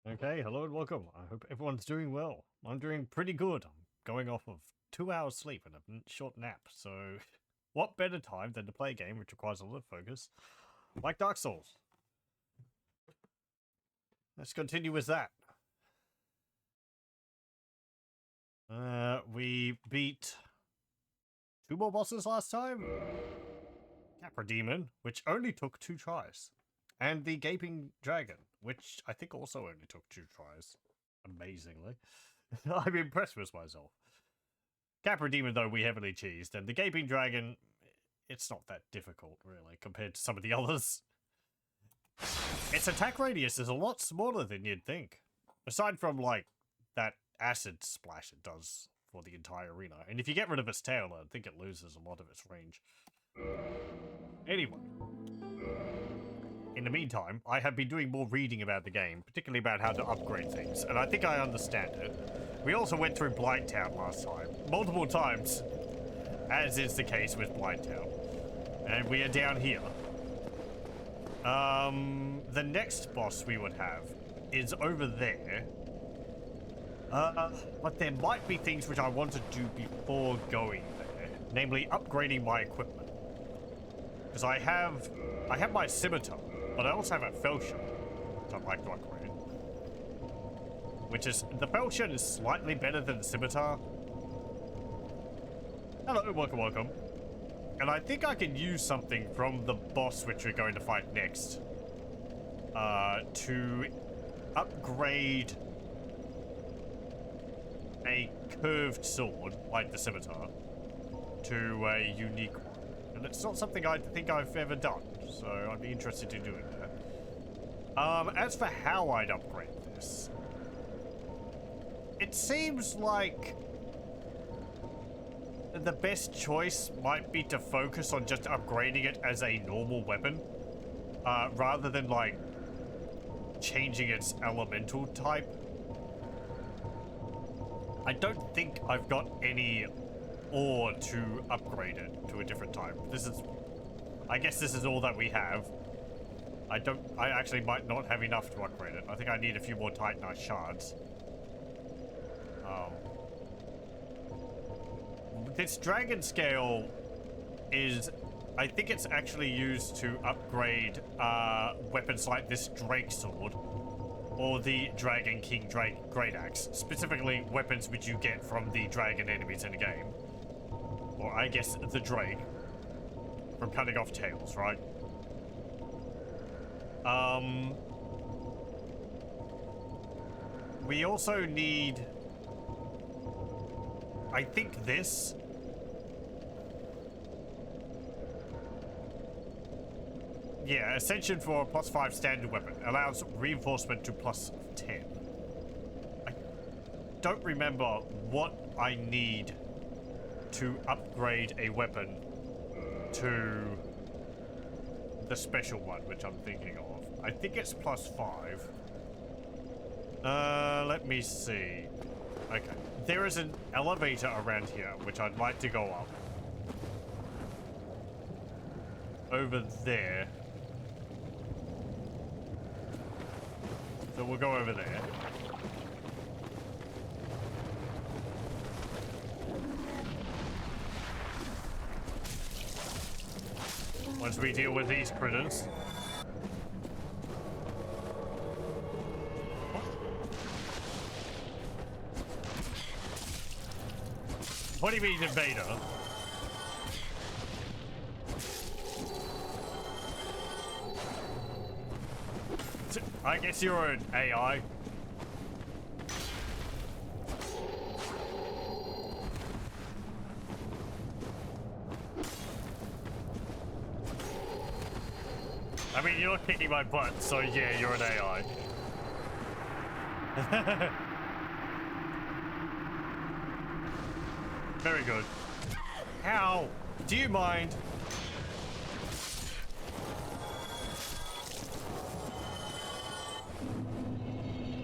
Okay, hello and welcome. I hope everyone's doing well. I'm doing pretty good. I'm going off of 2 hours sleep and a short nap, so what better time than to play a game which requires a lot of focus, like Dark Souls. Let's continue with that. We beat 2 more bosses last time. Capra Demon, which only took 2 tries. And the Gaping Dragon, which I think also only took 2 tries. Amazingly. I'm impressed with myself. Capra Demon, though, we heavily cheesed, and the Gaping Dragon, it's not that difficult, really, compared to some of the others. Its attack radius is a lot smaller than you'd think. Aside from, like, that acid splash it does for the entire arena. And if you get rid of its tail, I think it loses a lot of its range. Anyway. In the meantime, I have been doing more reading about the game, particularly about how to upgrade things, and I think I understand it. We also went through Blighttown last time, multiple times, as is the case with Blighttown. And we are down here. The next boss we would have is over there. But there might be things which I want to do before going there, namely upgrading my equipment. Because I have my scimitar, but I also have a falchion, which I'd like to upgrade. Which is, the falchion is slightly better than the scimitar. Hello, welcome. And I think I can use something from the boss which we're going to fight next. To upgrade a curved sword, like the scimitar, to a unique one. And it's not something I think I've ever done, so I'd be interested in doing that. As for how I'd upgrade this, it seems like the best choice might be to focus on just upgrading it as a normal weapon, rather than, like, changing its elemental type. I don't think I've got any ore to upgrade it to a different type. I guess this is all that we have. I actually might not have enough to upgrade it. I think I need a few more Titanite shards. This dragon scale is, I think it's actually used to upgrade weapons like this Drake sword or the Dragon King Great Axe, specifically weapons which you get from the dragon enemies in the game. Or I guess the Drake from cutting off tails, right? We also need, I think, this. Yeah, Ascension for a +5 standard weapon. Allows reinforcement to +10. I don't remember what I need to upgrade a weapon to the special one, which I'm thinking of. I think it's +5. Let me see. Okay. There is an elevator around here, which I'd like to go up. Over there. So we'll go over there. Once we deal with these critters. What do you mean, invader? I guess you're an AI. I mean, you're kicking my butt, so yeah, you're an AI. Very good. How? Do you mind?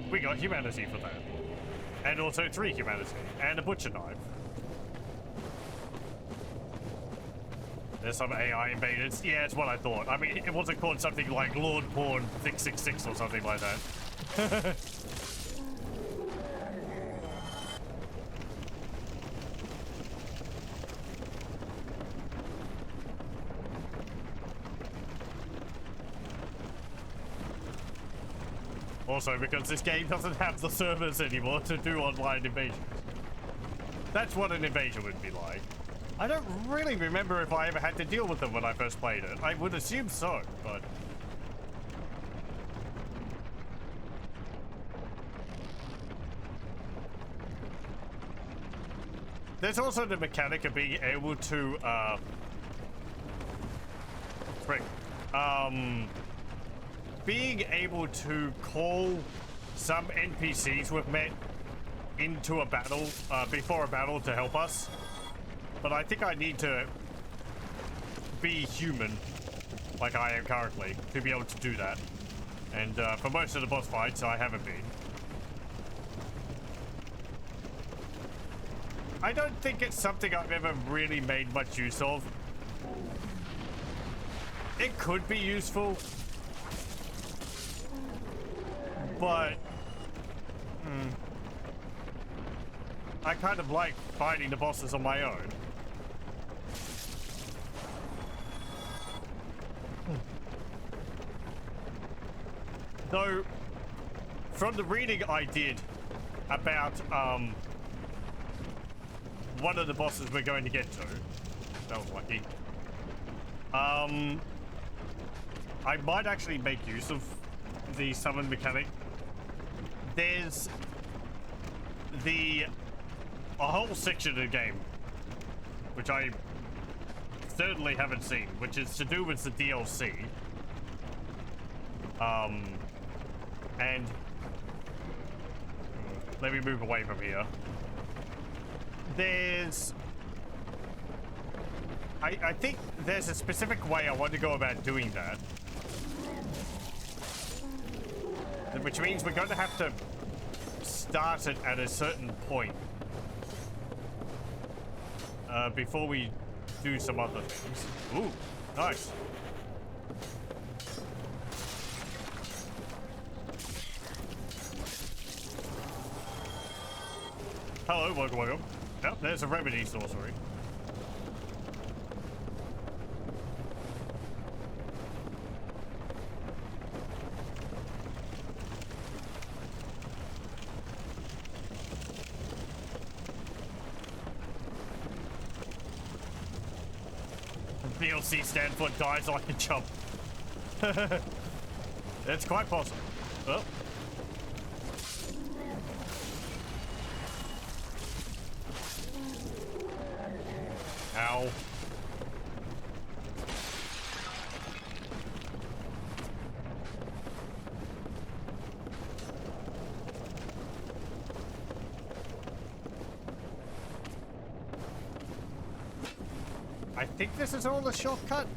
We got humanity for that. And also 3 humanity. And a butcher knife. There's some AI invaders. Yeah, it's what I thought. I mean, it wasn't called something like Lord Porn 666 or something like that. Also, because this game doesn't have the servers anymore to do online invasions. That's what an invasion would be like. I don't really remember if I ever had to deal with them when I first played it. I would assume so, but... There's also the mechanic of being able to, being able to call some NPCs we've met into a battle, before a battle to help us. But I think I need to be human, like I am currently, to be able to do that. And for most of the boss fights, I haven't been. I don't think it's something I've ever really made much use of. It could be useful, but I kind of like fighting the bosses on my own. Though, from the reading I did about one of the bosses we're going to get to, that was lucky. I might actually make use of the summon mechanic. There's a whole section of the game which I certainly haven't seen, which is to do with the DLC. And let me move away from here. There's... I think there's a specific way I want to go about doing that. Which means we're going to have to start it at a certain point. Before we do some other things. Ooh, nice. Hello, welcome. Yep, there's a remedy sorcery. DLC stand for dies like a chump. It's quite possible. Oh. Ow. I think this is all the shortcut.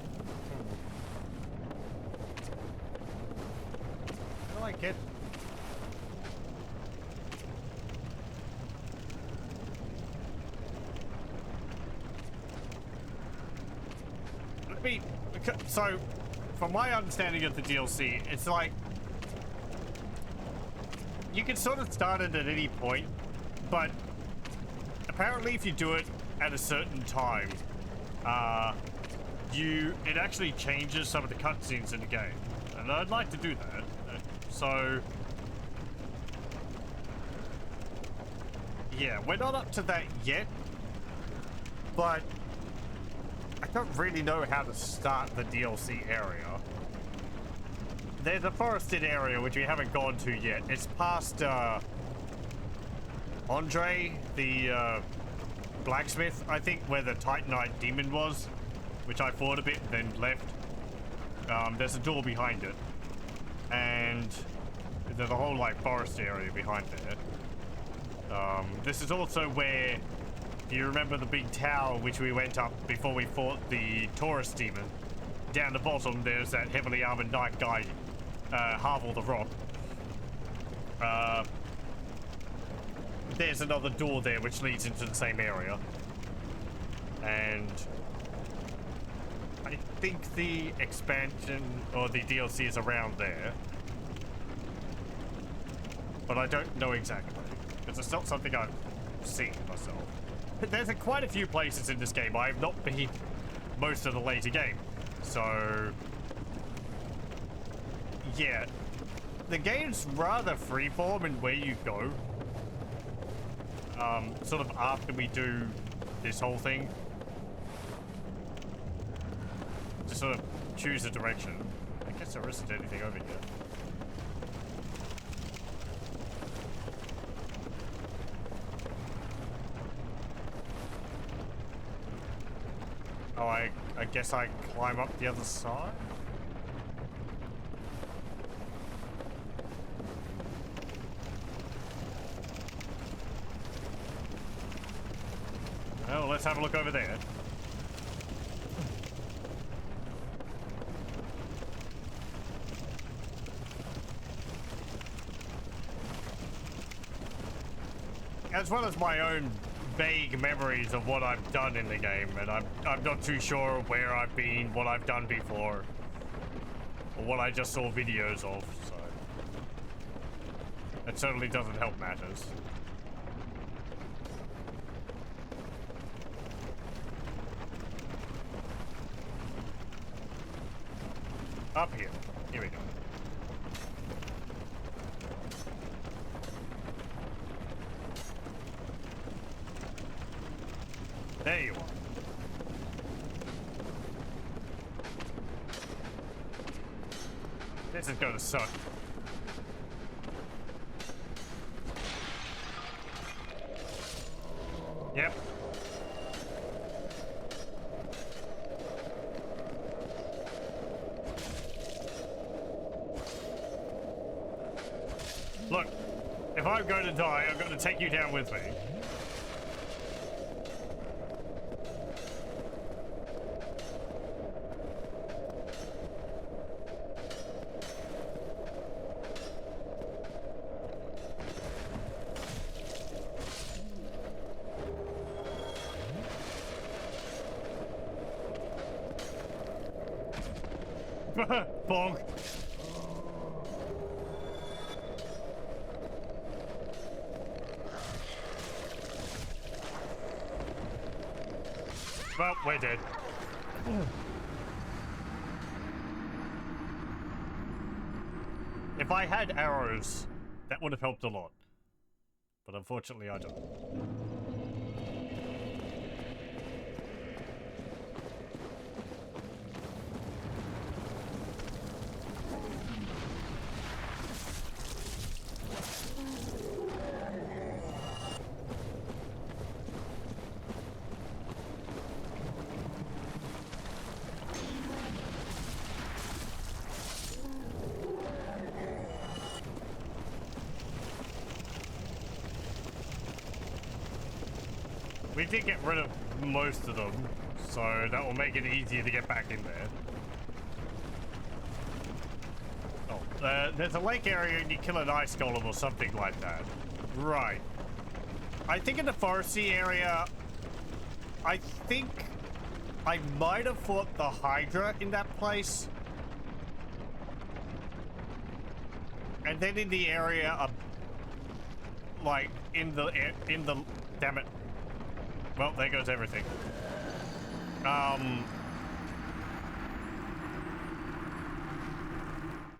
How do I get... Let me... So, from my understanding of the DLC, it's like... You can sort of start it at any point, but apparently if you do it at a certain time, it actually changes some of the cutscenes in the game, and I'd like to do that. So, yeah, we're not up to that yet, but I don't really know how to start the DLC area. There's a forested area which we haven't gone to yet. It's past Andre, the blacksmith, I think, where the Titanite demon was, which I fought a bit then left. There's a door behind it, and there's a whole like forest area behind there. This is also where, if you remember the big tower which we went up before we fought the Taurus demon, down the bottom there's that heavily armored knight guy, Harvel the Rock. There's another door there which leads into the same area, and I think the expansion or the DLC is around there. but I don't know exactly because it's not something I've seen myself. There's quite a few places in this game I've not been most of the later game, so yeah, the game's rather freeform in where you go. Sort of after we do this whole thing, just sort of choose a direction. I guess there isn't anything over here. Oh, I guess I climb up the other side? Well, let's have a look over there. As well as my own vague memories of what I've done in the game, and I'm not too sure where I've been, what I've done before, or what I just saw videos of, so that certainly doesn't help matters. Up here. Here we go. There you are. This is gonna suck. Yep. Look, if I'm going to die, I'm going to take you down with me. Bonk. Well, we're dead. If I had arrows, that would have helped a lot. But unfortunately, I don't. We did get rid of most of them, so that will make it easier to get back in there. Oh, there's a lake area and you kill an ice golem or something like that. Right. I think in the foresty area, I think I might have fought the Hydra in that place. And then in the area, like in the, damn it. Well, there goes everything.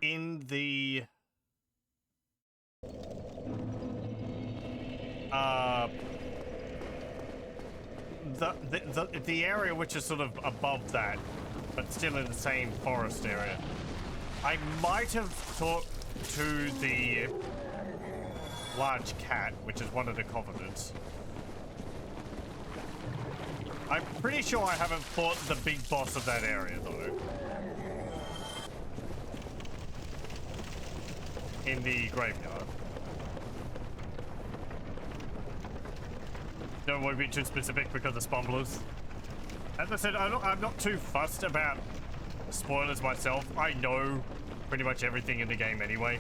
In the the area which is sort of above that, but still in the same forest area, I might have talked to the large cat, which is one of the covenants. I'm pretty sure I haven't fought the big boss of that area, though. In the graveyard. Don't want to be too specific because of spumblers. As I said, I'm not too fussed about spoilers myself. I know pretty much everything in the game anyway.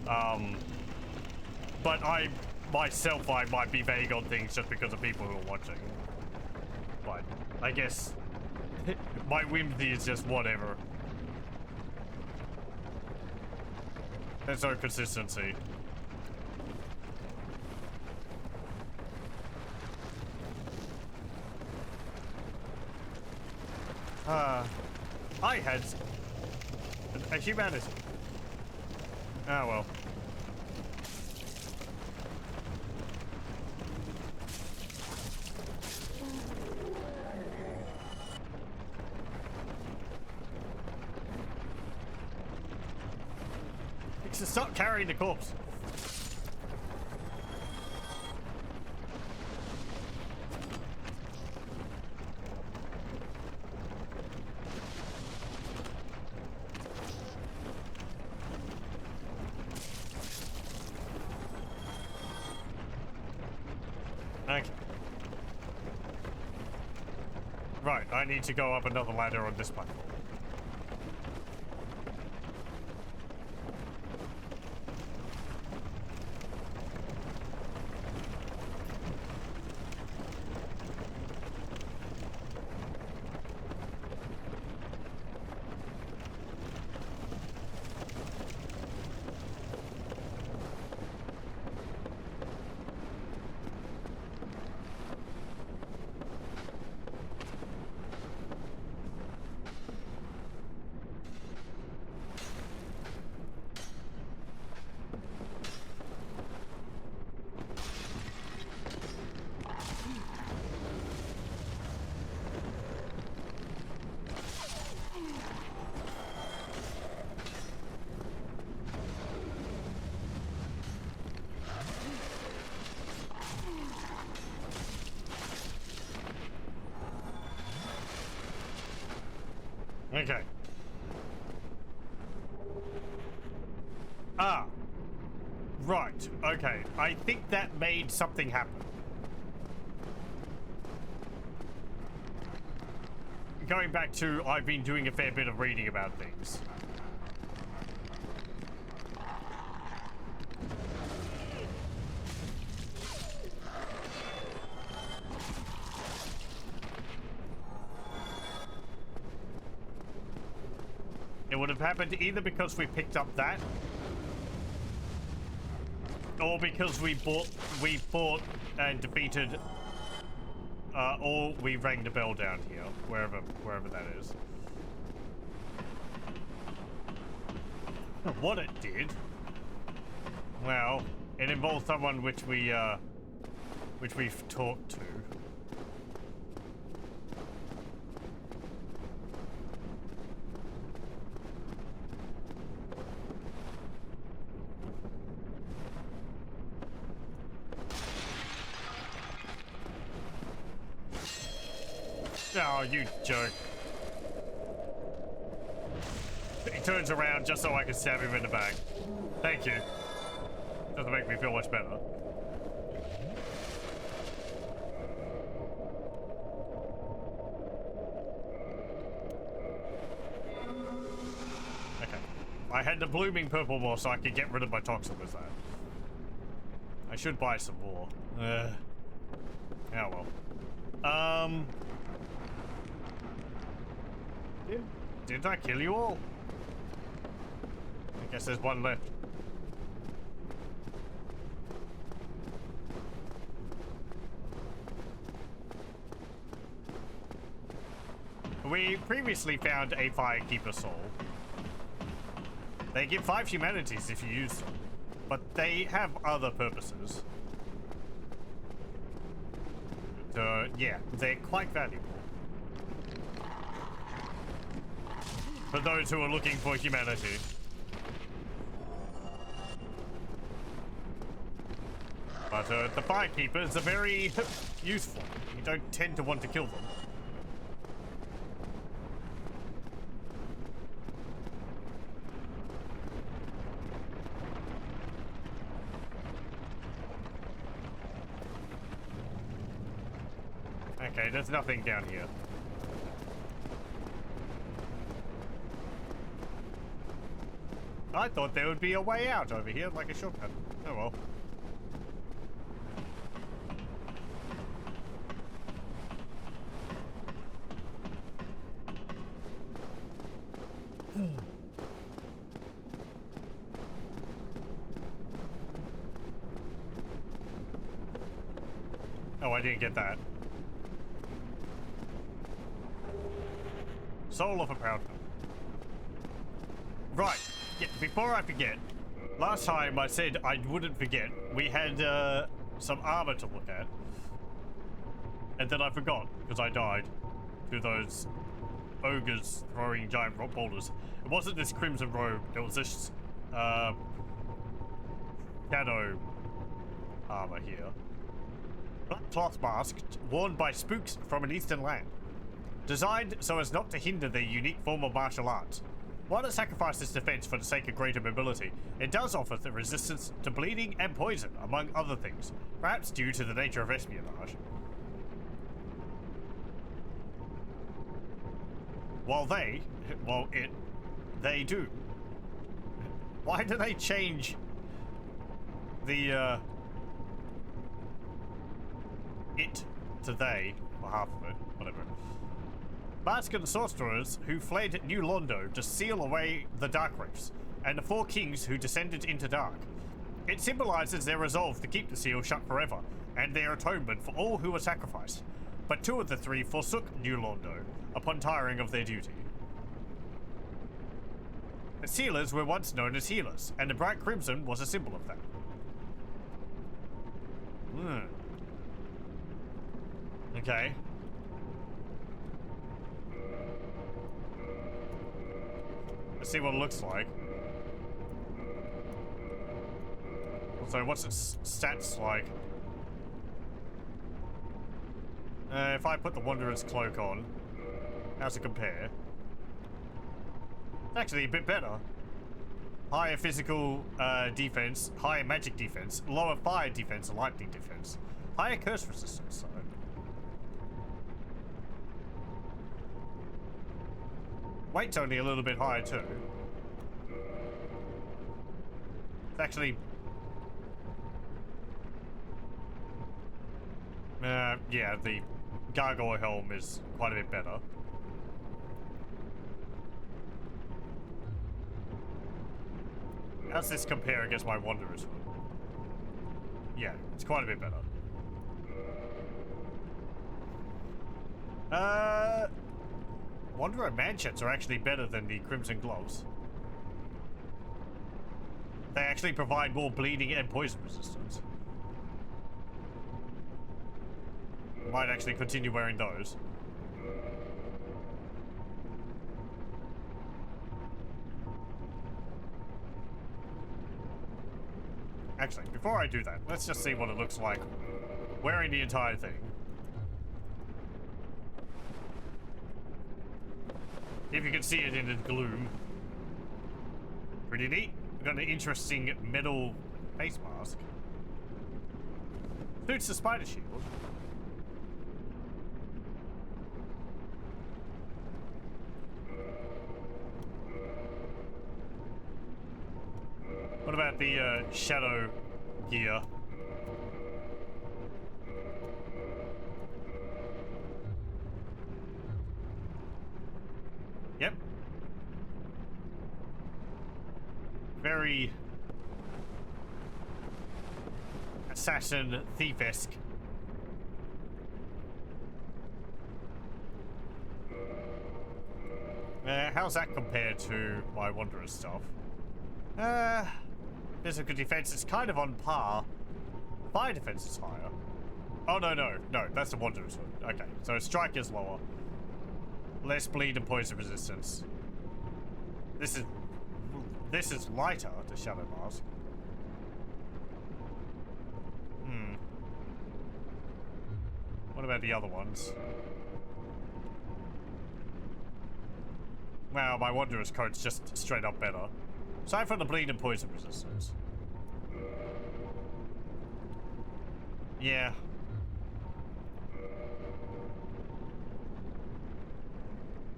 But I might be vague on things just because of people who are watching. But I guess my whimsy is just whatever. There's no consistency. I had a humanity. Ah, well. Just stop carrying the corpse. Okay. Right, I need to go up another ladder on this platform. Okay. Ah. Right. Okay. I think that made something happen. Going back to, I've been doing a fair bit of reading about things. It would have happened either because we picked up that, or because we fought and defeated, or we rang the bell down here, wherever that is. What it did? Well, it involved someone which we've talked to. Oh, you jerk. He turns around just so I can stab him in the back. Thank you. Doesn't make me feel much better. Okay. I had the blooming purple more so I could get rid of my toxin with that. I should buy some more. Oh well. Did I kill you all? I guess there's one left. We previously found a Firekeeper soul. They give 5 humanities if you use them, but they have other purposes. Yeah, they're quite valuable. For those who are looking for humanity. But the Firekeepers are very useful. You don't tend to want to kill them. Okay, there's nothing down here. I thought there would be a way out over here, like a shortcut. Oh well. Oh, I didn't get that. Soul of a proud man. Right. Yeah, before I forget, last time I said I wouldn't forget. We had some armor to look at. And then I forgot, because I died to those ogres throwing giant rock boulders. It wasn't this crimson robe, it was this shadow armor here. Black cloth mask worn by spooks from an eastern land. Designed so as not to hinder their unique form of martial arts. While it sacrifices defense for the sake of greater mobility, it does offer the resistance to bleeding and poison, among other things, perhaps due to the nature of espionage. While they do. Why do they change the, it to they, or half of it, whatever. Baskin sorcerers who fled New Londo to seal away the Dark Reefs, and the four kings who descended into Dark. It symbolizes their resolve to keep the seal shut forever, and their atonement for all who were sacrificed. But two of the three forsook New Londo upon tiring of their duty. The sealers were once known as healers, and the bright crimson was a symbol of that. Okay. Let's see what it looks like. So what's its stats like? If I put the Wanderer's Cloak on, how's it compare? It's actually a bit better. Higher physical defense, higher magic defense, lower fire defense and lightning defense. Higher curse resistance, though. Weight's only a little bit higher, too. It's actually... yeah, the Gargoyle Helm is quite a bit better. How's this compare against my Wanderer's one? Yeah, it's quite a bit better. Wanderer manchets are actually better than the Crimson Gloves. They actually provide more bleeding and poison resistance. Might actually continue wearing those. Actually, before I do that, let's just see what it looks like wearing the entire thing. If you can see it in the gloom. Pretty neat. We've got an interesting metal face mask. Suits the spider shield. What about the shadow gear? Yep. Very assassin thief-esque. How's that compared to my Wanderer's stuff? Physical defense is kind of on par. Fire defense is higher. Oh, no, that's the Wanderer's one. Okay, so strike is lower. Less bleed and poison resistance. This is lighter, the Shadow Mask. What about the other ones? Wow, my Wanderer's coat's just straight up better. Aside from the bleed and poison resistance. Yeah.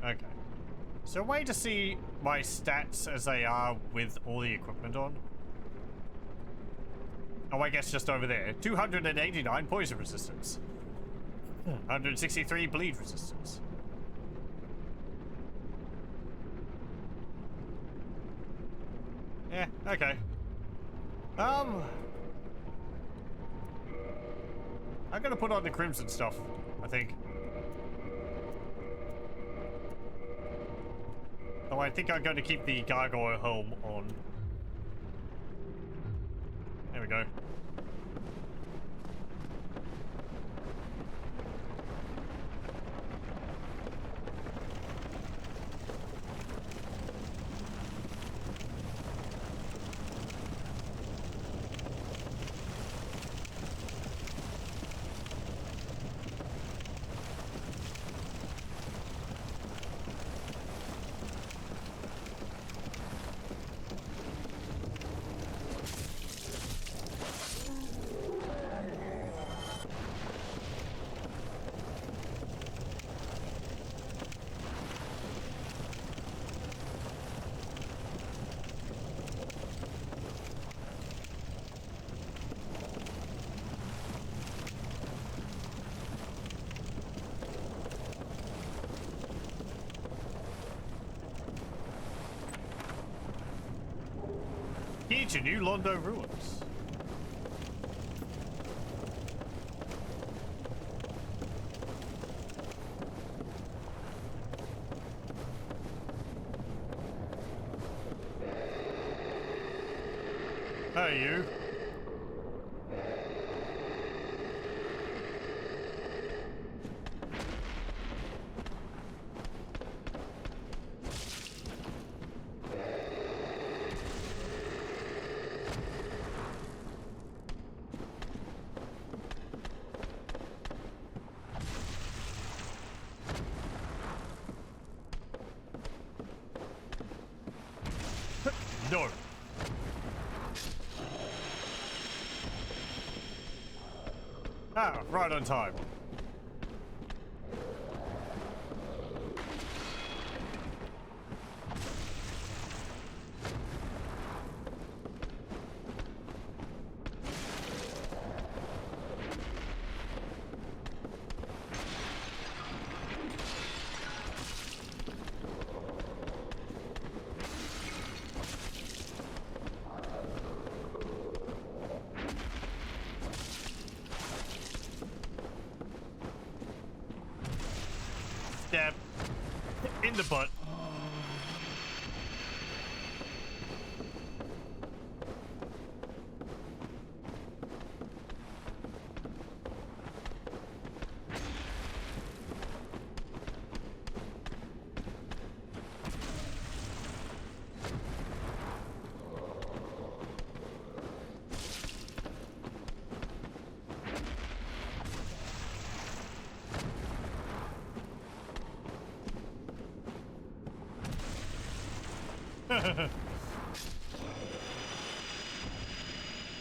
Okay. So a way to see my stats as they are with all the equipment on? Oh, I guess just over there. 289 poison resistance. 163 bleed resistance. Yeah, okay. I'm gonna put on the crimson stuff, I think. Oh, I think I'm going to keep the gargoyle helm on. There we go. Key to New Londo ruins. Hey, you. No. Ah, right on time. Stab. In the butt.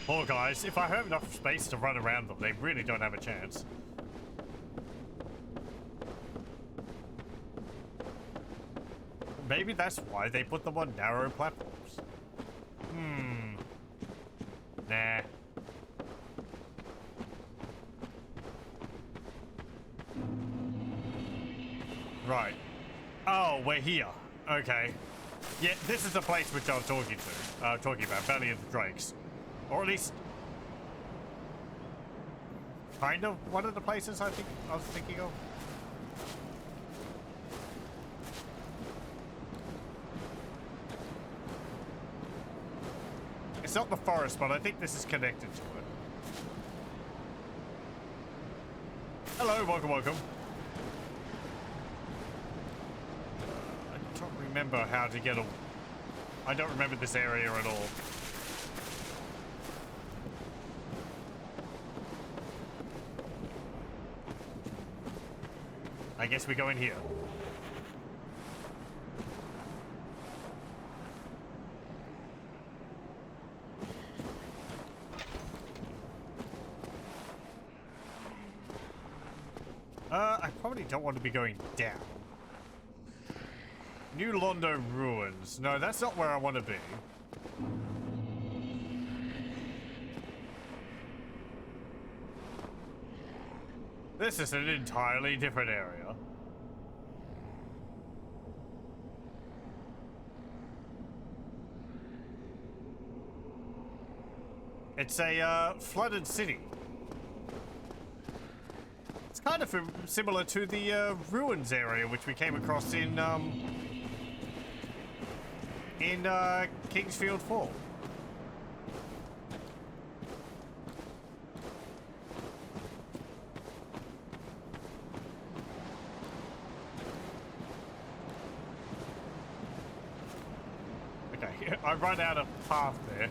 Poor guys, if I have enough space to run around them, they really don't have a chance. Maybe that's why they put them on narrow platforms. Nah. Right. Oh, we're here. Okay. Yeah, this is the place which I was talking about, Valley of the Drakes. Or at least kind of one of the places I was thinking of. It's not the forest, but I think this is connected to it. Hello, welcome. I don't remember how to get a... I don't remember this area at all. I guess we go in here. I probably don't want to be going down. New Londo ruins. No, that's not where I want to be. This is an entirely different area. It's a flooded city. It's kind of similar to the ruins area which we came across in in Kingsfield 4. Okay, I run out of path there.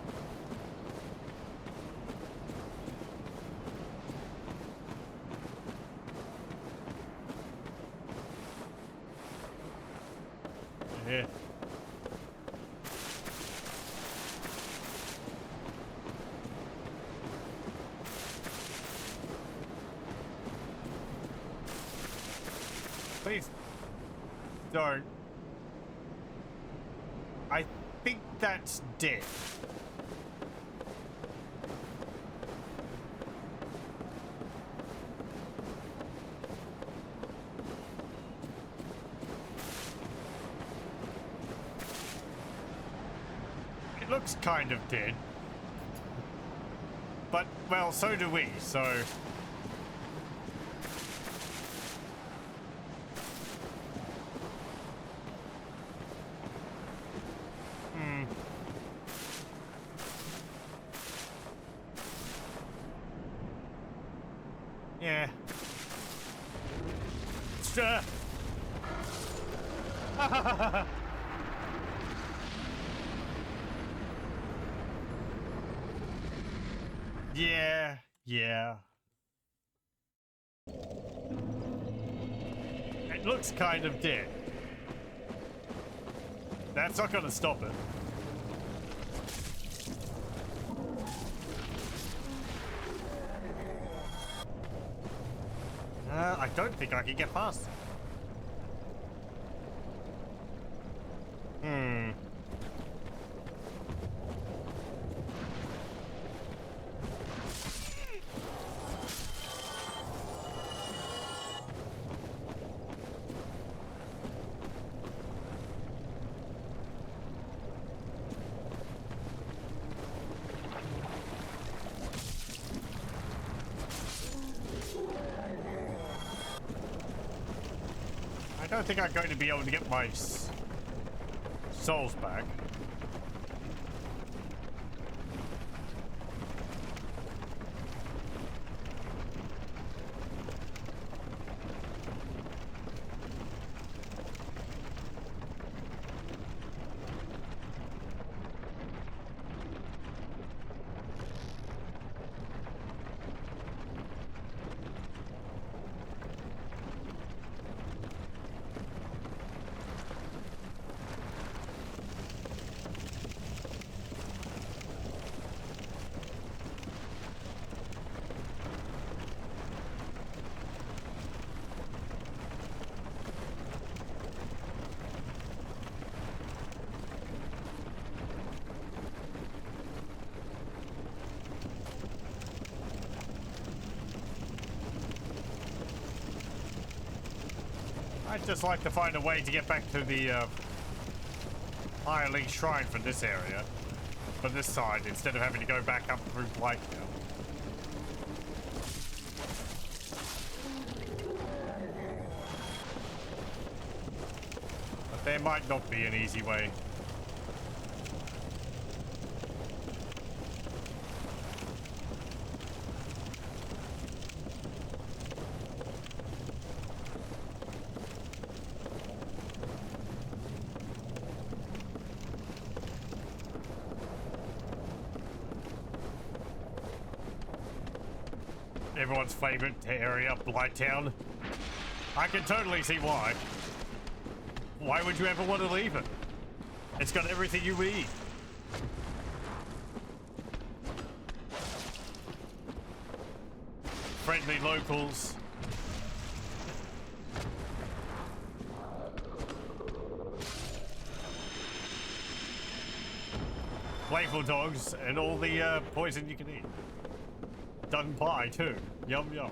Yeah. Please don't. I think that's dead. It looks kind of dead. But, well, so do we, so... Yeah. Yeah, yeah. It looks kind of dead. That's not gonna stop it. I don't think I can get past. I don't think I'm going to be able to get my souls back. I'd just like to find a way to get back to the Higher League Shrine from this area, from this side, instead of having to go back up through Blakehill. But there might not be an easy way. Everyone's favorite area, Blighttown. I can totally see why. Why would you ever want to leave it? It's got everything you need. Friendly locals. Playful dogs and all the poison you can eat. Done pie too. Yum yum.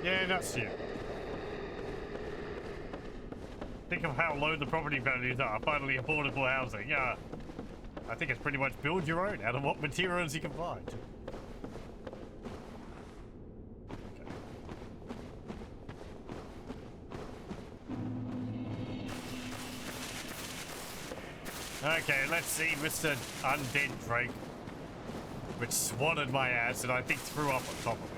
Yeah, that's you. Think of how low the property values are. Finally affordable housing. Yeah. I think it's pretty much build your own out of what materials you can find. Okay, let's see Mr. Undead Drake, which swatted my ass and I think threw up on top of me.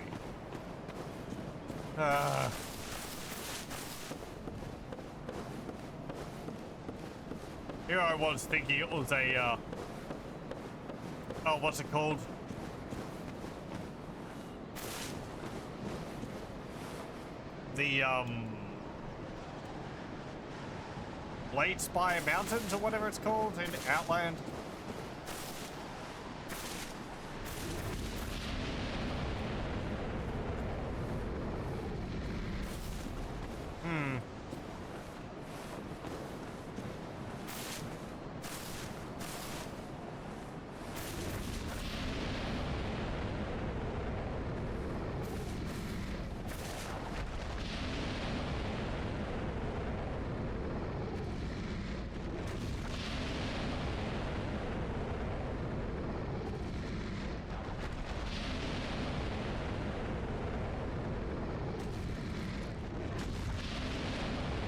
Here I was thinking it was a, oh, what's it called? The, Blade Spire Mountains or whatever it's called in Outland.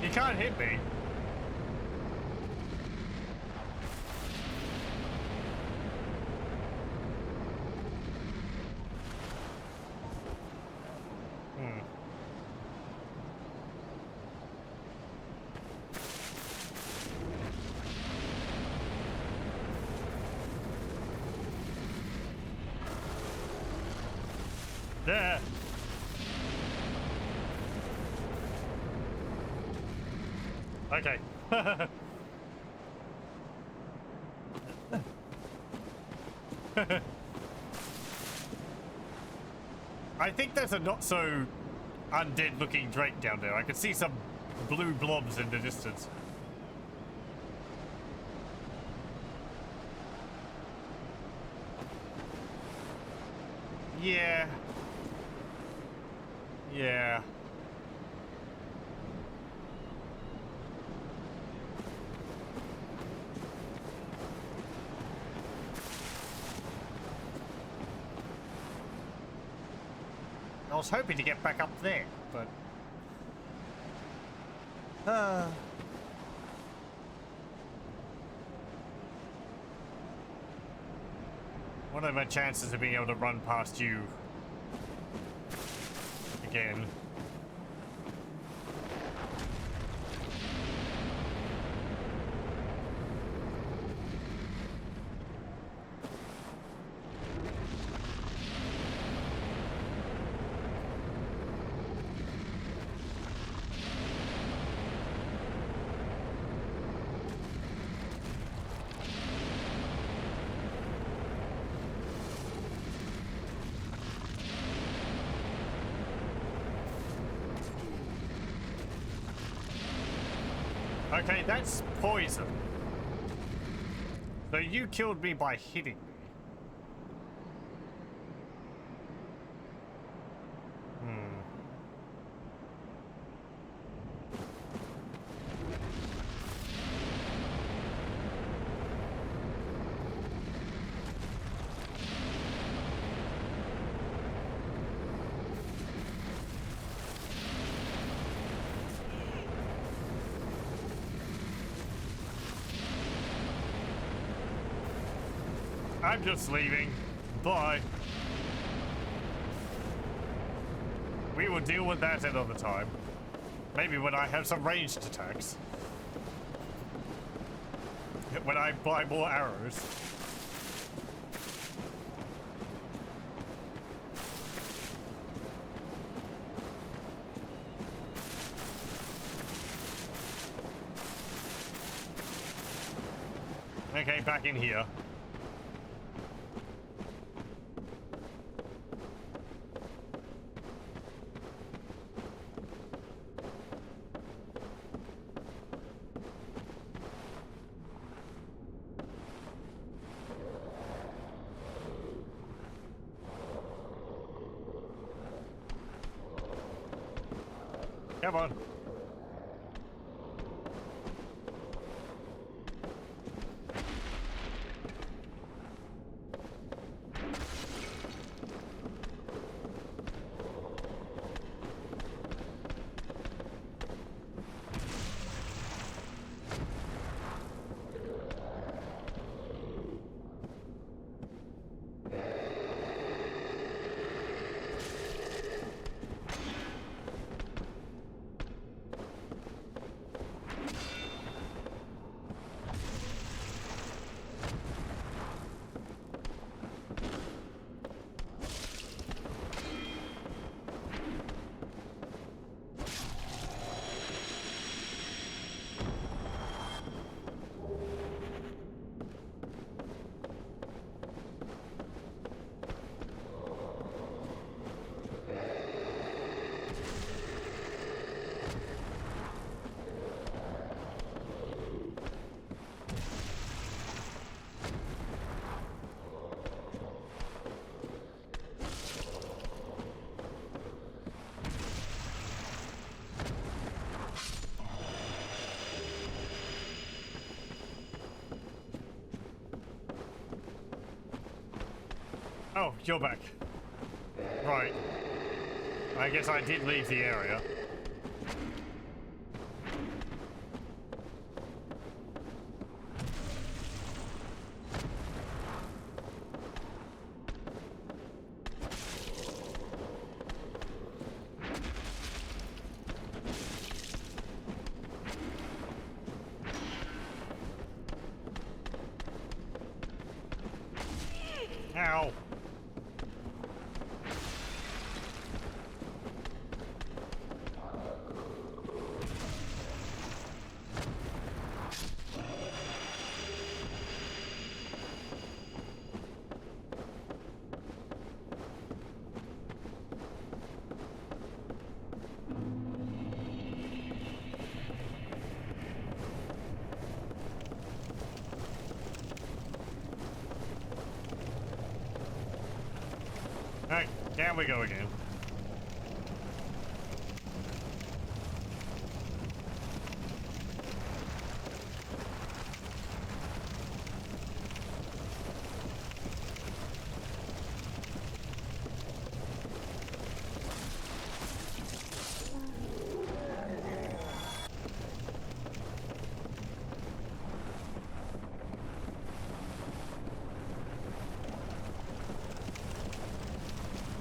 You can't hit me. There. Okay. I think there's a not so undead looking Drake down there. I can see some blue blobs in the distance. Yeah. Yeah. I was hoping to get back up there, but... What are my chances of being able to run past you again? Okay, that's poison. So you killed me by hitting me. I'm just leaving. Bye. We will deal with that another time. Maybe when I have some ranged attacks. When I buy more arrows. Okay, back in here. Come on. Oh, you're back. Right. I guess I did leave the area. Ow. Alright, down we go again.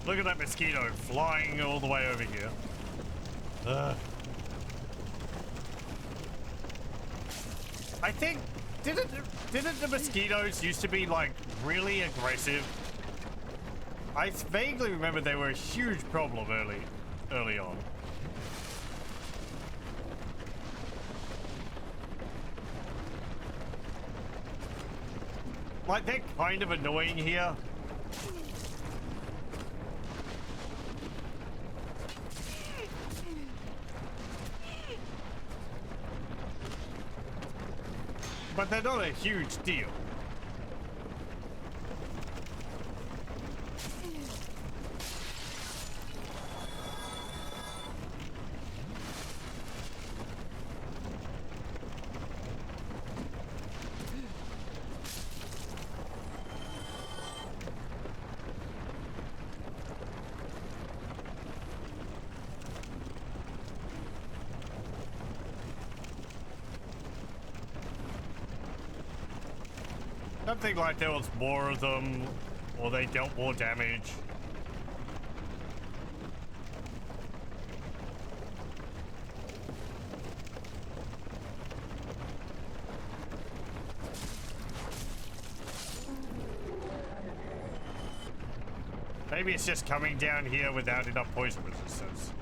Look at that mosquito flying all the way over here. I think didn't the mosquitoes used to be like really aggressive? I vaguely remember they were a huge problem early on. Like they're kind of annoying here. But they're not a huge deal. Something like there was more of them, or they dealt more damage. Maybe it's just coming down here without enough poison resistance.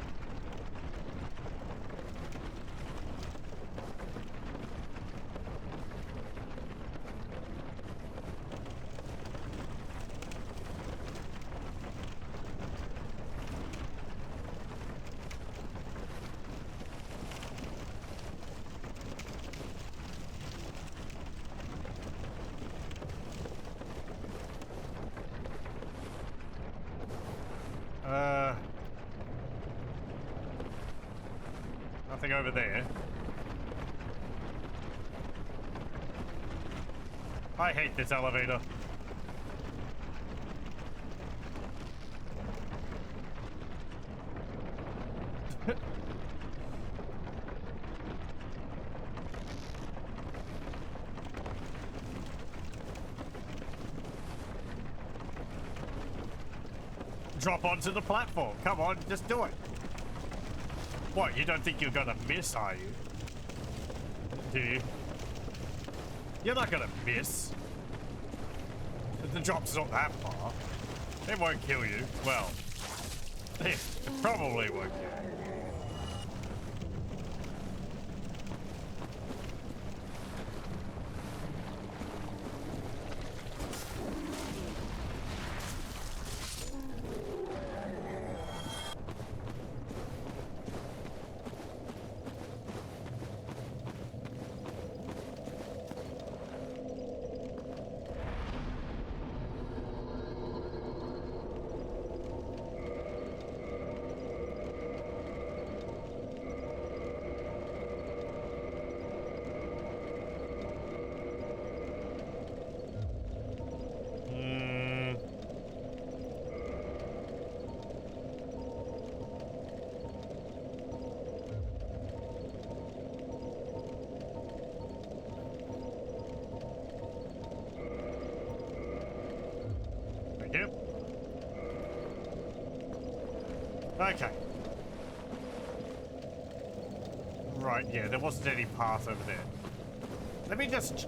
Nothing over there. I hate this elevator. Drop onto the platform. Come on, just do it. What, you don't think you're gonna miss, are you? Do you? You're not gonna miss. The drop's not that far. It won't kill you. Well, it probably won't kill you. Yep. Okay. Right, yeah, there wasn't any path over there. Let me just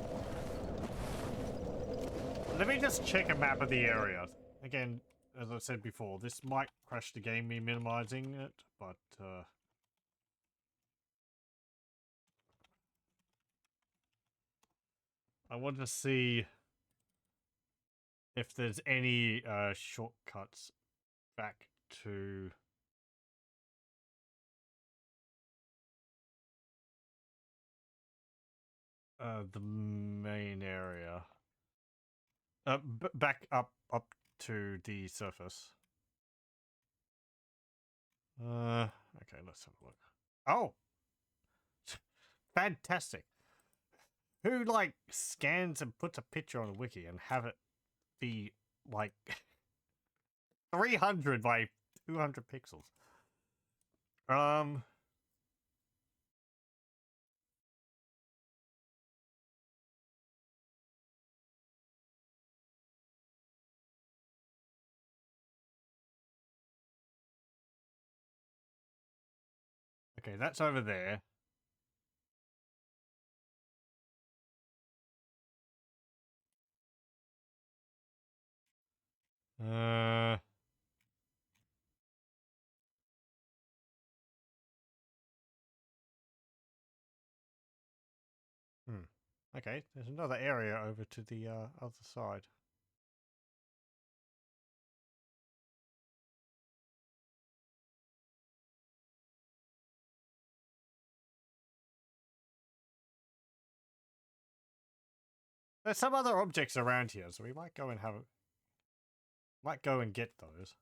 check a map of the area. Again, as I said before, this might crash the game, me minimizing it, but I want to see if there's any shortcuts back to the main area. Back up to the surface. Okay, let's have a look. Oh! Fantastic. Who, like, scans and puts a picture on a wiki and have it be, like, 300 by 200 pixels? Okay, that's over there. Okay, there's another area over to the other side. There's some other objects around here, so we might go and get those.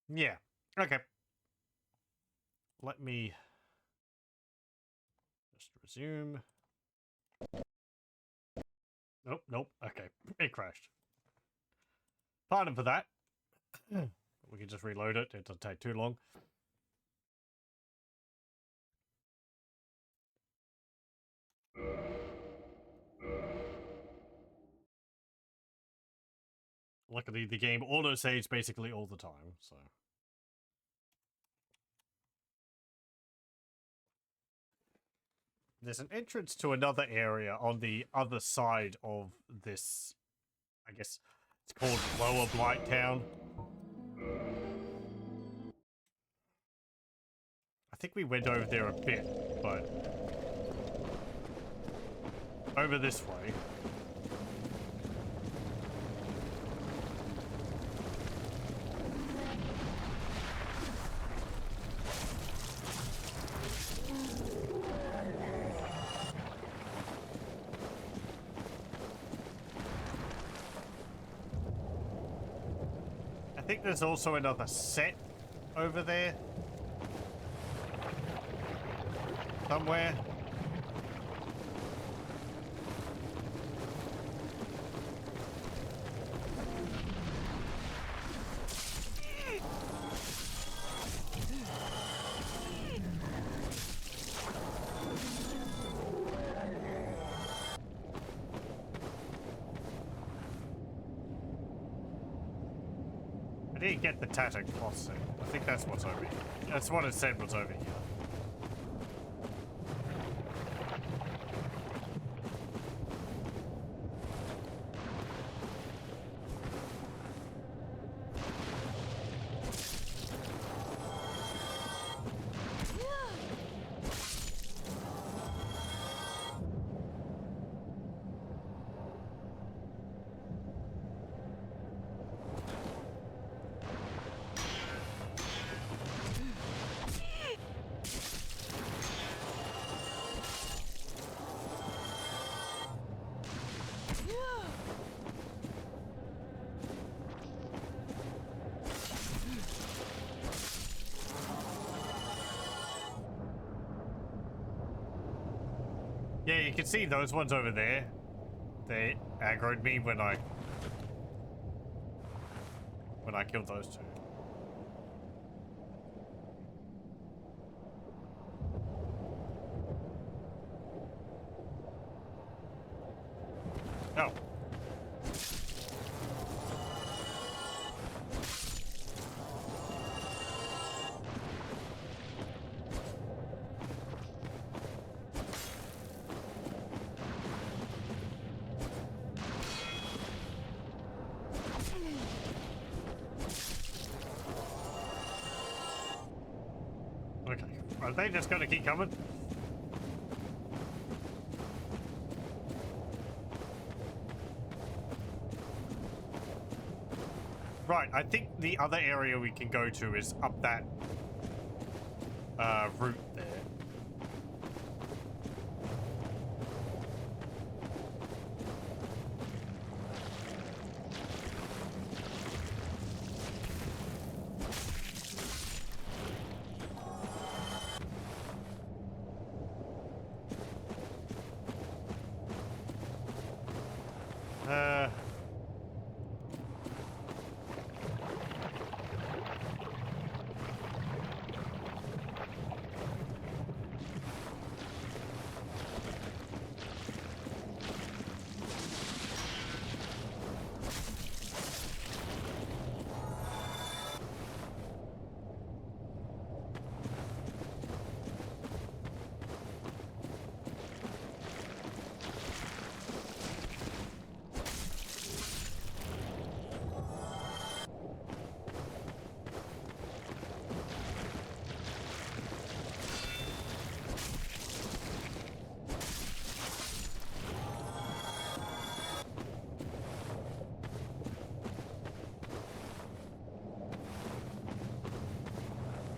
Yeah. Okay. Let me just resume. Nope. Okay. It crashed. Pardon for that. We can just reload it. It doesn't take too long. Luckily, the game auto-saves basically all the time, so... There's an entrance to another area on the other side of this... I guess it's called Lower Blight Town. I think we went over there a bit, but... Over this way. I think there's also another set over there. Somewhere. I didn't get the Tattered Cloth thing. I think that's what's over here. That's what it said was over here. Yeah, you can see those ones over there. They aggroed me when I killed those two. Oh. Okay. Are they just gonna keep coming? Right, I think the other area we can go to is up that route there.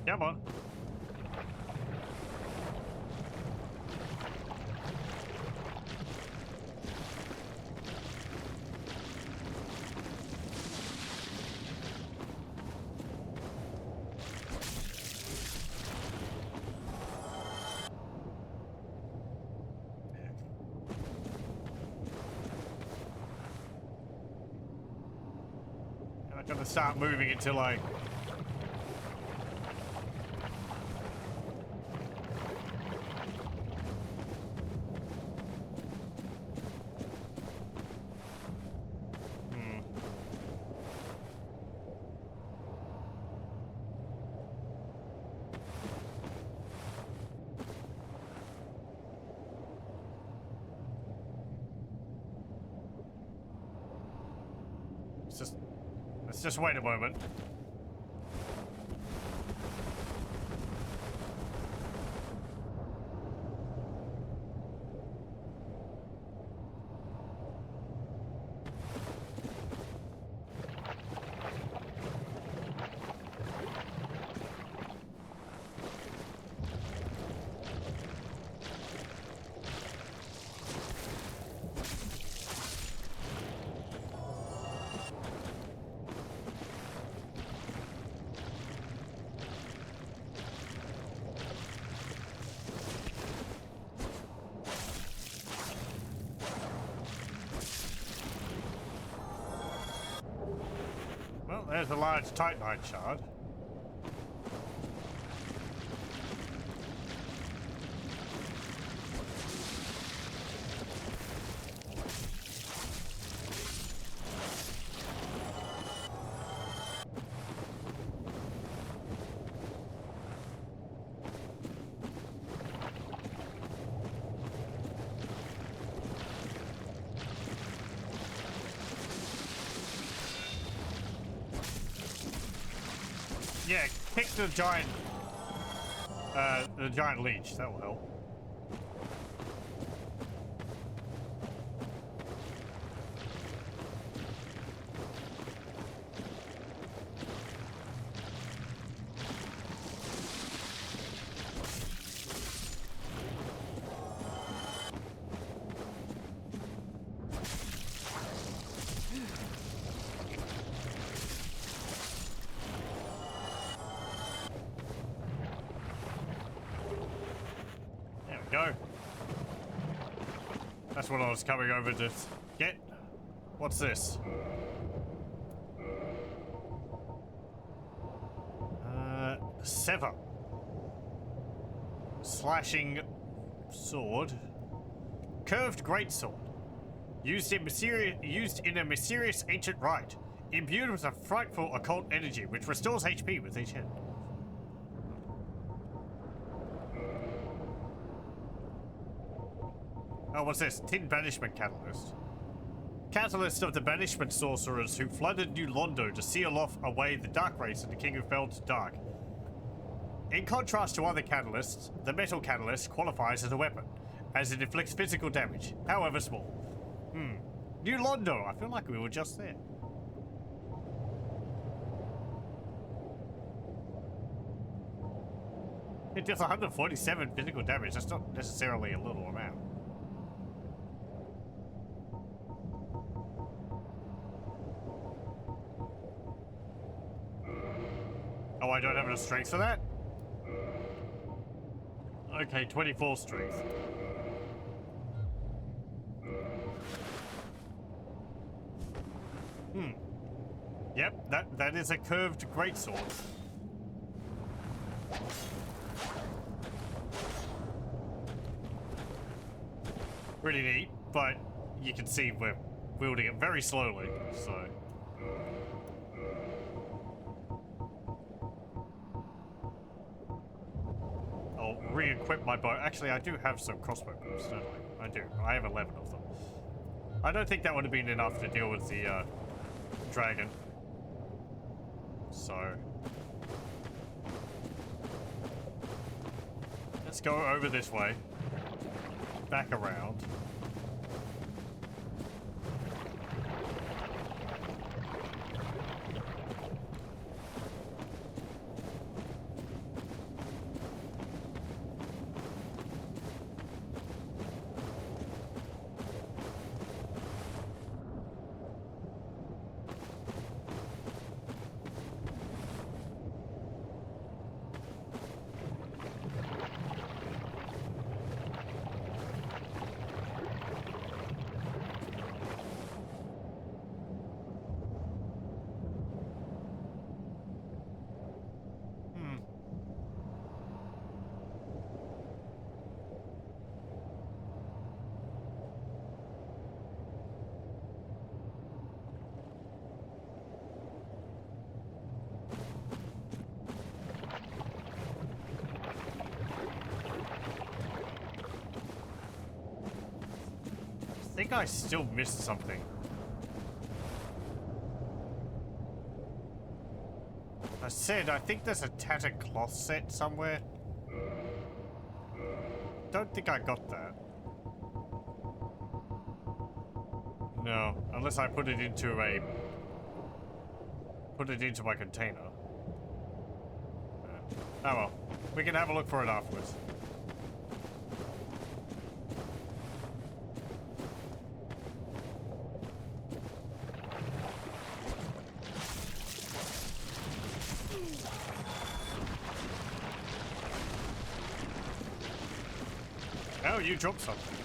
Come on. I'm not gonna start moving until I... Let's just wait a moment. there's a large Titanite shard. Yeah, kick the giant leech. That will help. Go. That's what I was coming over to get. What's this? Sever. Slashing sword. Curved greatsword. Used in a mysterious ancient rite. Imbued with a frightful occult energy which restores HP with each hit. Oh, what's this? Tin Banishment Catalyst. Catalyst of the banishment sorcerers who flooded New Londo to seal off away the Dark Race and the King who fell to dark. In contrast to other catalysts, the Metal Catalyst qualifies as a weapon, as it inflicts physical damage, however small. New Londo, I feel like we were just there. It does 147 physical damage, that's not necessarily a little amount. Oh, I don't have enough strength for that? Okay, 24 strength. Yep, that is a curved greatsword. Pretty neat, but you can see we're wielding it very slowly, so... I'll re-equip my bow. Actually, I do have some crossbow bolts, don't I? I do. I have 11 of them. I don't think that would have been enough to deal with the dragon. So... let's go over this way. Back around. I think I still missed something. I said, I think there's a tattered cloth set somewhere. Don't think I got that. No, unless I put it into my container. Oh well, we can have a look for it afterwards. Oh, you dropped something.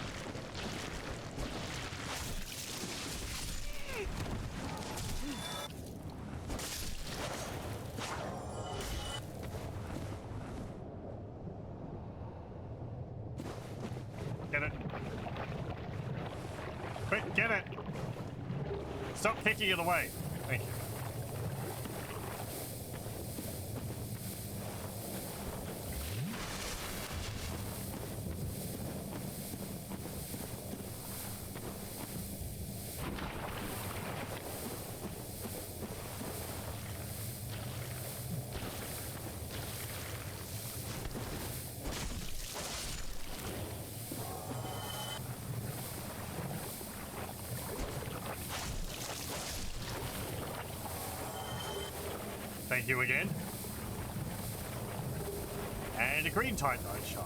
Stop kicking it away. Thank you. Thank you again. And a green titanite shard.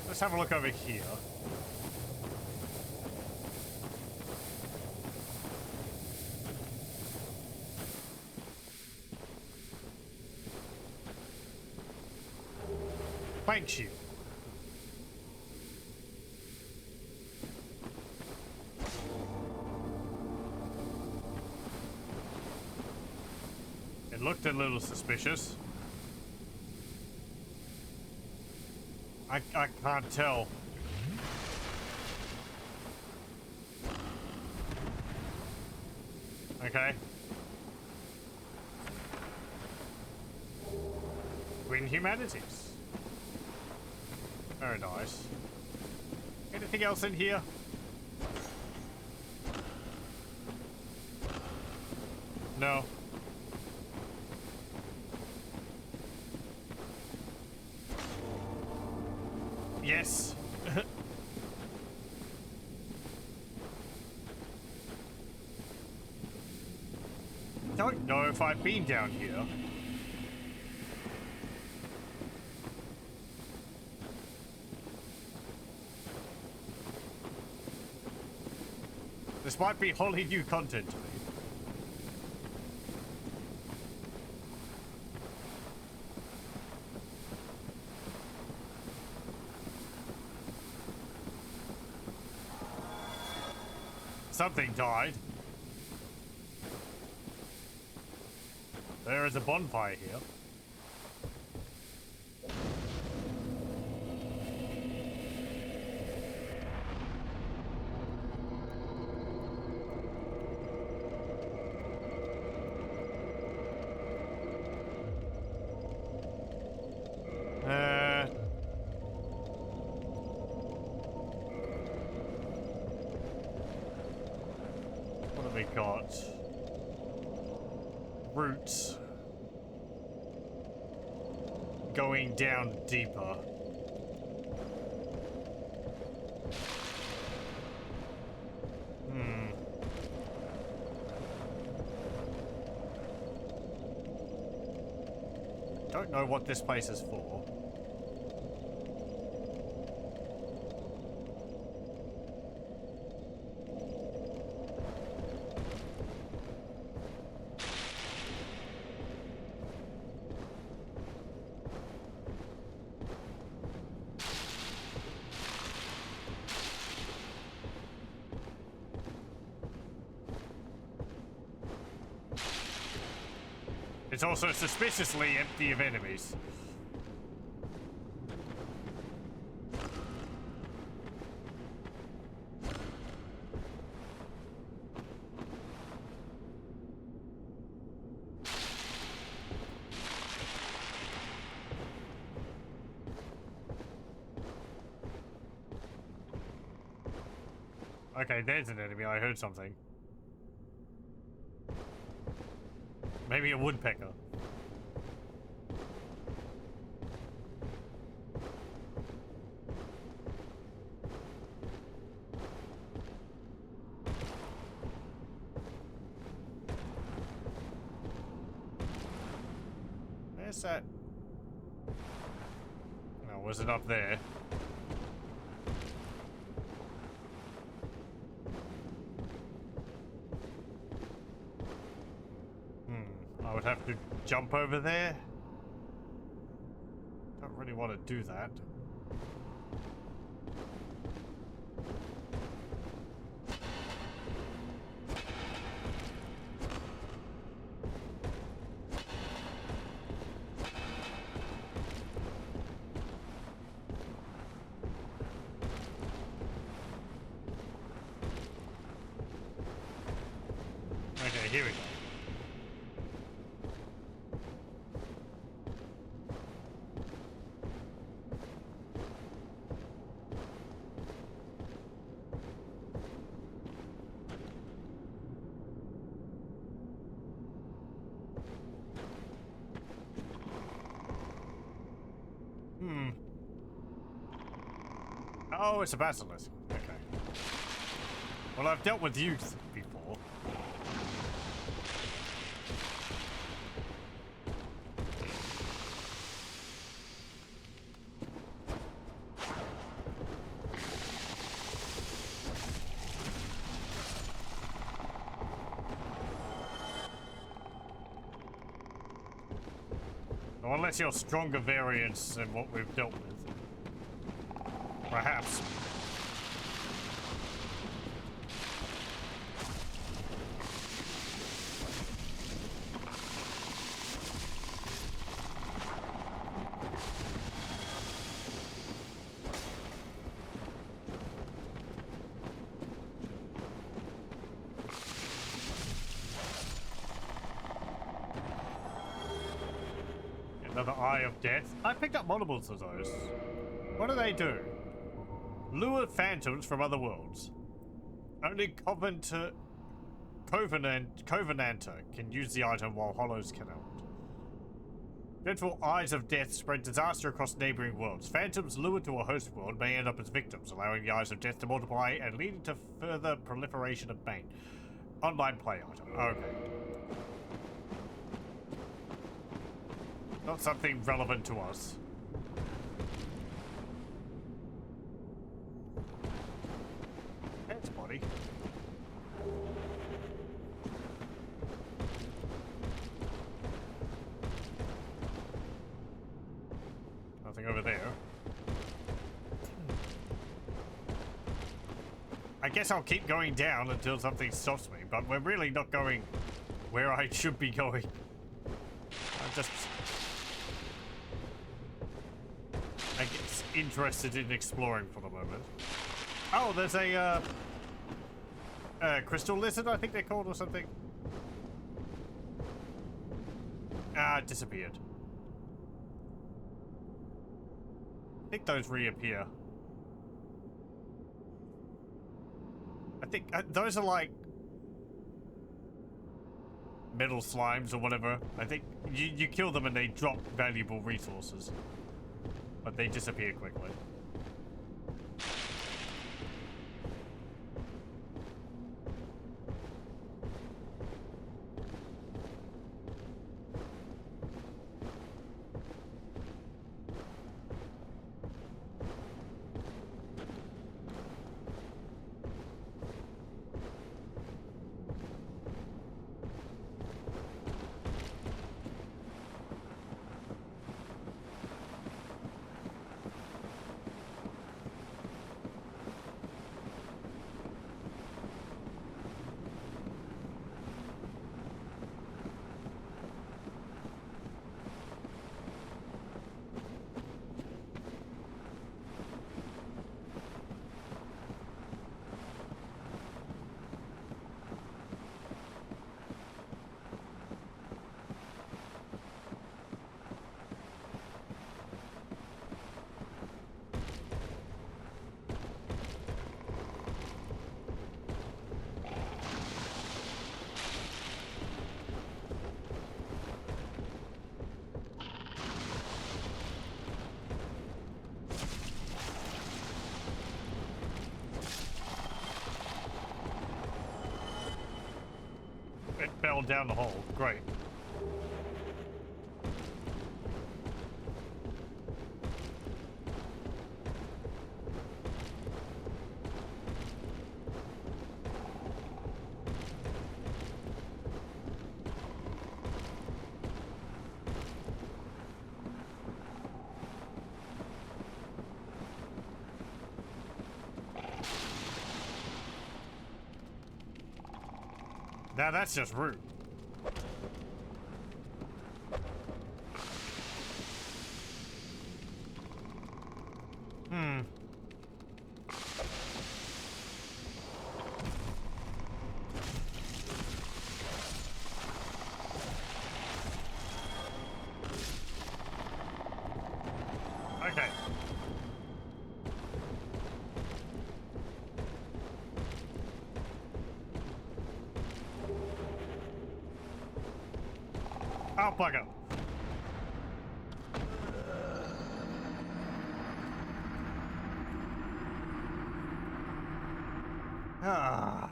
Let's have a look over here. Thank you. It looked a little suspicious. I can't tell. Okay. Green humanities. Very nice. Anything else in here? No. Yes. Don't know if I've been down here. This might be wholly new content to me. Something died. There is a bonfire here. What have we got? Roots. Going down deeper. Don't know what this place is for. It's also suspiciously empty of enemies. Okay, there's an enemy. I heard something. Maybe a woodpecker. Where's that? No, was it up there? I would have to jump over there. Don't really want to do that. Okay, here we go. Oh, it's a basilisk. Okay. Well, I've dealt with youth before. Well, unless you're stronger variants than what we've dealt with. Perhaps. Another Eye of Death. I picked up multiples of those. What do they do? Lure phantoms from other worlds. Only Covenanter can use the item while Hollows cannot. Dreadful Eyes of Death spread disaster across neighboring worlds. Phantoms lured to a host world may end up as victims, allowing the Eyes of Death to multiply and leading to further proliferation of bane. Online play item. Okay. Not something relevant to us. That's body. Nothing over there. I guess I'll keep going down until something stops me, but we're really not going where I should be going. I'm just... I guess interested in exploring for the moment. Oh, there's a crystal lizard, I think they're called, or something. Ah, it disappeared. I think those reappear. I think those are like metal slimes or whatever. I think you kill them and they drop valuable resources. But they disappear quickly. It fell down the hole. Great. Now that's just rude. Okay. Oh, bugger. Ah.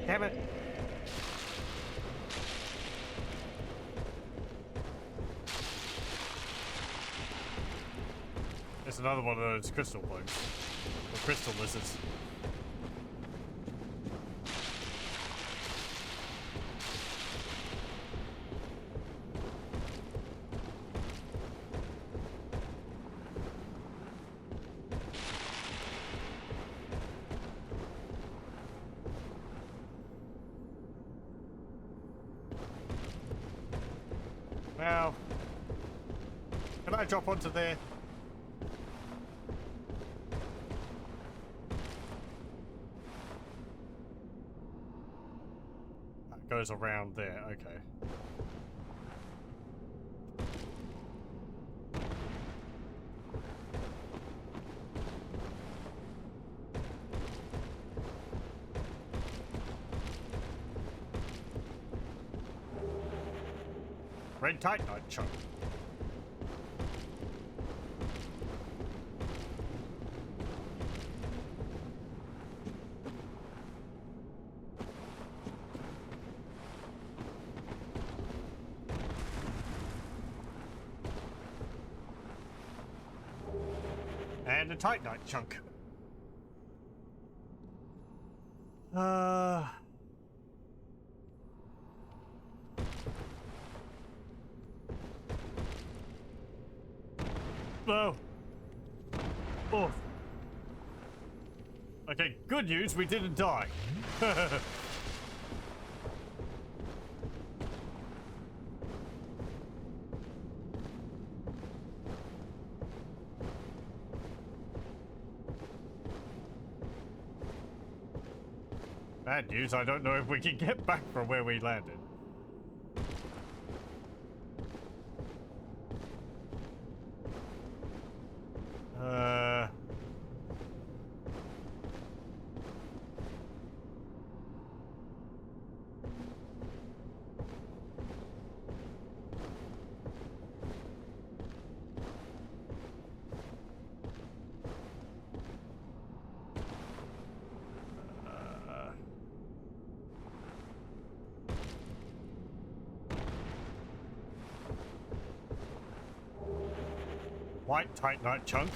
Damn it. It's another one of those crystal bugs. Or crystal lizards. Well, can I drop onto there? That goes around there, okay. Red Titanite chunk. And a Titanite chunk. No. Oh. Okay, good news, we didn't die. Bad news, I don't know if we can get back from where we landed. White Titanite chunk.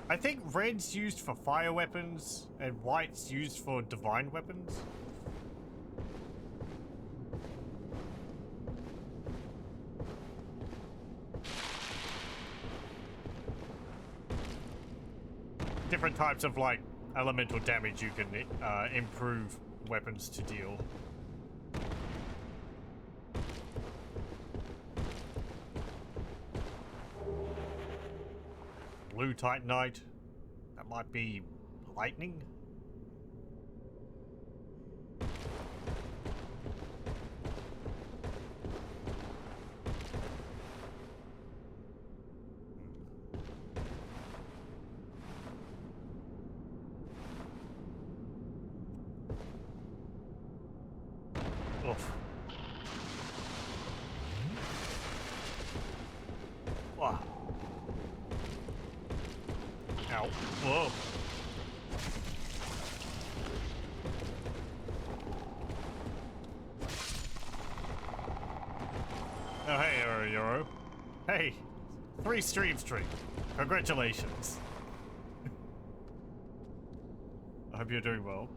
I think red's used for fire weapons and white's used for divine weapons. Different types of like elemental damage you can improve weapons to deal. Blue Titanite. That might be lightning. Oof. Wow. Ow. Whoa. Oh, hey, Euro. Hey, 3 stream streak. Congratulations. I hope you're doing well.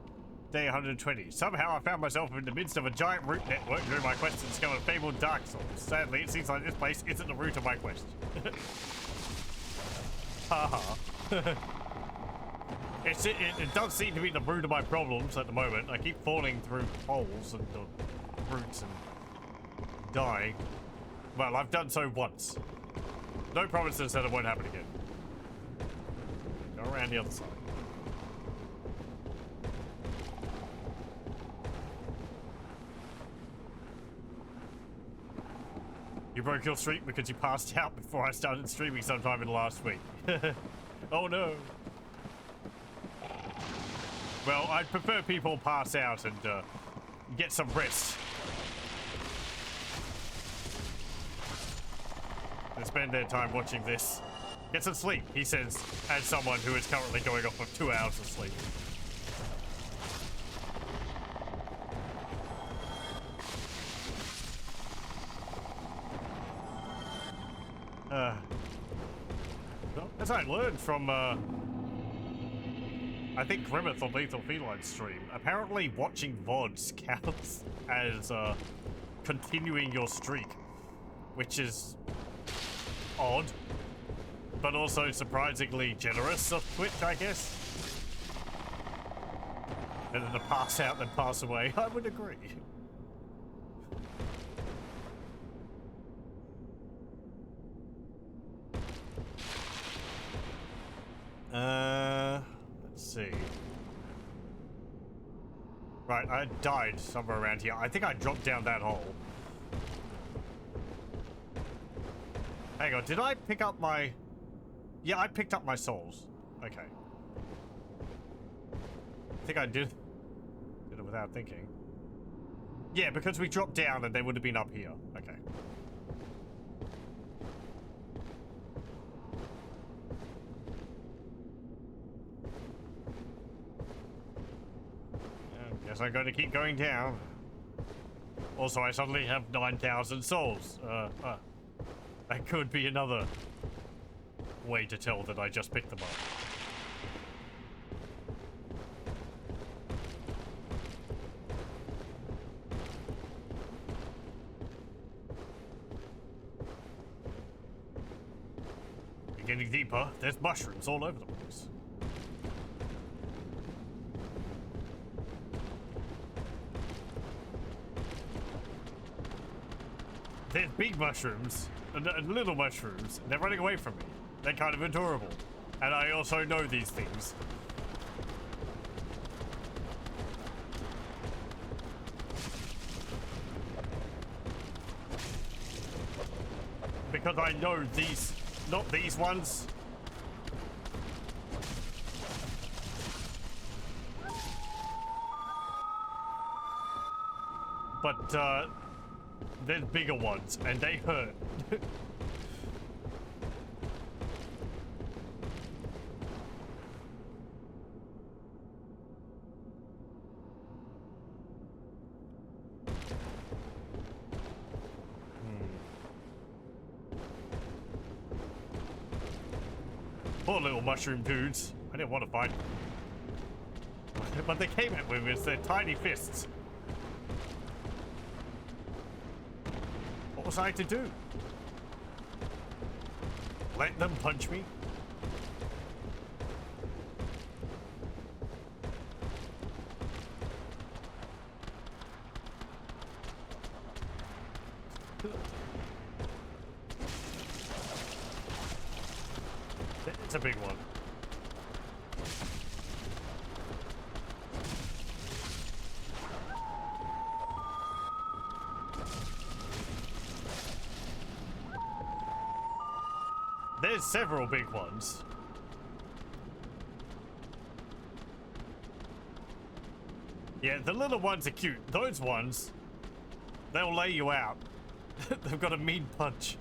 Day 120. Somehow I found myself in the midst of a giant route network during my quest to discover fabled Dark Souls. Sadly, it seems like this place isn't the route of my quest. Haha. It does seem to be the root of my problems at the moment. I keep falling through holes and roots and dying. Well, I've done so once. No promises that it won't happen again. Go around the other side. You broke your streak because you passed out before I started streaming sometime in the last week. Oh no. Well, I'd prefer people pass out and get some rest. And spend their time watching this. Get some sleep, he says, as someone who is currently going off of 2 hours of sleep. Well, as I learned from, I think Grimmeth on Lethal Feline's stream, apparently watching VODs counts as, continuing your streak, which is odd, but also surprisingly generous of Twitch, I guess. And then to pass out, then pass away, I would agree. Let's see. Right, I died somewhere around here. I think I dropped down that hole. Hang on, did I pick up my... Yeah, I picked up my souls. Okay. I think I did. Did it without thinking. Yeah, because we dropped down and they would have been up here. Okay. Guess I'm going to keep going down. Also, I suddenly have 9,000 souls. That could be another way to tell that I just picked them up. You're getting deeper. There's mushrooms all over the place. There's big mushrooms and little mushrooms. They're running away from me. They're kind of adorable. And I also know these things. Because I know these, not these ones. But, there's bigger ones, and they hurt. Poor little mushroom dudes. I didn't want to fight them. But they came at me with their tiny fists. What was I to do? Let them punch me? It's a big one. There's several big ones. Yeah, the little ones are cute. Those ones, they'll lay you out. They've got a mean punch.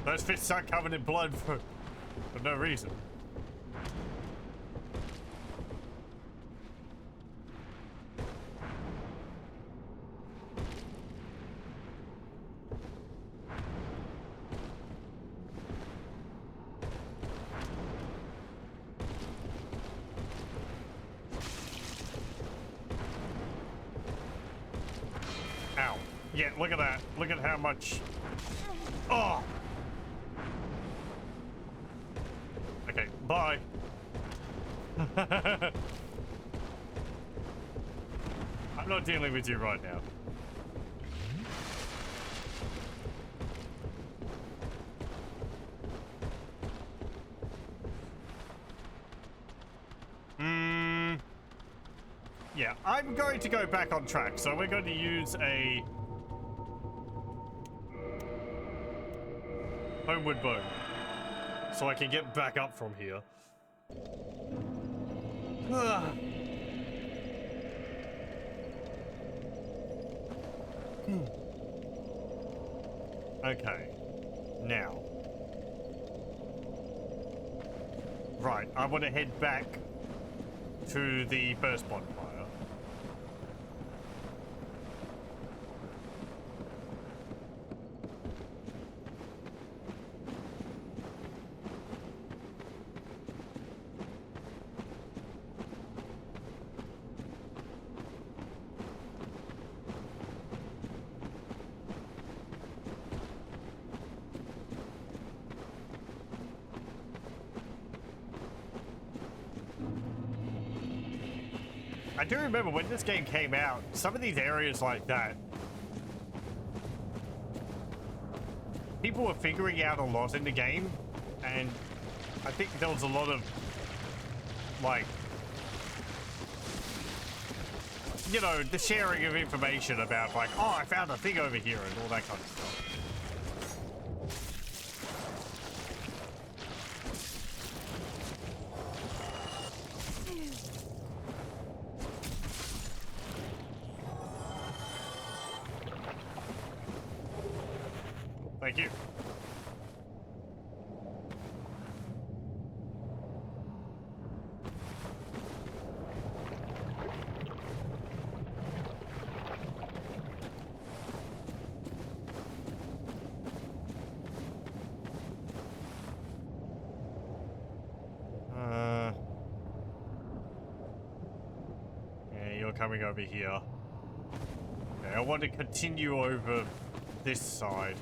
Those fists are covered in blood for no reason. Ow. Yeah, look at that. Look at how much... Oh! Okay, bye. I'm not dealing with you right now. Yeah, I'm going to go back on track, so we're going to use a homeward bow so I can get back up from here. Okay, now. Right, I want to head back to the first bonfire. I do remember when this game came out, some of these areas like that, people were figuring out a lot in the game, and I think there was a lot of, like, you know, the sharing of information about, like, oh, I found a thing over here, and all that kind of stuff. Thank you. Yeah, you're coming over here. Okay, I want to continue over this side.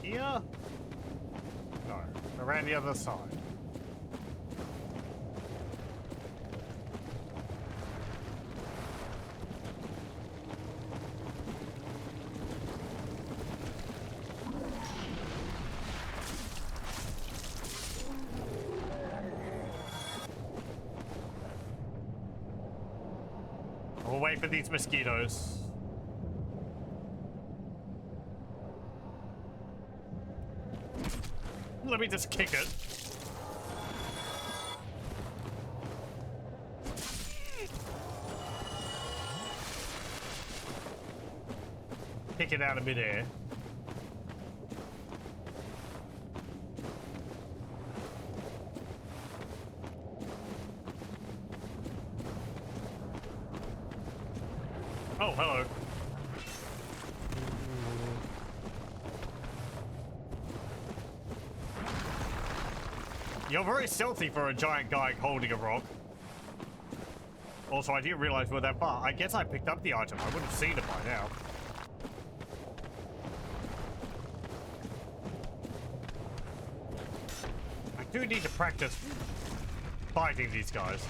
Here? No, around the other side. We'll wait for these mosquitoes. Let me just kick it. Kick it out of midair. Oh, hello. You're very stealthy for a giant guy holding a rock. Also, I didn't realize we're that far. I guess I picked up the item. I would have seen it by now. I do need to practice fighting these guys.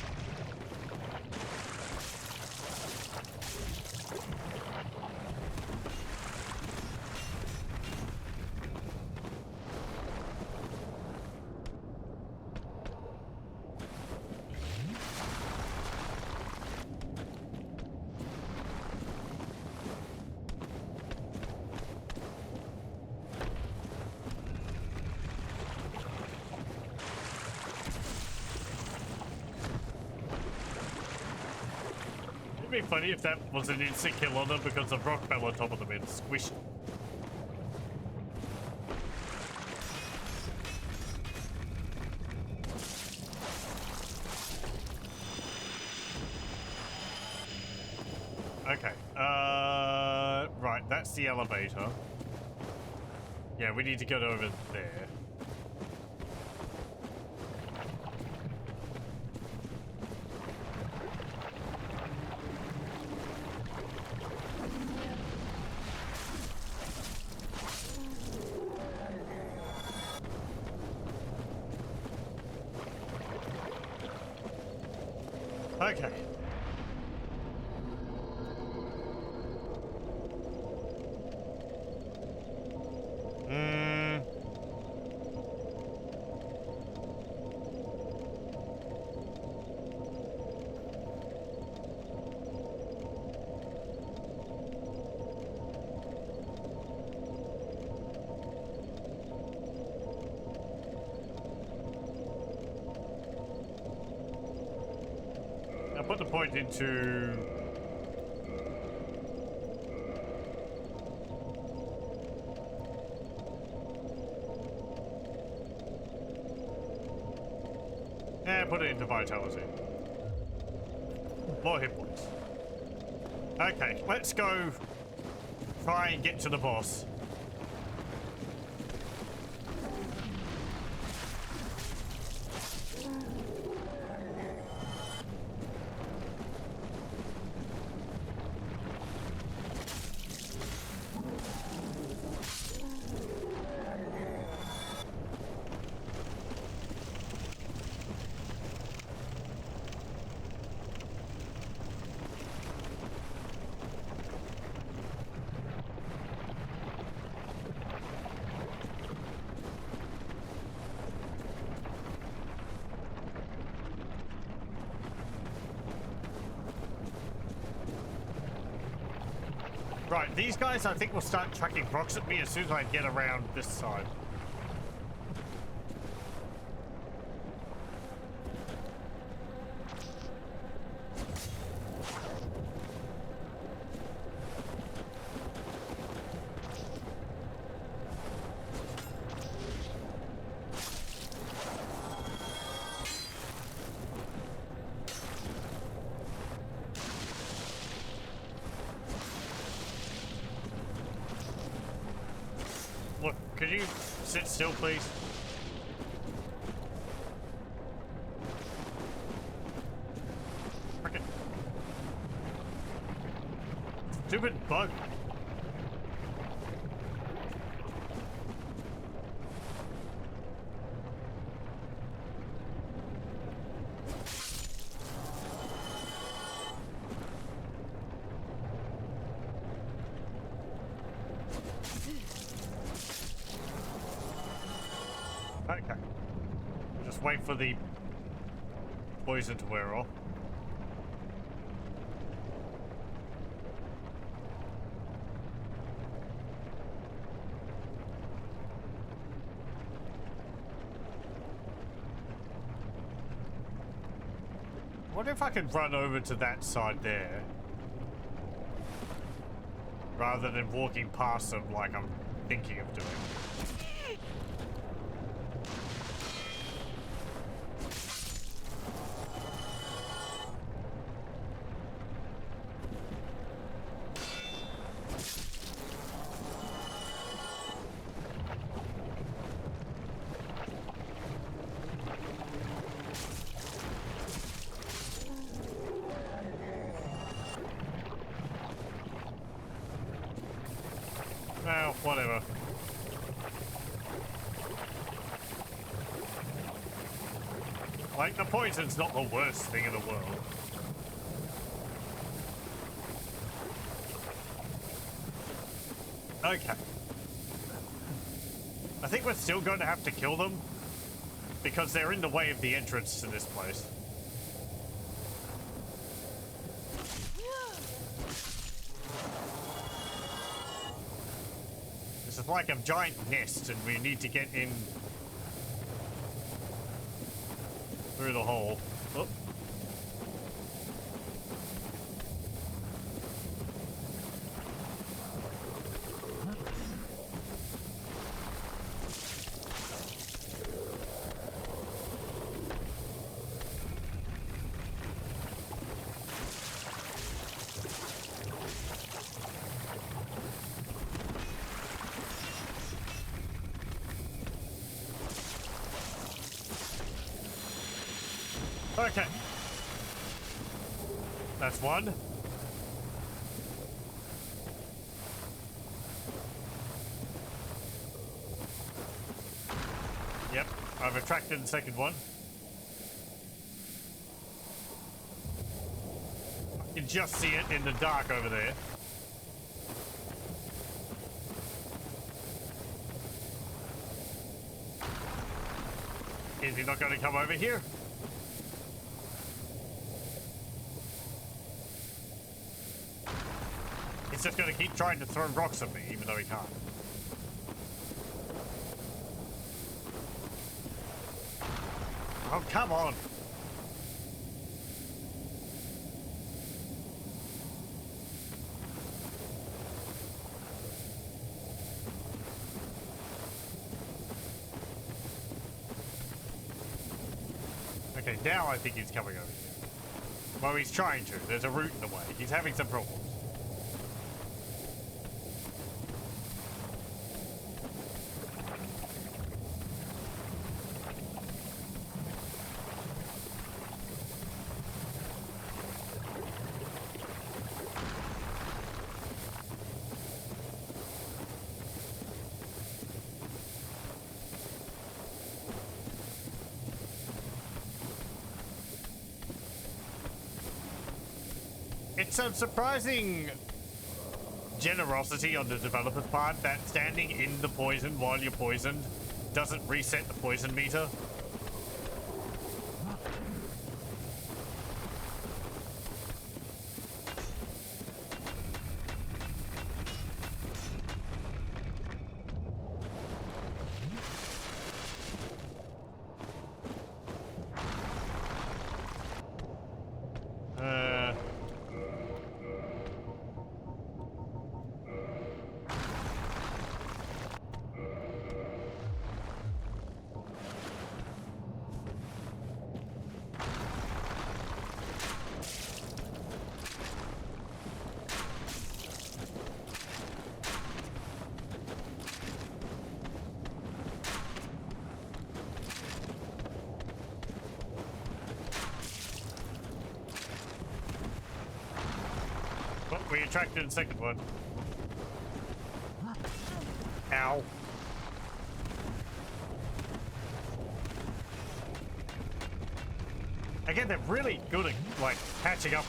It'd be funny if that was an instant kill on them because the rock fell on top of them and squished. Okay, right, that's the elevator. Yeah, we need to get over there. Okay. Now put the point into... and put it into vitality. More hit points. Okay, let's go try and get to the boss. Right, these guys I think will start chucking rocks at me as soon as I get around this side. Look, could you sit still, please? Frickin' stupid bug. Okay. Just wait for the poison to wear off. What if I could run over to that side there rather than walking past them like I'm thinking of doing? Well, whatever. Like, the poison's not the worst thing in the world. Okay. I think we're still going to have to kill them because they're in the way of the entrance to this place. This is like a giant nest and we need to get in through the hole. Oh. Okay. That's one. Yep, I've attracted the second one. You can just see it in the dark over there. Is he not going to come over here? He's just going to keep trying to throw rocks at me, even though he can't. Oh, come on. Okay, now I think he's coming over here. Well, he's trying to. There's a route in the way. He's having some problems. It's a surprising generosity on the developer's part that standing in the poison while you're poisoned doesn't reset the poison meter. Well, we attracted the second one. Ow. Again, they're really good at, like, catching up.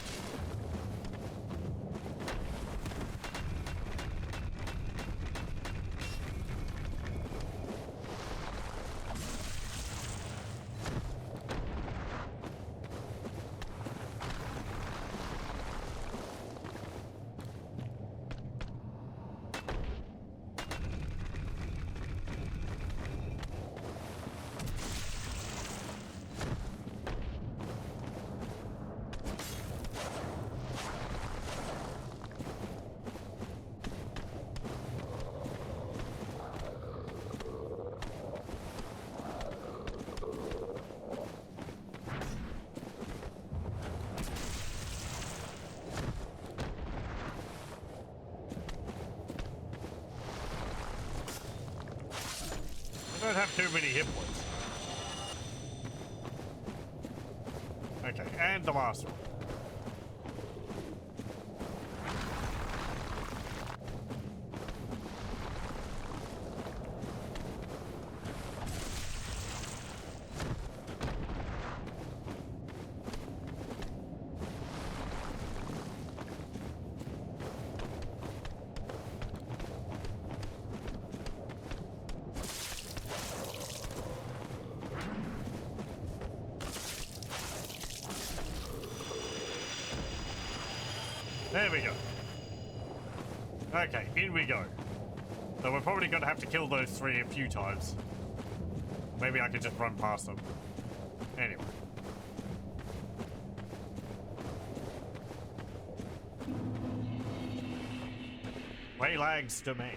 I don't have too many hit points. Okay, and the last one. There we go. Okay, in we go. So we're probably going to have to kill those three a few times. Maybe I could just run past them. Anyway. Waylag's domain.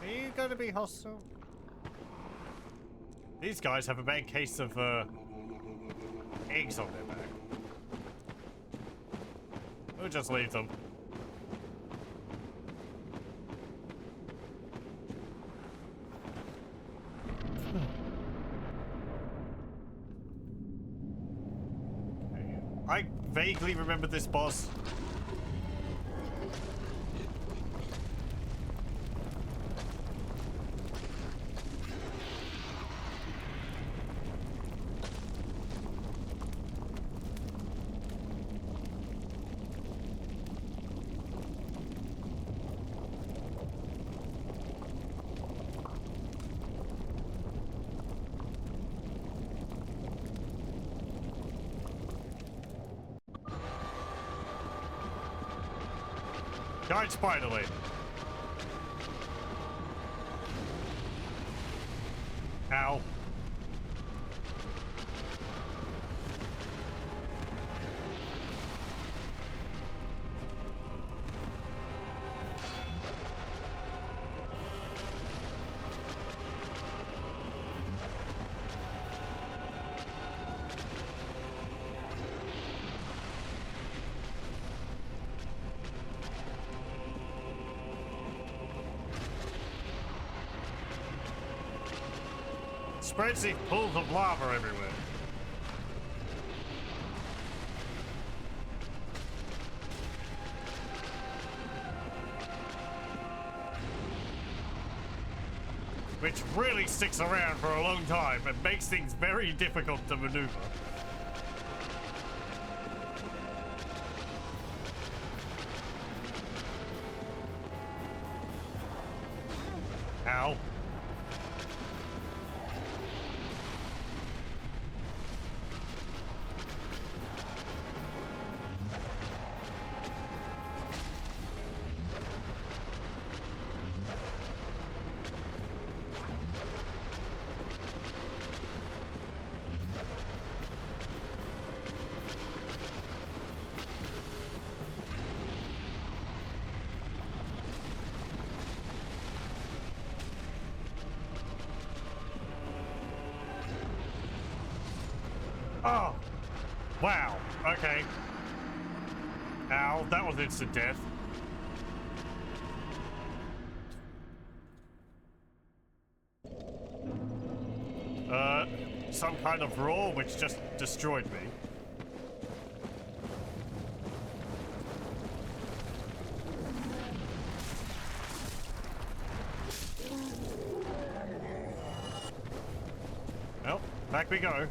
Are you going to be hostile? These guys have a bad case of eggs on their back. We'll just leave them. Okay. I vaguely remember this boss. Giant spider lady. Ow. Spreads these pools of lava everywhere. Which really sticks around for a long time and makes things very difficult to maneuver. Ow. Oh! Wow. Okay. Ow, that was instant death. Some kind of roar which just destroyed me. Well, back we go.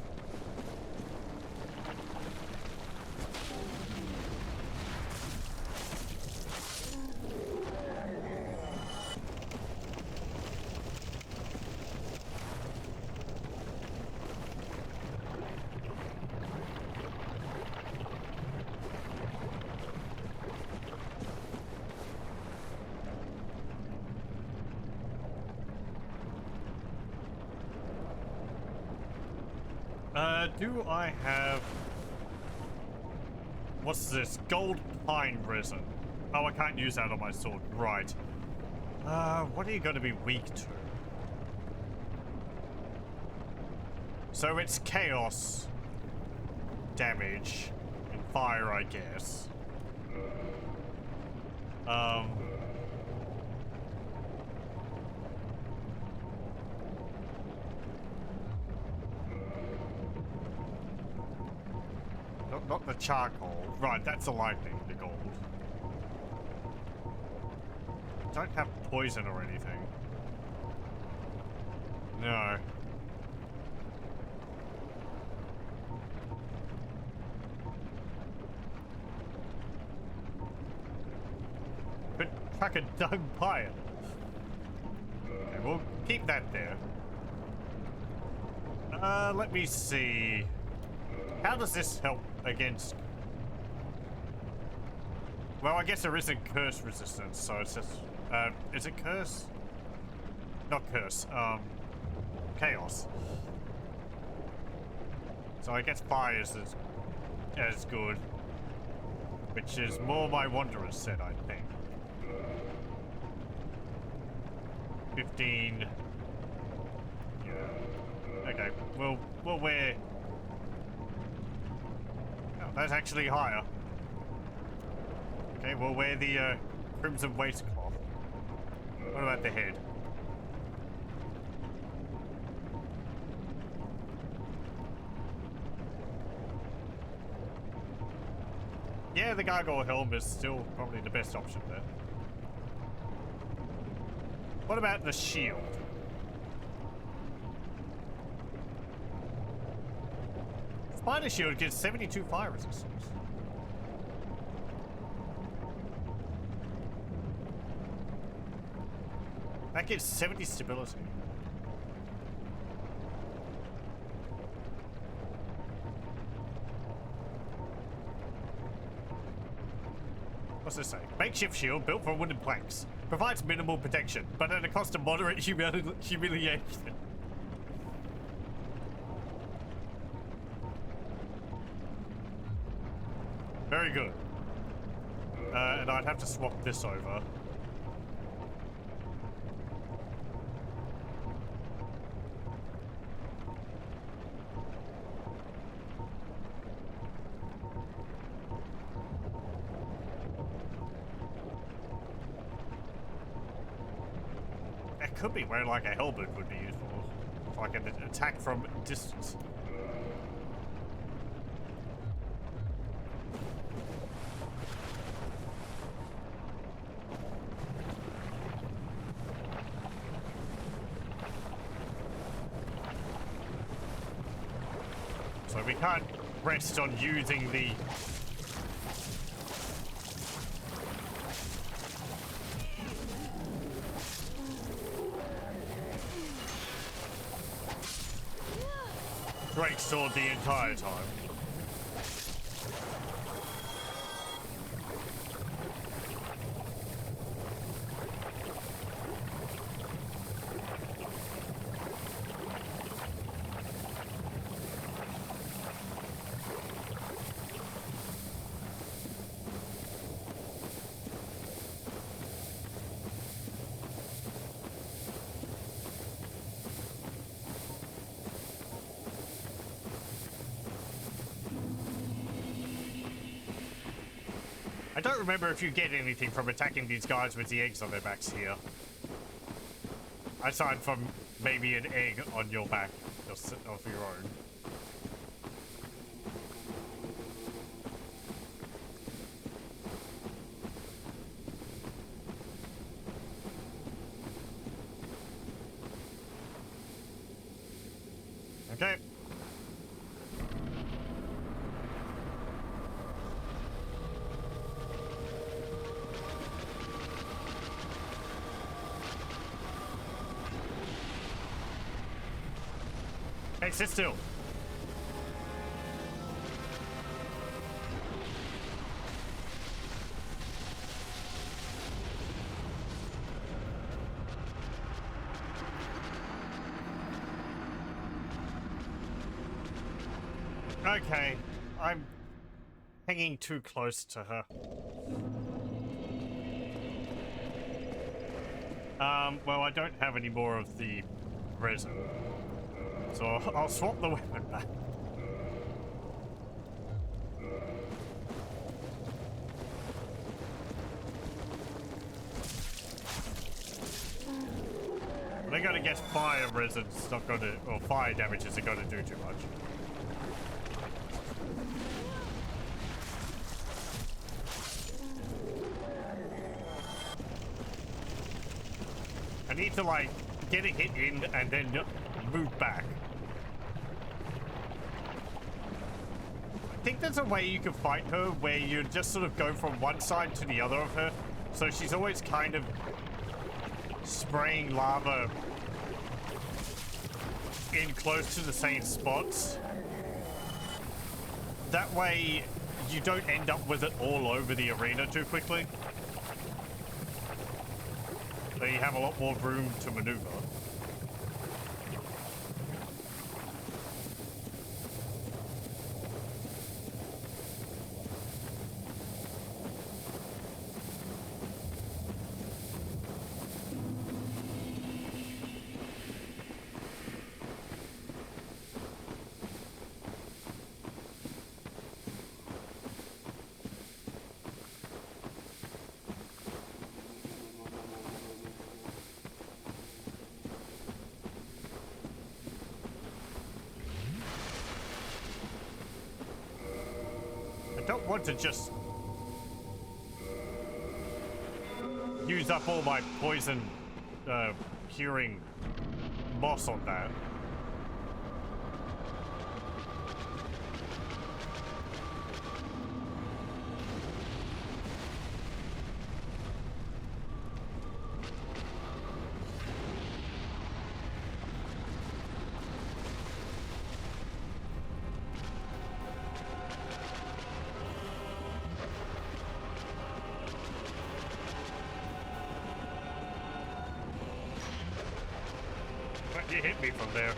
Do I have... What's this? Gold pine resin. Oh, I can't use that on my sword. Right. What are you going to be weak to? So it's chaos damage and fire, I guess. Not the charcoal. Right, that's the lightning, the gold. Don't have poison or anything. No. But track a dung pile. Okay, we'll keep that there. Let me see. How does this help against... Well, I guess there isn't curse resistance, so it's just... is it curse? Not curse, chaos. So I guess fire is as good. Which is more my Wanderer's set, I think. 15... Yeah. Okay. we'll wear... Oh, that's actually higher. Okay, we'll wear the crimson waistcloth. What about the head? Yeah, the gargoyle helm is still probably the best option there. What about the shield? Spider shield gives 72 fire resistance. That gives 70 stability. What's this say? Makeshift shield built from wooden planks. Provides minimal protection, but at a cost of moderate humiliation. Very good. And I'd have to swap this over. Could be where like a halberd would be useful, like an attack from distance. So we can't rest on using the Drake sword the entire time. I don't remember if you get anything from attacking these guys with the eggs on their backs here. Aside from maybe an egg on your back of your own. Okay. Hey, sit still. Okay, I'm hanging too close to her. Well, I don't have any more of the resin. So I'll swap the weapon back. But I gotta guess fire resin's not gonna, or fire damage isn't gonna do too much. I need to like get a hit in and then move back. I think there's a way you can fight her where you just sort of go from one side to the other of her, so she's always kind of spraying lava in close to the same spots. That way you don't end up with it all over the arena too quickly. So you have a lot more room to maneuver. don't want to just use up all my poison curing moss on that. You hit me from there.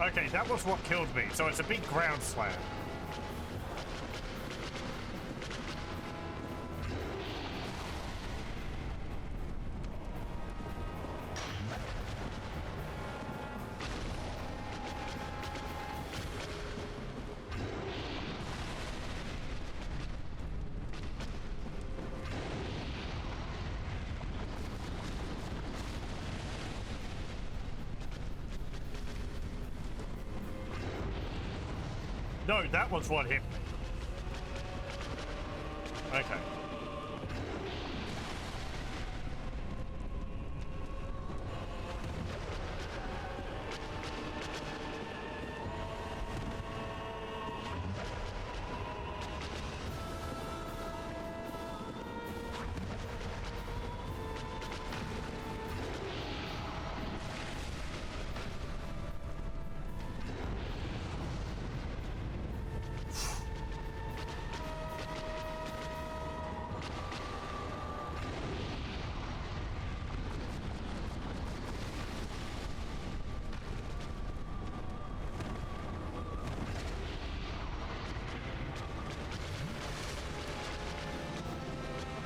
Okay, that was what killed me, so it's a big ground slam. No, that was what hit me. Okay.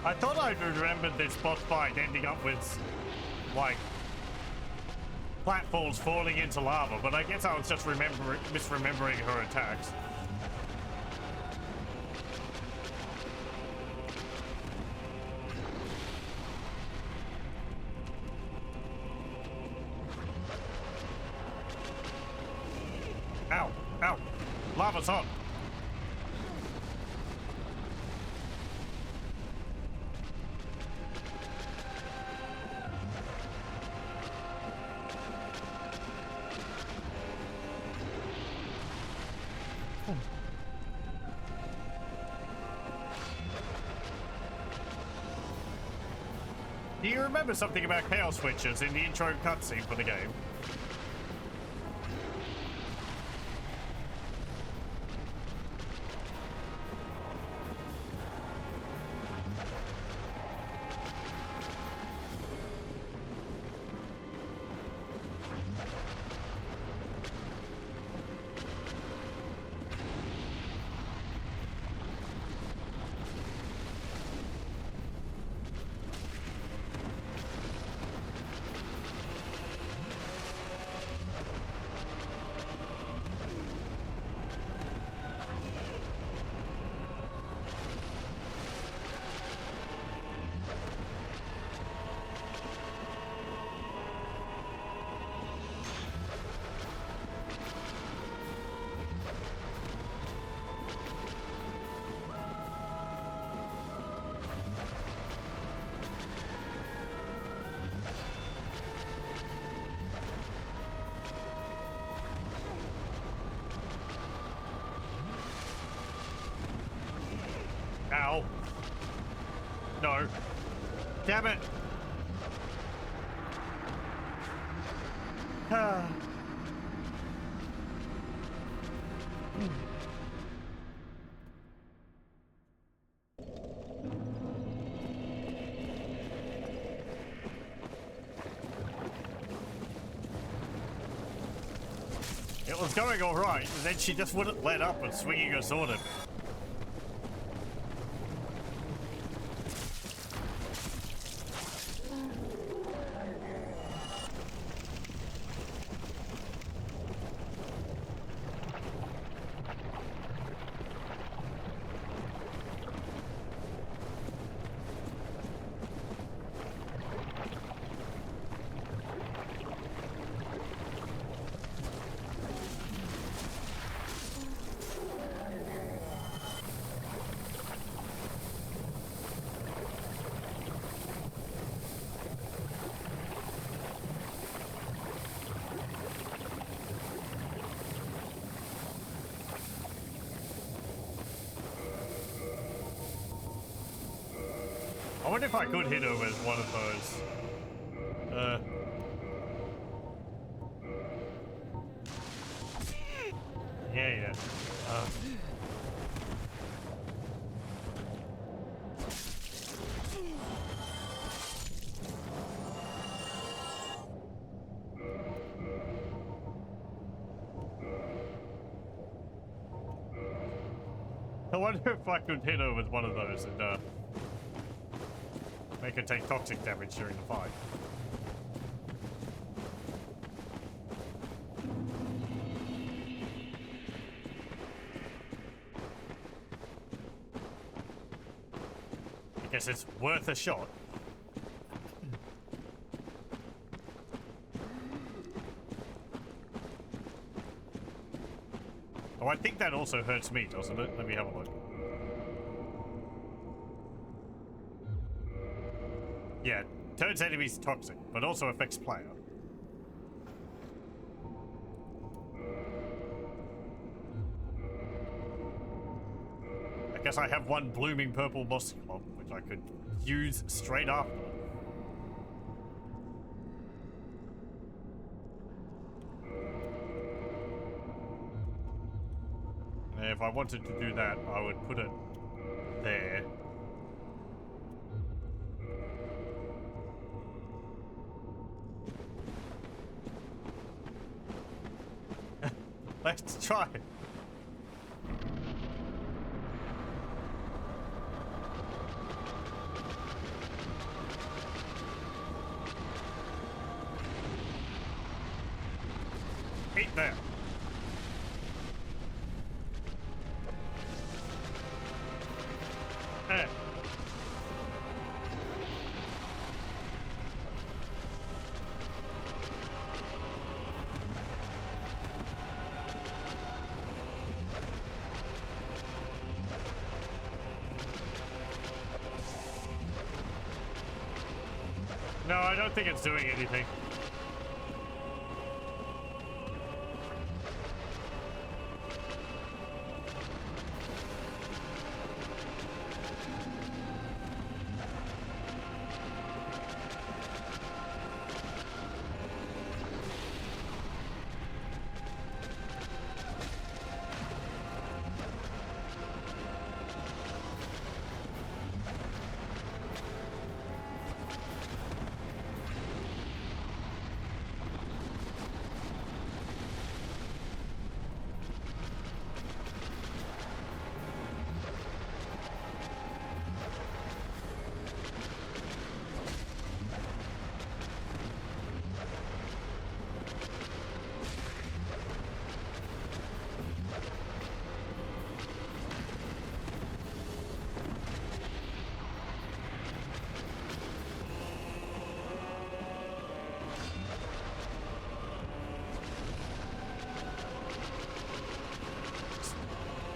I thought I remembered this boss fight ending up with, like, platforms falling into lava, but I guess I was just misremembering her attacks. Ow! Ow! Lava's hot! Do you remember something about chaos switches in the intro cutscene for the game? Ow. No. Damn it. It was going alright, and then she just wouldn't let up and swinging her sword at me. wonder if I could hit her with one of those. Yeah. I wonder if I could hit her with one of those and make her take toxic damage during the fight. I guess it's worth a shot. Oh, I think that also hurts me, doesn't it? Let me have a look. Yeah, turns enemies toxic, but also affects player. I guess I have one blooming purple boss club, which I could use straight after. If I wanted to do that, I would put it there. Let's try it. Eat that. No, I don't think it's doing anything.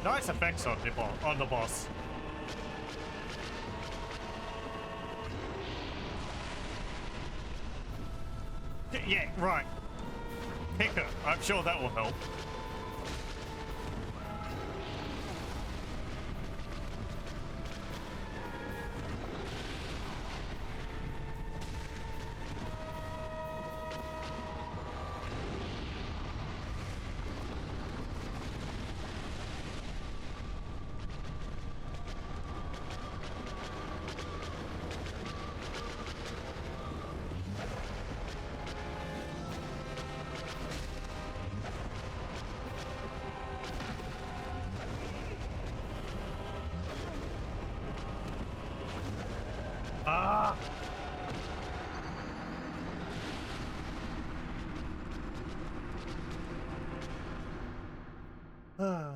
Nice effects on the boss. Yeah, right. Pick her. I'm sure that will help. Ah! I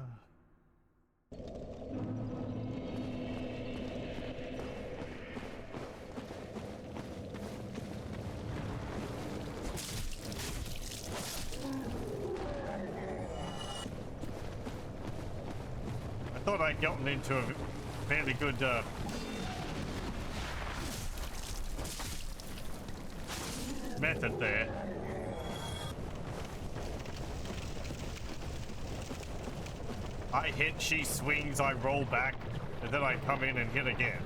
thought I'd gotten into a fairly good method there. I hit, she swings, I roll back, and then I come in and hit again.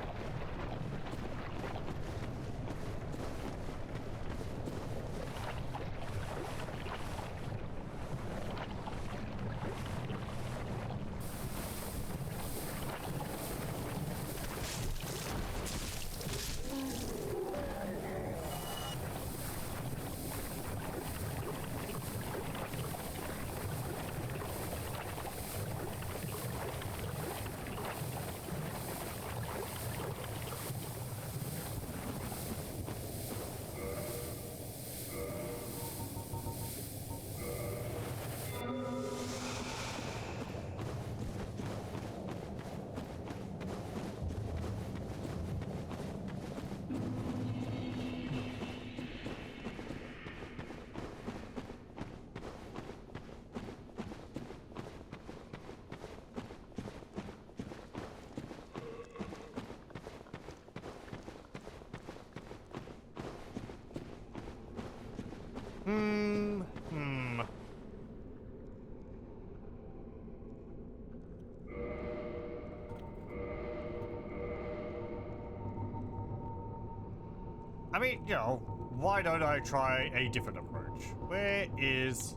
I mean, you know, why don't I try a different approach? Where is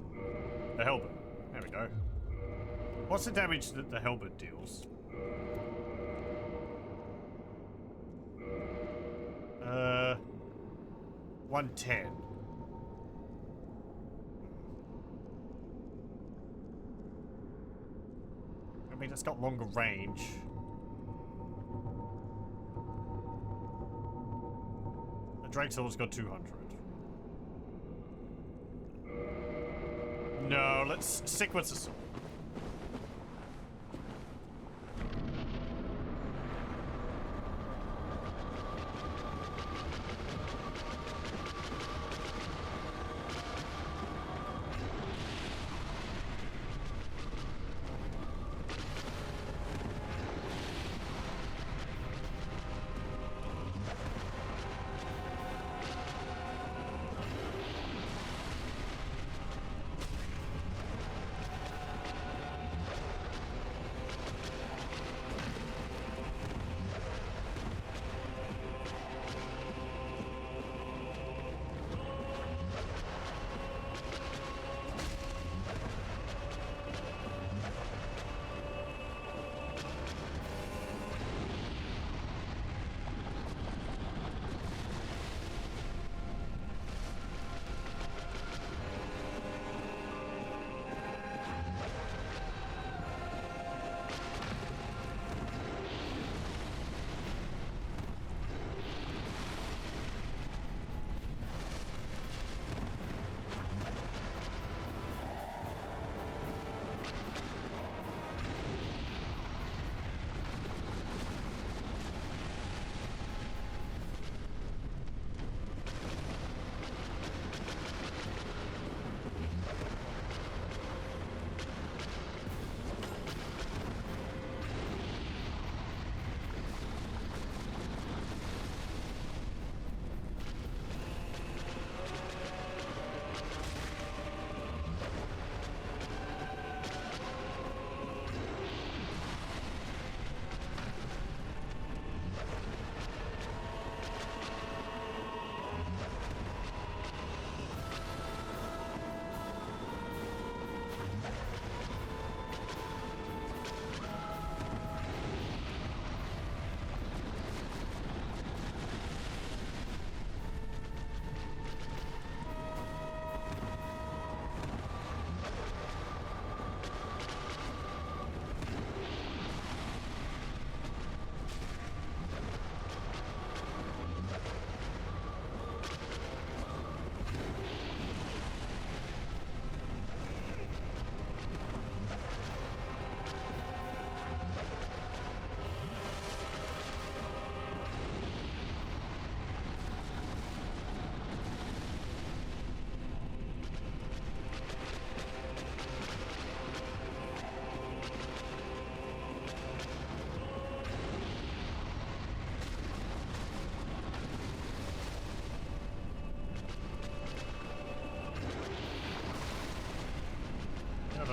the helmet? There we go. What's the damage that the helmet deals? 110. I mean, it's got longer range. The Drake's always got 200. No, let's stick with the sword.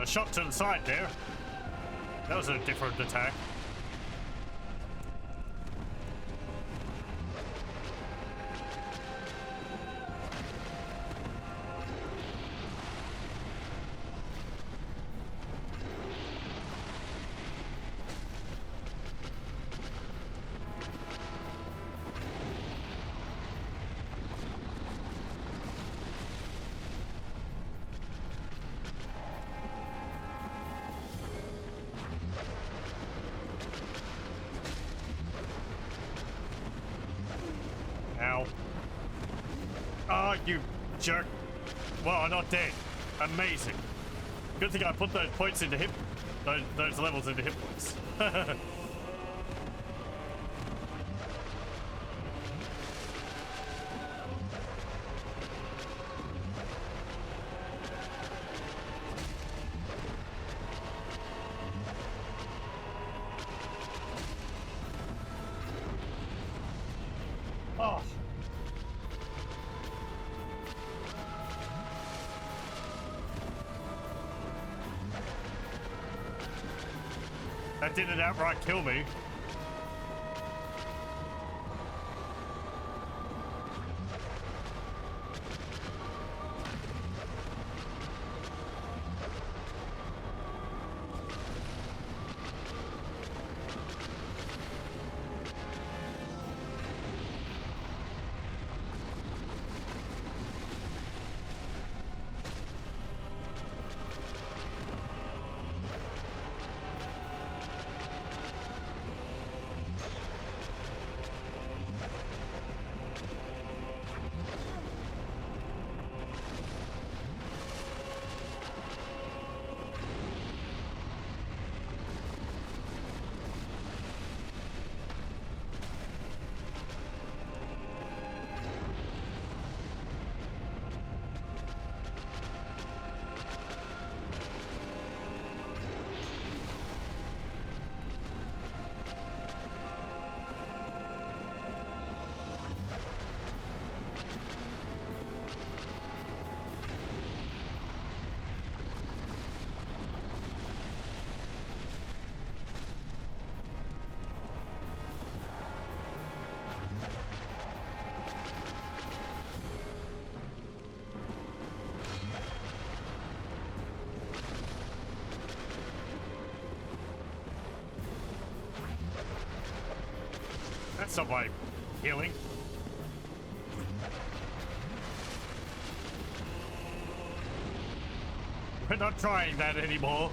A shot to the side there. That was a different attack. Ow. Oh, you jerk. Well, I'm not dead. Amazing. Good thing I put those points into hit... those levels into hit points. Oh. That didn't outright kill me. That's not my healing. We're not trying that anymore.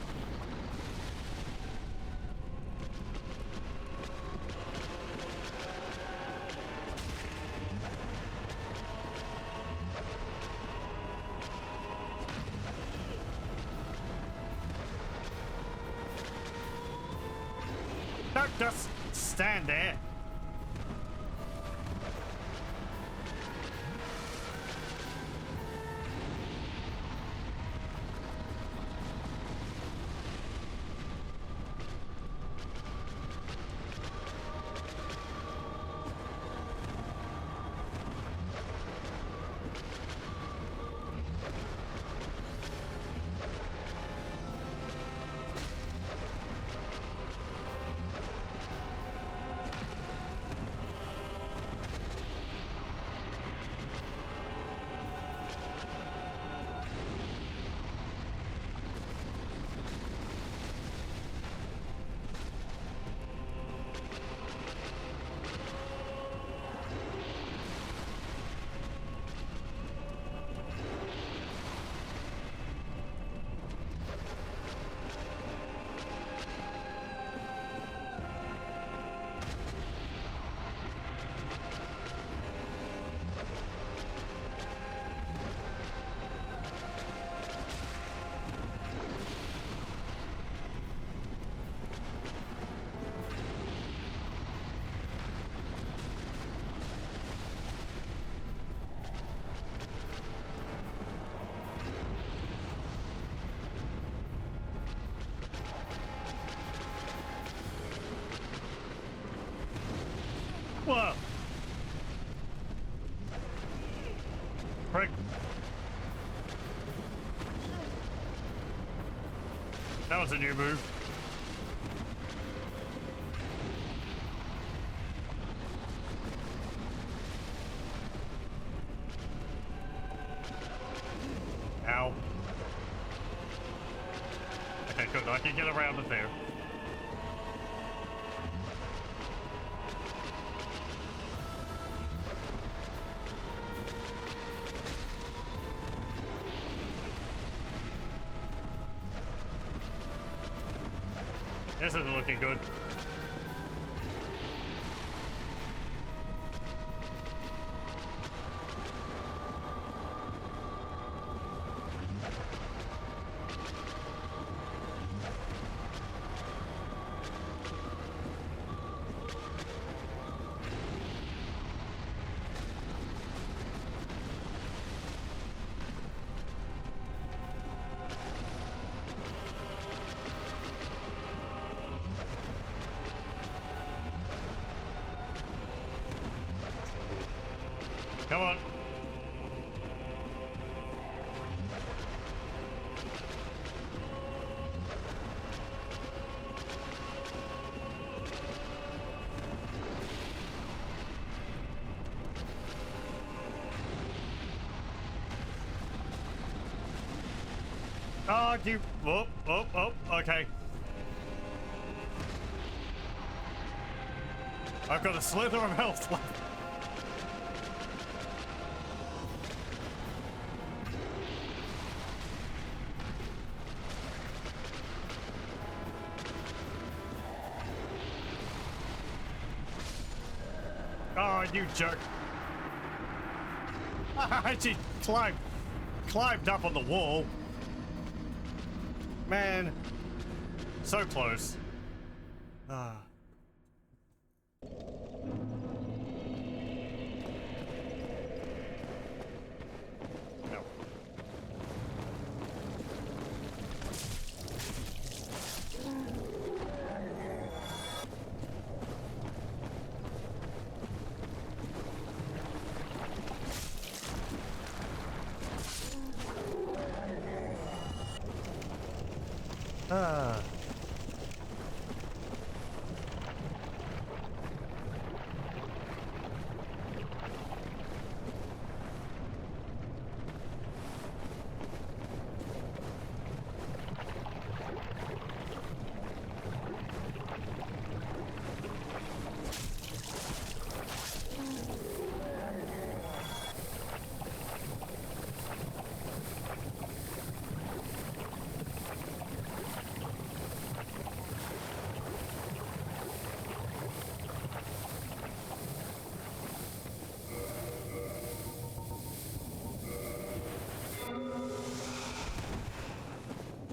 Don't just stand there. Whoa! Frick. That was a new move. Ow. Okay, good. I can get around it there. This isn't looking good. Come on. God, you... Oh, oh, oh, okay. I've got a slither of health left. Oh, you jerk. She climbed up on the wall. Man, so close. Ah. No. Ah.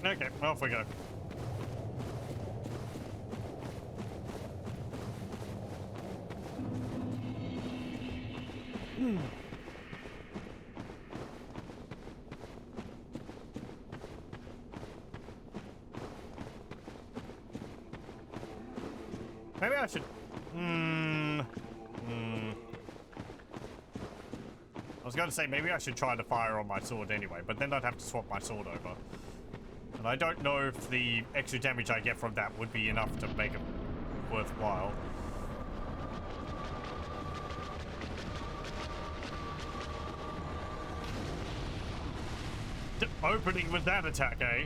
Okay, off we go. Maybe I should... I was going to say, maybe I should try to fire on my sword anyway, but then I'd have to swap my sword over. And I don't know if the extra damage I get from that would be enough to make it worthwhile. Opening with that attack, eh?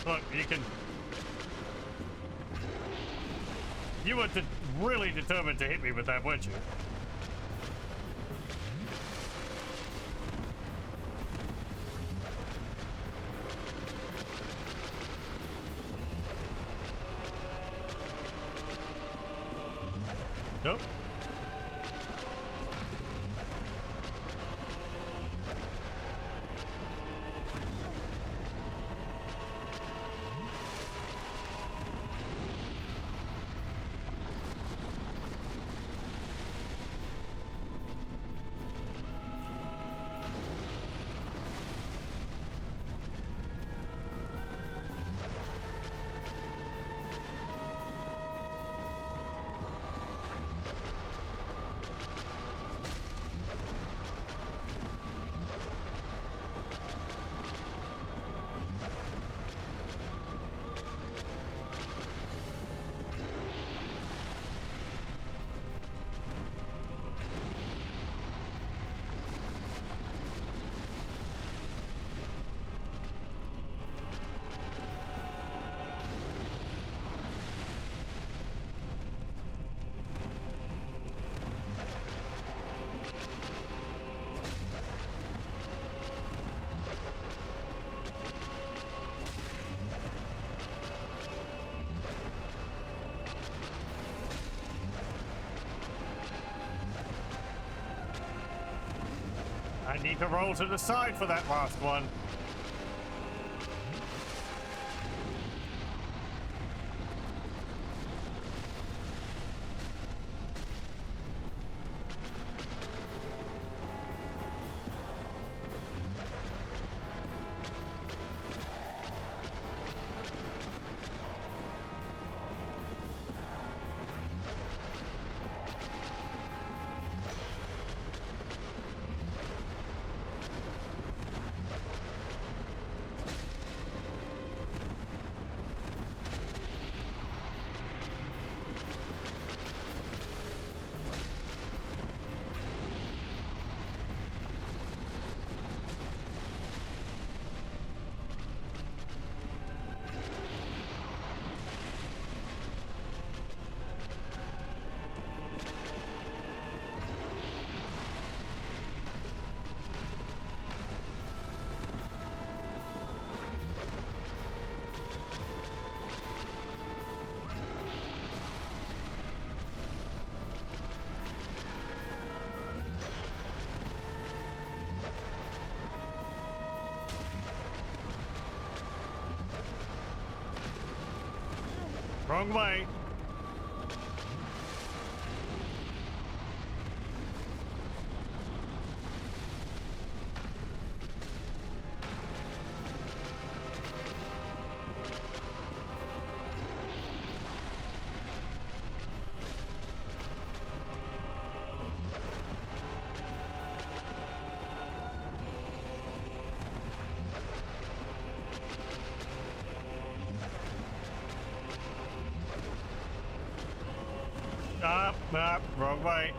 Look, you can... You were really determined to hit me with that, weren't you? Nope. I need to roll to the side for that last one. Wrong way. Wrong way.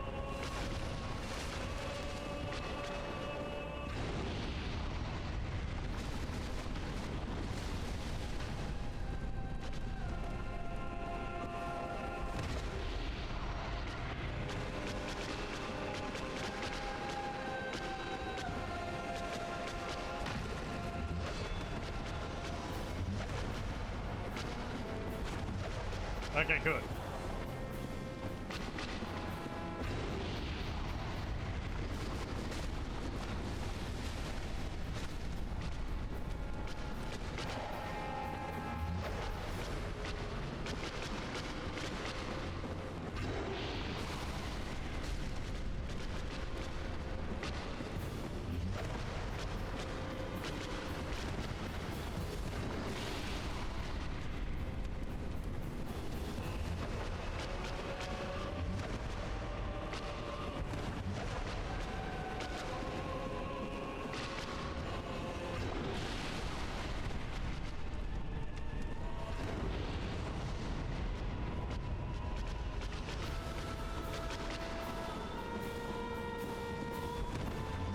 Okay, good.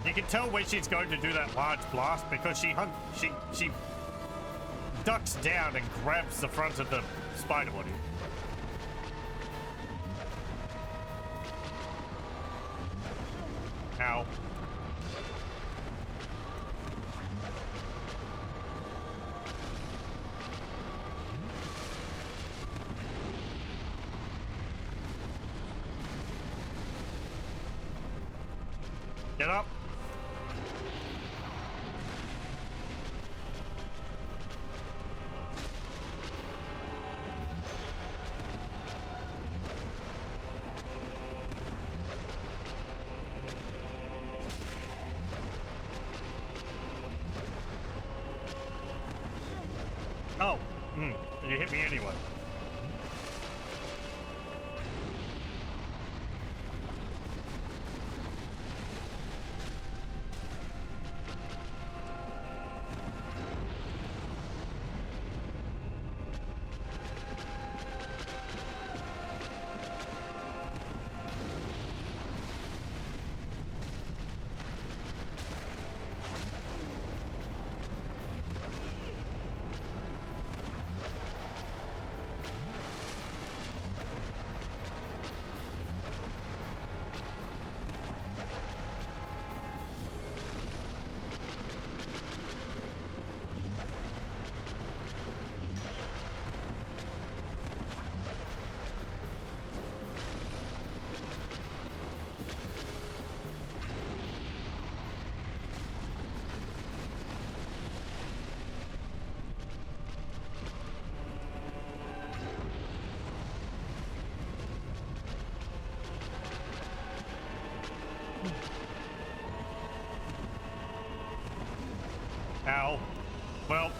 You can tell when she's going to do that large blast because she ducks down and grabs the front of the spider body. Ow. Get up. Oh, you hit me anyway. Ow. Well.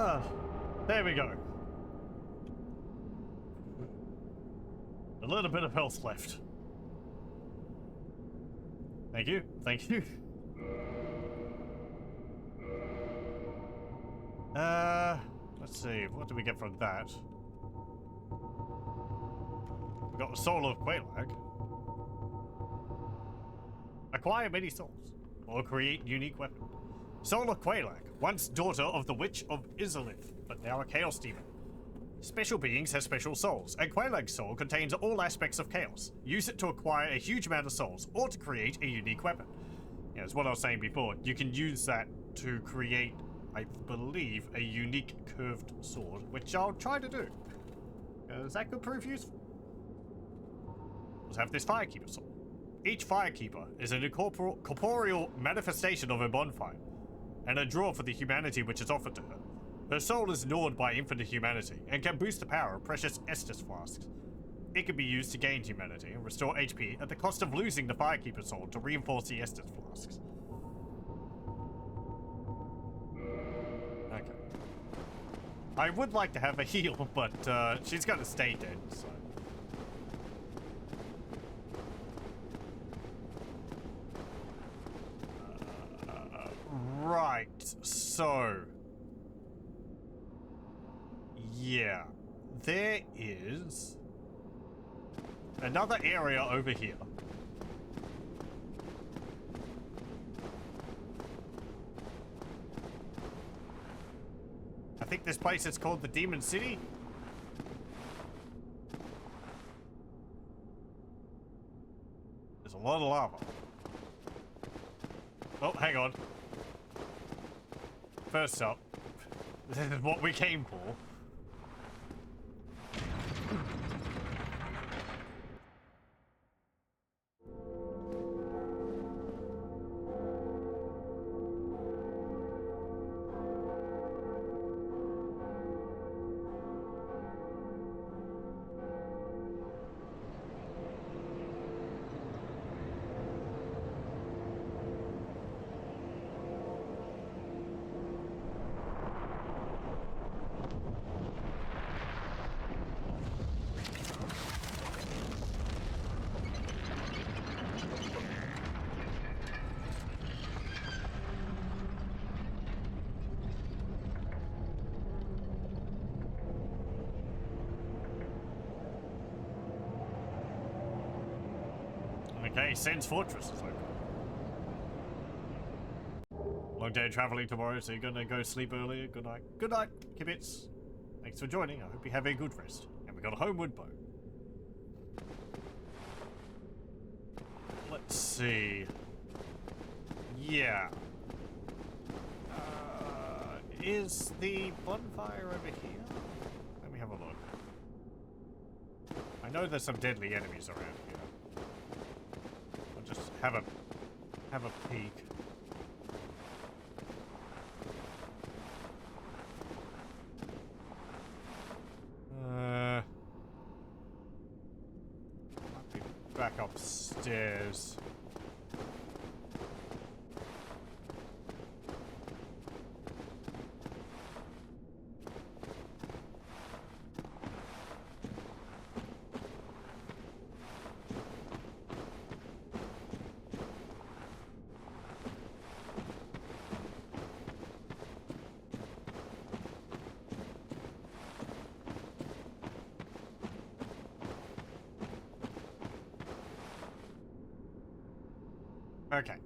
Oh. There we go. A little bit of health left. Thank you. Thank you. Let's see. What do we get from that? We got the soul of Quelaag. Acquire many souls, or create unique weapon. Soul of Quelaag, once daughter of the Witch of Izalith, but now a Chaos Demon. Special beings have special souls, and Quelaag's soul contains all aspects of chaos. Use it to acquire a huge amount of souls, or to create a unique weapon. Yeah, that's what I was saying before. You can use that to create, I believe, a unique curved sword, which I'll try to do. That could prove useful. Let's have this Firekeeper sword. Each Firekeeper is an corporeal manifestation of a bonfire, and a draw for the humanity which is offered to her. Her soul is gnawed by infinite humanity, and can boost the power of precious Estus flasks. It can be used to gain humanity and restore HP at the cost of losing the Firekeeper sword to reinforce the Estus flasks. Okay. I would like to have a heal, but she's gonna stay dead, so... Right, so... Yeah, there is another area over here. I think this place is called the Demon City. There's a lot of lava. Oh, hang on. First up, this is what we came for. Okay, Sen's Fortress is open. Long day traveling tomorrow, so you're gonna go sleep earlier. Good night. Good night, Kibitz. Thanks for joining. I hope you have a good rest. And we got a homeward bow. Let's see. Yeah. Is the bonfire over here? Let me have a look. I know there's some deadly enemies around here. Just have a peek. Might be back upstairs. Okay.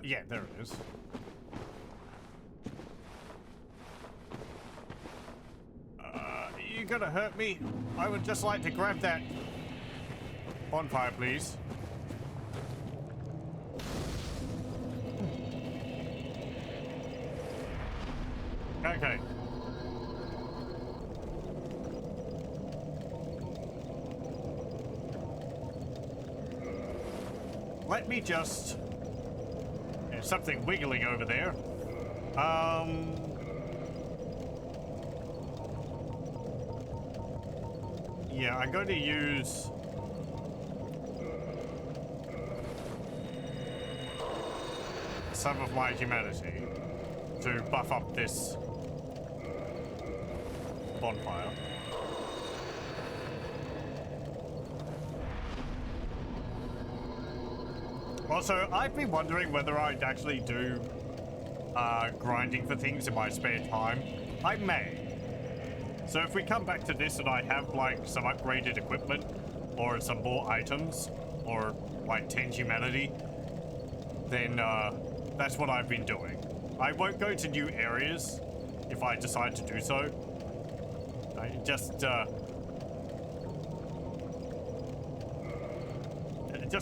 Yeah, there it is. You gonna hurt me? I would just like to grab that bonfire, please. Okay. Let me just... There's something wiggling over there. Yeah, I'm going to use... some of my humanity to buff up this bonfire. Also, I've been wondering whether I'd actually do grinding for things in my spare time. I may. So if we come back to this and I have like some upgraded equipment or some more items or like 10 humanity, then that's what I've been doing. I won't go to new areas if I decide to do so. I just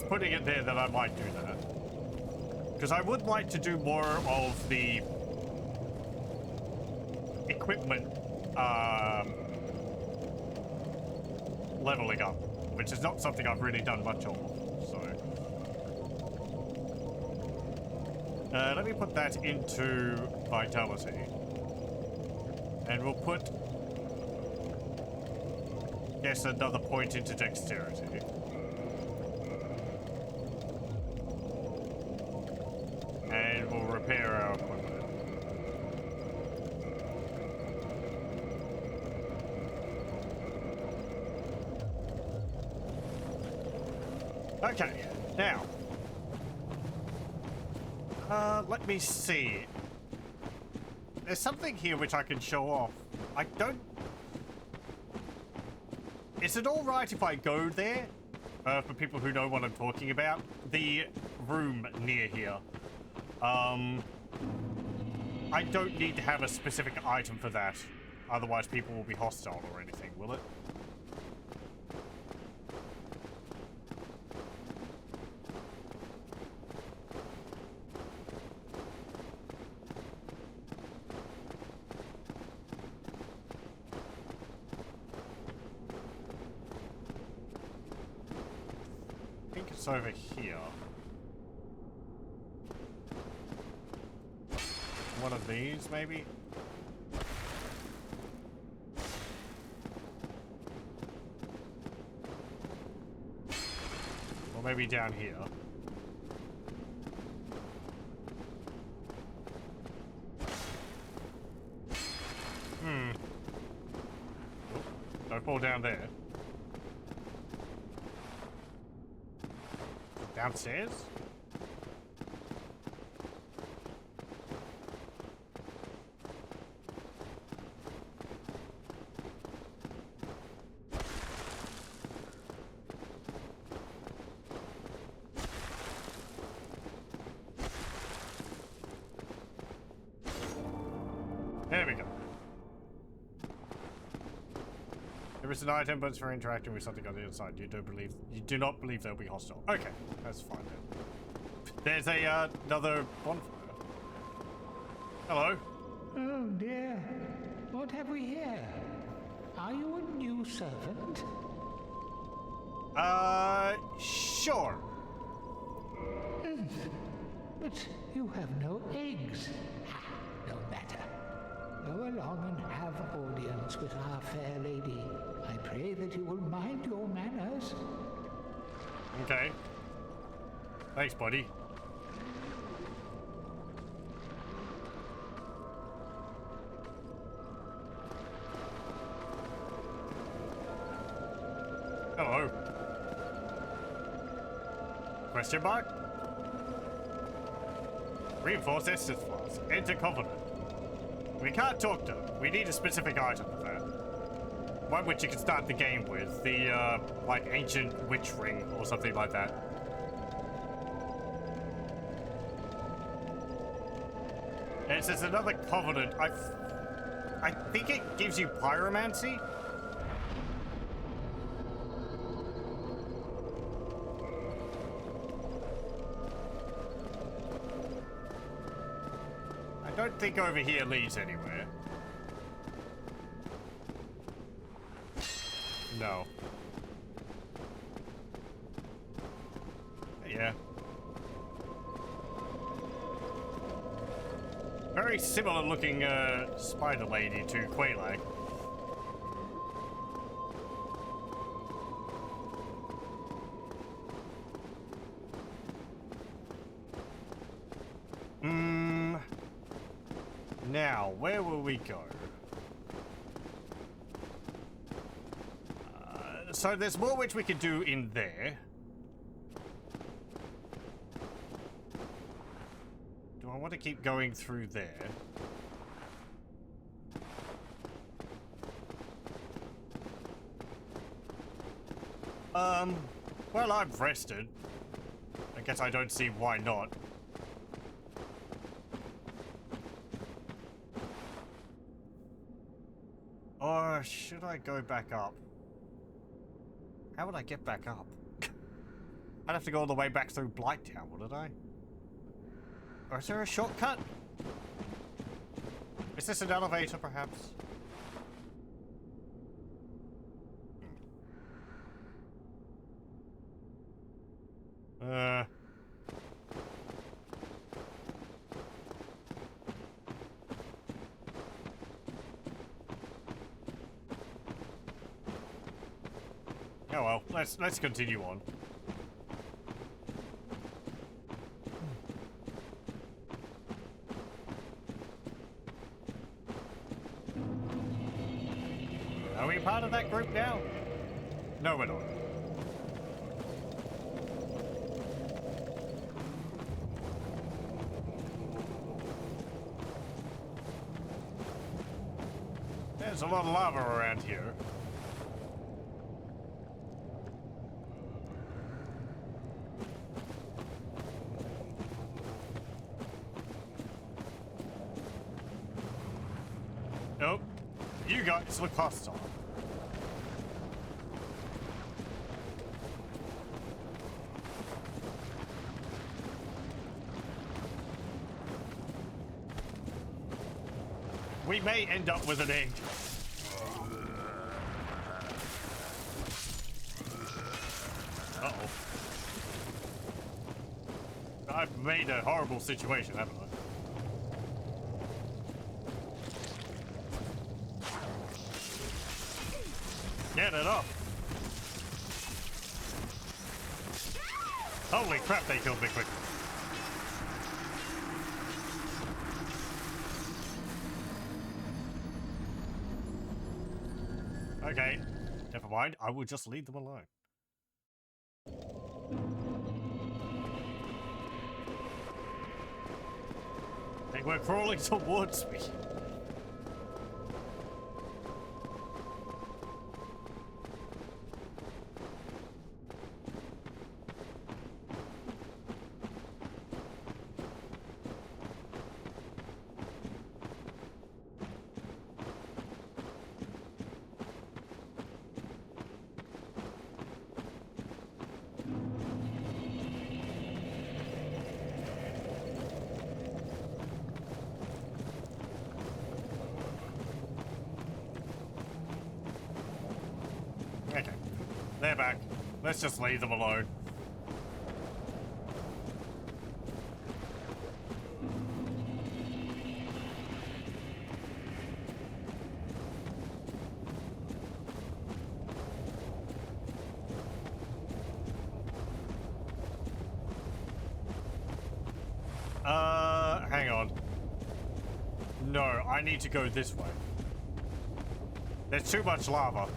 putting it there that I might do that. Because I would like to do more of the equipment leveling up, which is not something I've really done much of, so. Let me put that into vitality. And we'll put, yes, another point into dexterity. And we'll repair our equipment. Okay, now. Let me see. There's something here which I can show off. I don't... Is it alright if I go there? For people who know what I'm talking about. The room near here. I don't need to have a specific item for that. Otherwise people will be hostile or anything, will it? I think it's over here. One of these, maybe? Or maybe down here. Don't fall down there. Downstairs? There we go. There is an item, but it's for interacting with something on the other side. You do not believe they'll be hostile. Okay, that's fine then. There's a another bonfire. Hello. Oh dear. What have we here? Are you a new servant? Sure. But you have no eggs. No matter. Go along and have audience with our fair lady. I pray that you will mind your manners. Okay. Thanks, buddy. Hello. Question mark? Reinforce Estes Flask. Enter Covenant. We can't talk to them. We need a specific item for that. One which you can start the game with. The, like, ancient witch ring or something like that. It says another covenant. I think it gives you pyromancy. I don't think over here leads anywhere. No. Yeah. Very similar looking spider lady to Quelaag. Now, where will we go? So there's more which we could do in there. Do I want to keep going through there? Well, I've rested. I guess I don't see why not. Or should I go back up? How would I get back up? I'd have to go all the way back through Blighttown, wouldn't I? Or is there a shortcut? Is this an elevator, perhaps? Oh well, let's continue on. Are we part of that group now? No, we're not. There's a lot of lava around here. Nope. You guys look hostile. We may end up with an egg. Uh-oh. I've made a horrible situation, haven't I? Get it up! Holy crap, they killed me quickly. Okay, never mind. I will just leave them alone. They were crawling towards me. Okay, they're back. Let's just leave them alone. Hang on. No, I need to go this way. There's too much lava.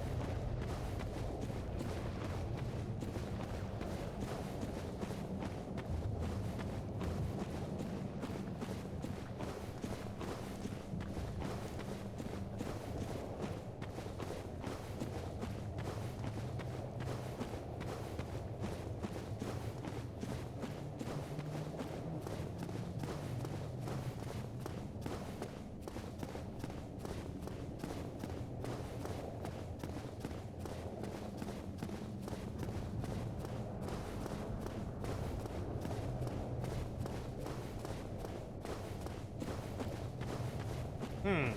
Hmm.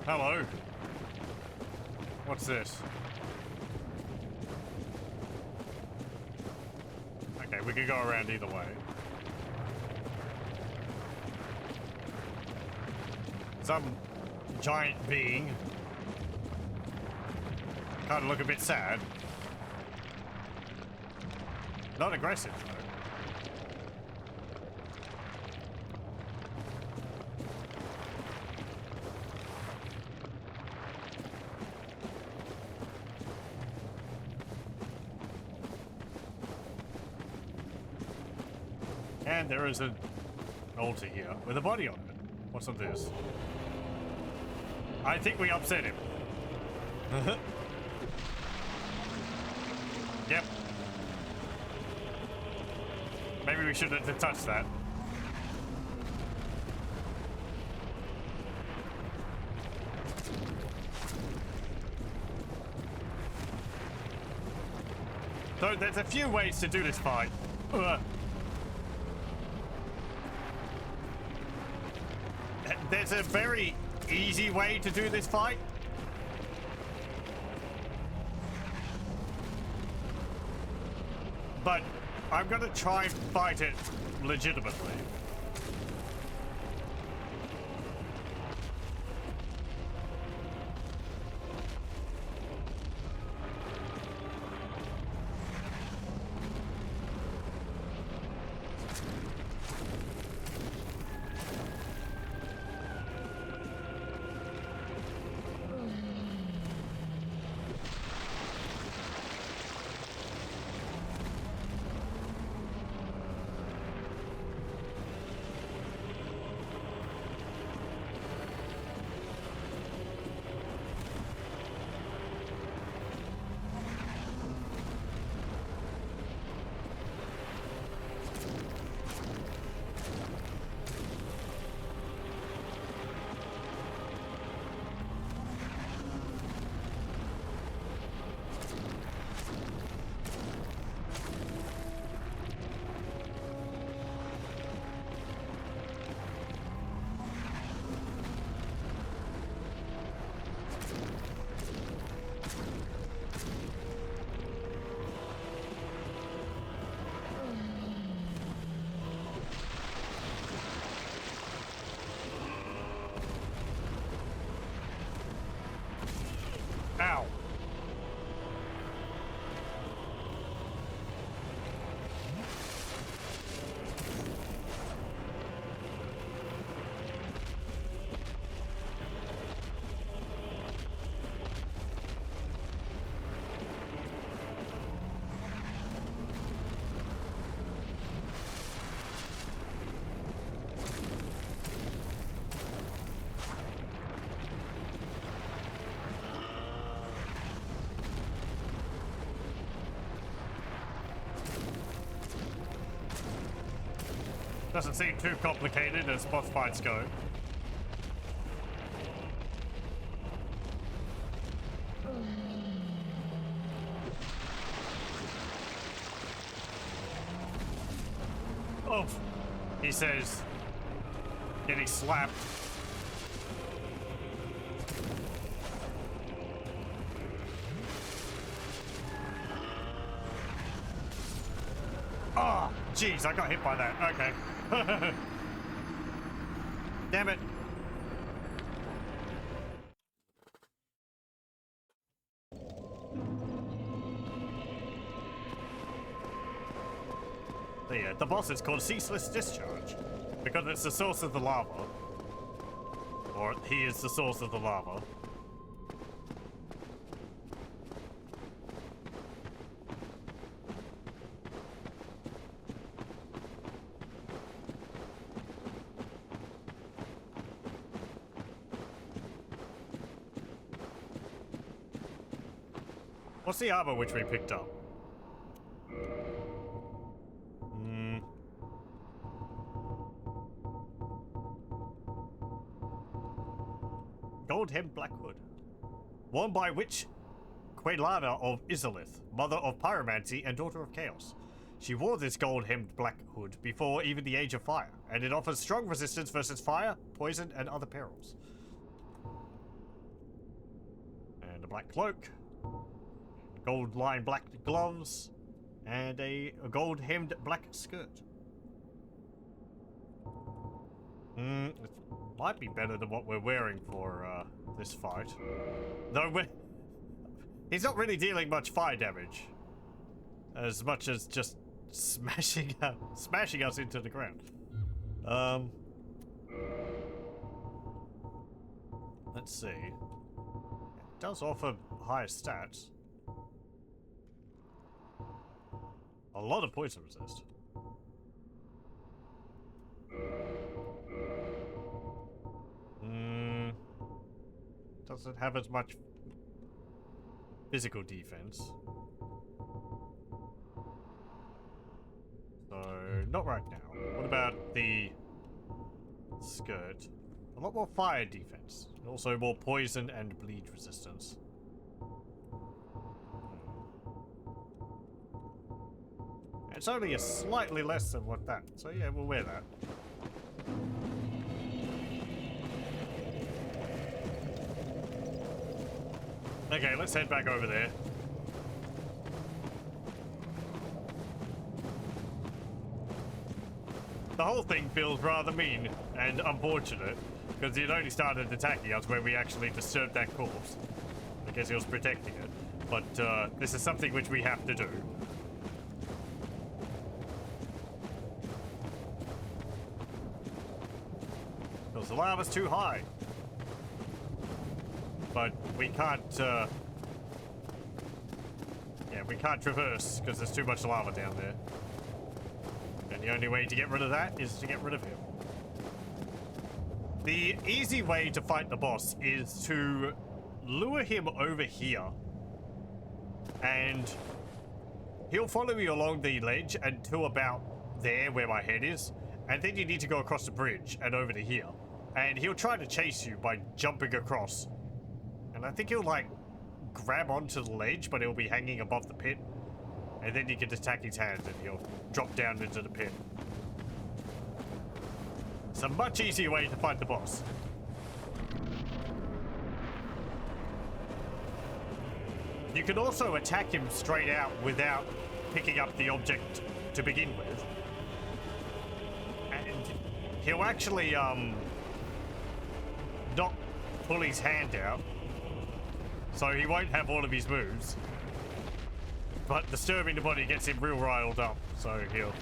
Hello. What's this? Okay, we could go around either way. Some giant being. Kind of look a bit sad. Not aggressive, though. And there is an altar here with a body on it. What's on this? I think we upset him. Yep. Maybe we shouldn't have touched that. So there's a few ways to do this fight. There's a very easy way to do this fight. But I'm gonna try and fight it legitimately. Ow. Doesn't seem too complicated as boss fights go. Oh, he says, getting slapped. Oh, jeez, I got hit by that. Okay. Damn it. The boss is called Ceaseless Discharge because it's the source of the lava. Or he is the source of the lava. What's the armor which we picked up? Gold-hemmed black hood. Worn by witch Quelana of Izalith, mother of pyromancy and daughter of chaos. She wore this gold-hemmed black hood before even the age of fire, and it offers strong resistance versus fire, poison, and other perils. And a black cloak. Gold-lined black gloves. And a gold-hemmed black skirt. It might be better than what we're wearing for this fight. Though he's not really dealing much fire damage. As much as just smashing us into the ground. Let's see. It does offer higher stats. A lot of poison resist. Doesn't have as much physical defense. So, not right now. What about the skirt? A lot more fire defense. And also more poison and bleed resistance. It's only a slightly less than what that. So yeah, we'll wear that. Okay, let's head back over there. The whole thing feels rather mean and unfortunate, because it only started attacking us when we actually disturbed that corpse. I guess he was protecting it. But this is something which we have to do. Because the lava's too high. But we can't, yeah, we can't traverse because there's too much lava down there. And the only way to get rid of that is to get rid of him. The easy way to fight the boss is to lure him over here. And he'll follow you along the ledge until about there where my head is. And then you need to go across the bridge and over to here. And he'll try to chase you by jumping across. And I think he'll, like, grab onto the ledge, but he'll be hanging above the pit. And then you can attack his hand and he'll drop down into the pit. It's a much easier way to fight the boss. You can also attack him straight out without picking up the object to begin with. And he'll actually, not pull his hand out. So he won't have all of his moves. But disturbing the body gets him real riled up, so he'll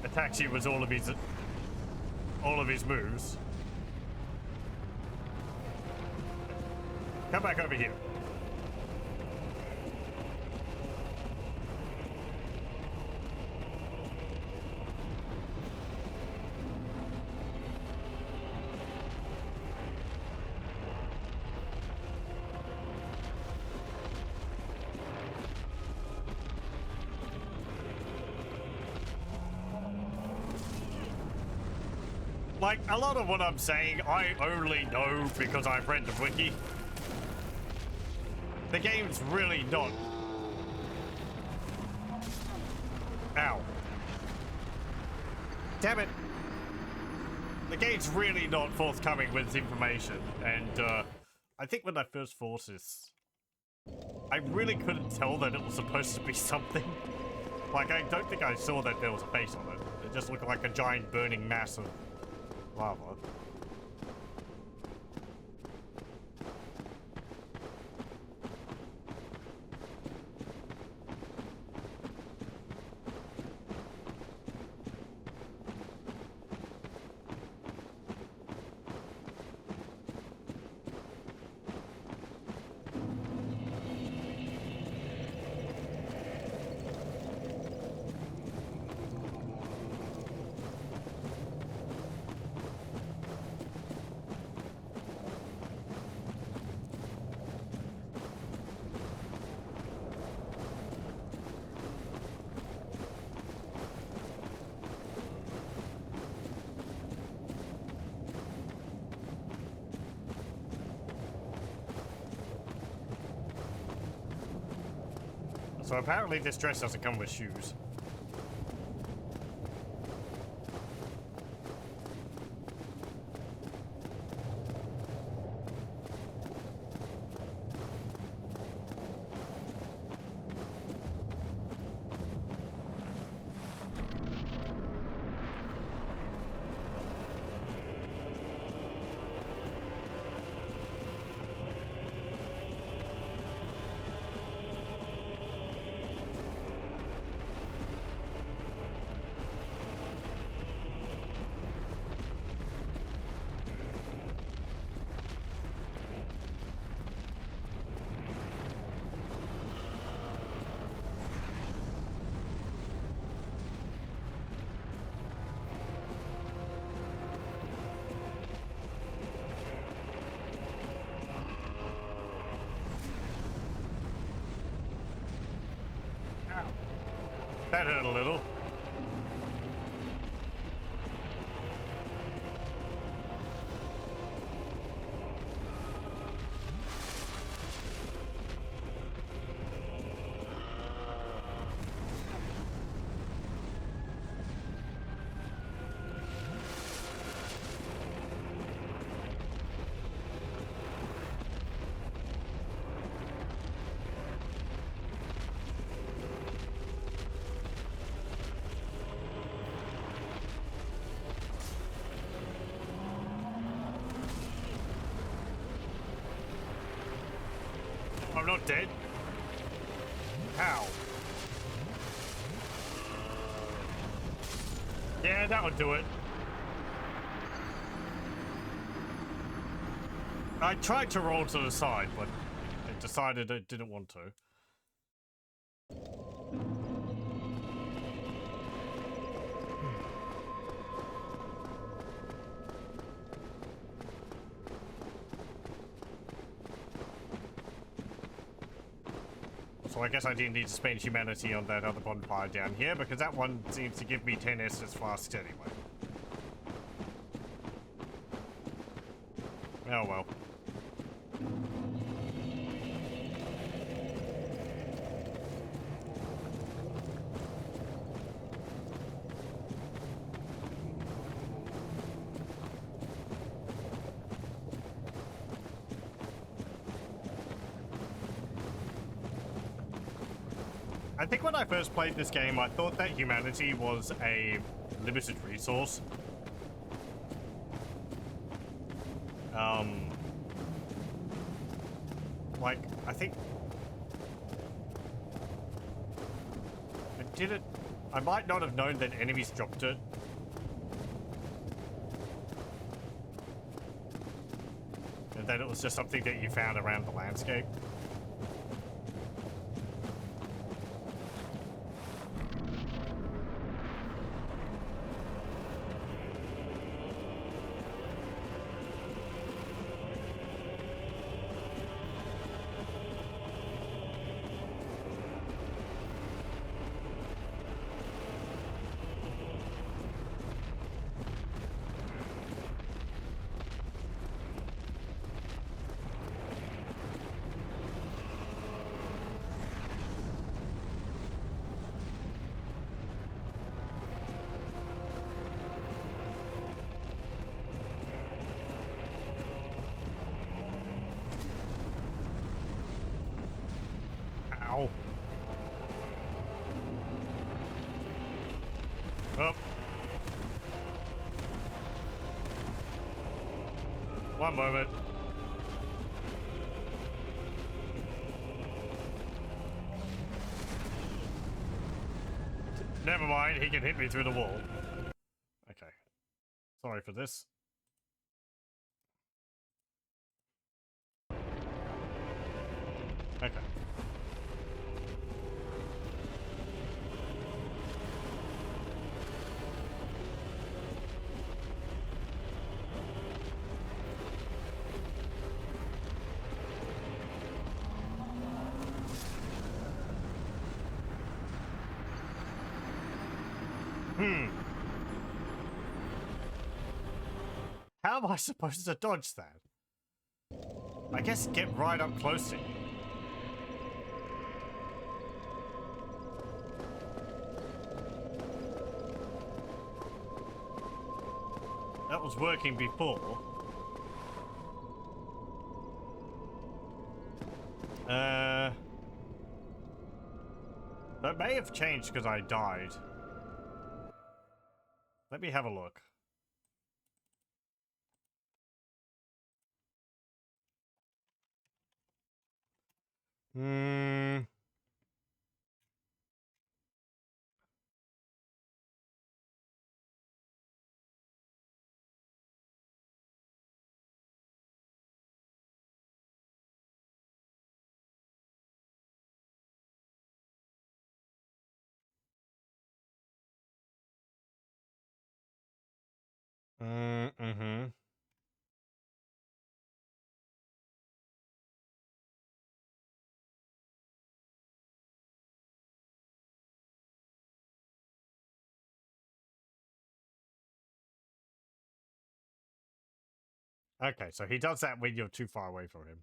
attack you with all of his moves. Come back over here. Like, a lot of what I'm saying, I only know because I've read the wiki. The game's really not... Ow. Damn it. The game's really not forthcoming with information, and I think when I first fought this, I really couldn't tell that it was supposed to be something. Like, I don't think I saw that there was a face on it. It just looked like a giant burning mass of lava. So apparently this dress doesn't come with shoes. That hurt a little. I'm not dead. How? Yeah, that would do it. I tried to roll to the side, but it decided it didn't want to. So I guess I didn't need to spend humanity on that other bonfire down here, because that one seems to give me 10 Estus flasks anyway. Oh well. I think when I first played this game, I thought that humanity was a limited resource. Like, I think... I might not have known that enemies dropped it. And that it was just something that you found around the landscape. Ow. Oh. One moment. Never mind, he can hit me through the wall. Okay. Sorry for this. Okay. How am I supposed to dodge that? I guess get right up close to you. was working before. That may have changed because I died. Let me have a look. Hmm. Mm-hmm. Okay, so he does that when you're too far away from him.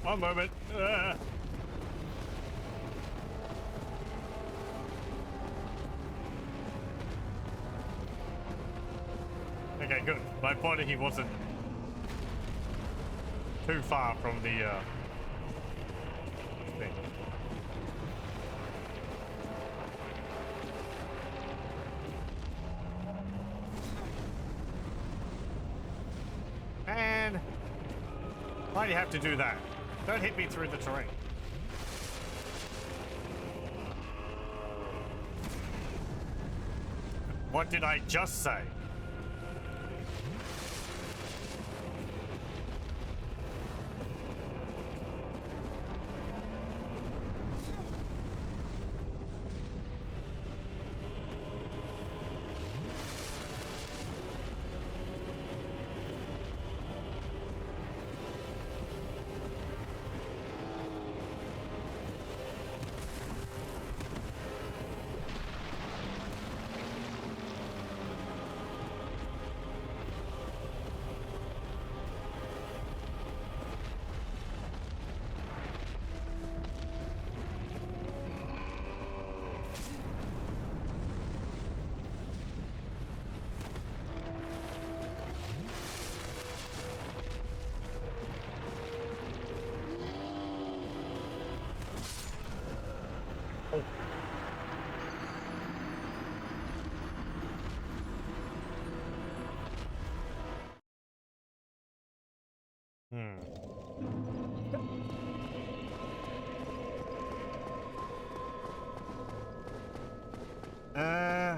One moment. Okay, good. My point, he wasn't too far from the thing. And why do you have to do that? Don't hit me through the terrain. What did I just say? Uh...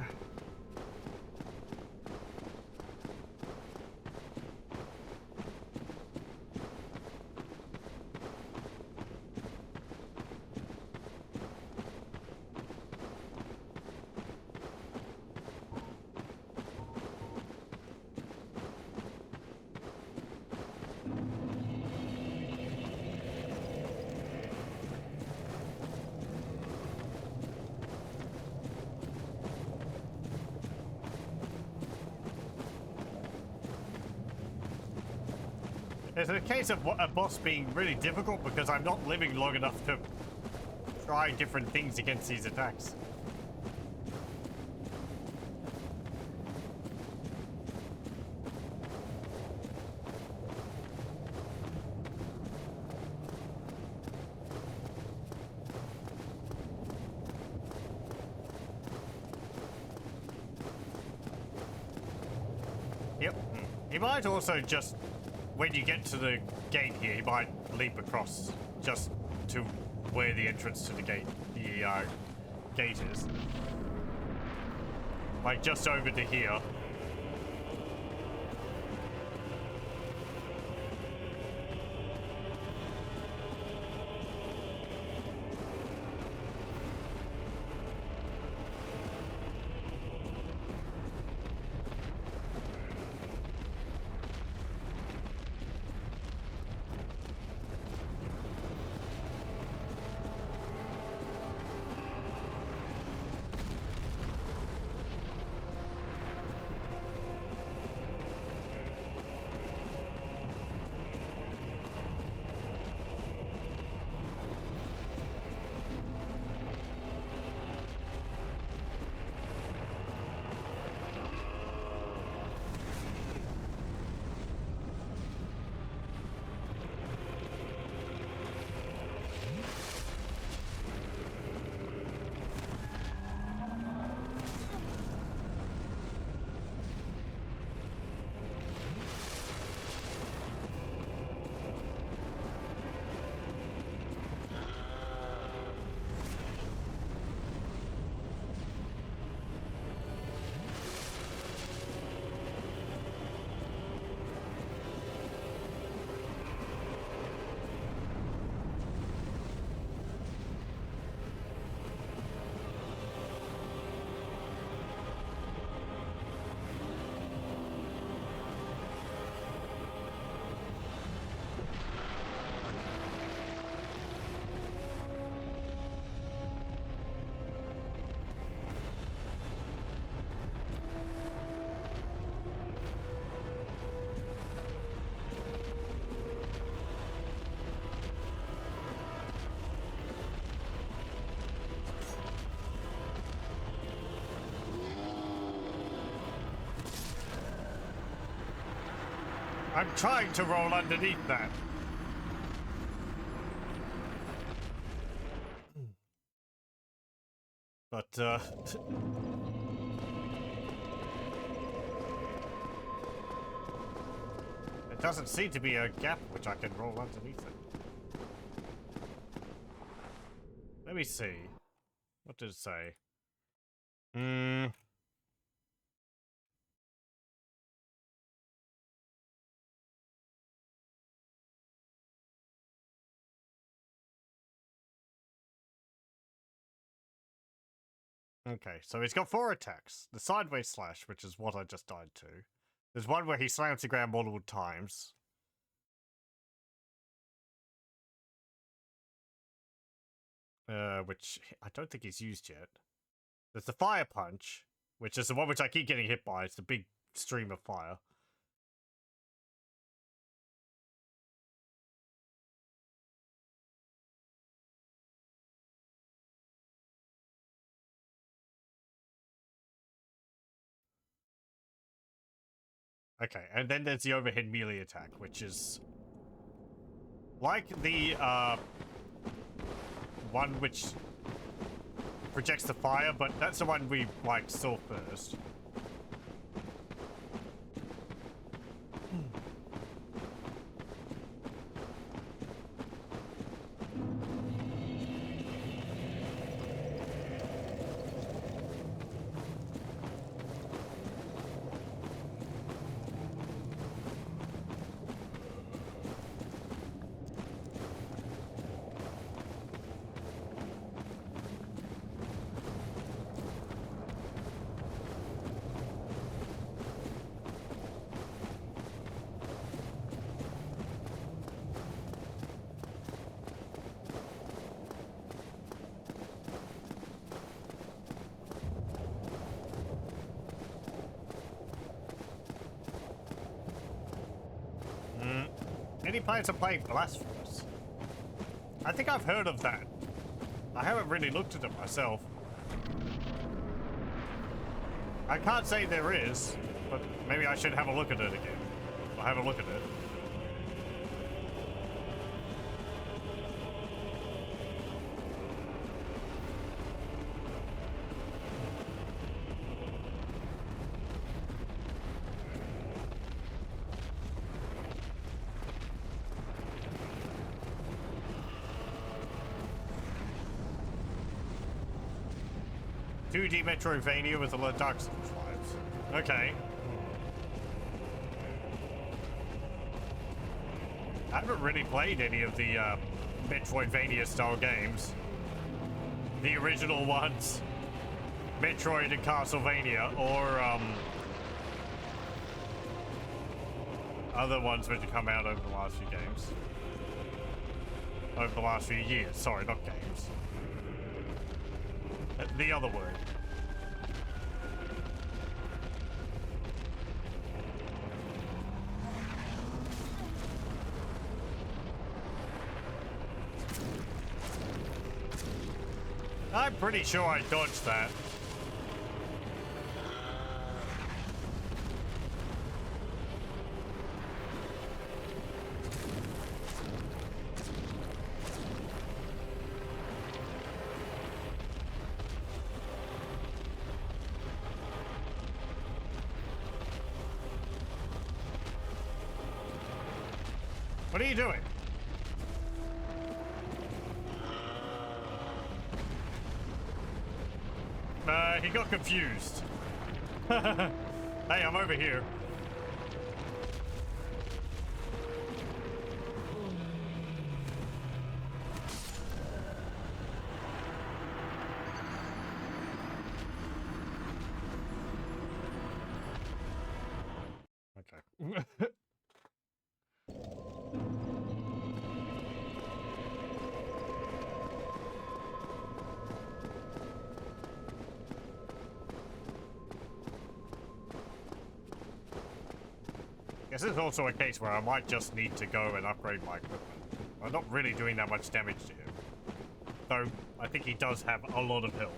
there's a case of a boss being really difficult because I'm not living long enough to try different things against these attacks. Yep. He might also just, when you get to the gate here, he might leap across just to where the entrance to the gate is. Like just over to here. I'm trying to roll underneath that. But, it doesn't seem to be a gap which I can roll underneath it. Let me see. What did it say? Okay, so he's got 4 attacks. The sideways slash, which is what I just died to. There's one where he slams the ground multiple times. Which I don't think he's used yet. There's the fire punch, which is the one which I keep getting hit by. It's the big stream of fire. Okay, and then there's the overhead melee attack, which is like the one which projects the fire, but that's the one we like saw first. Any plans to play Blasphemous? I think I've heard of that. I haven't really looked at it myself. I can't say there is, but maybe I should have a look at it again. I'll have a look at it. 2D Metroidvania with a lot of Dark Souls vibes. Okay. I haven't really played any of the Metroidvania style games. The original ones. Metroid and Castlevania, or other ones which have come out over the last few games. Over the last few years, sorry, not games. The other word. I'm pretty sure I dodged that. What are you doing? He got confused. Hey, I'm over here. Okay. Guess this is also a case where I might just need to go and upgrade my equipment. I'm not really doing that much damage to him. Though, I think he does have a lot of health.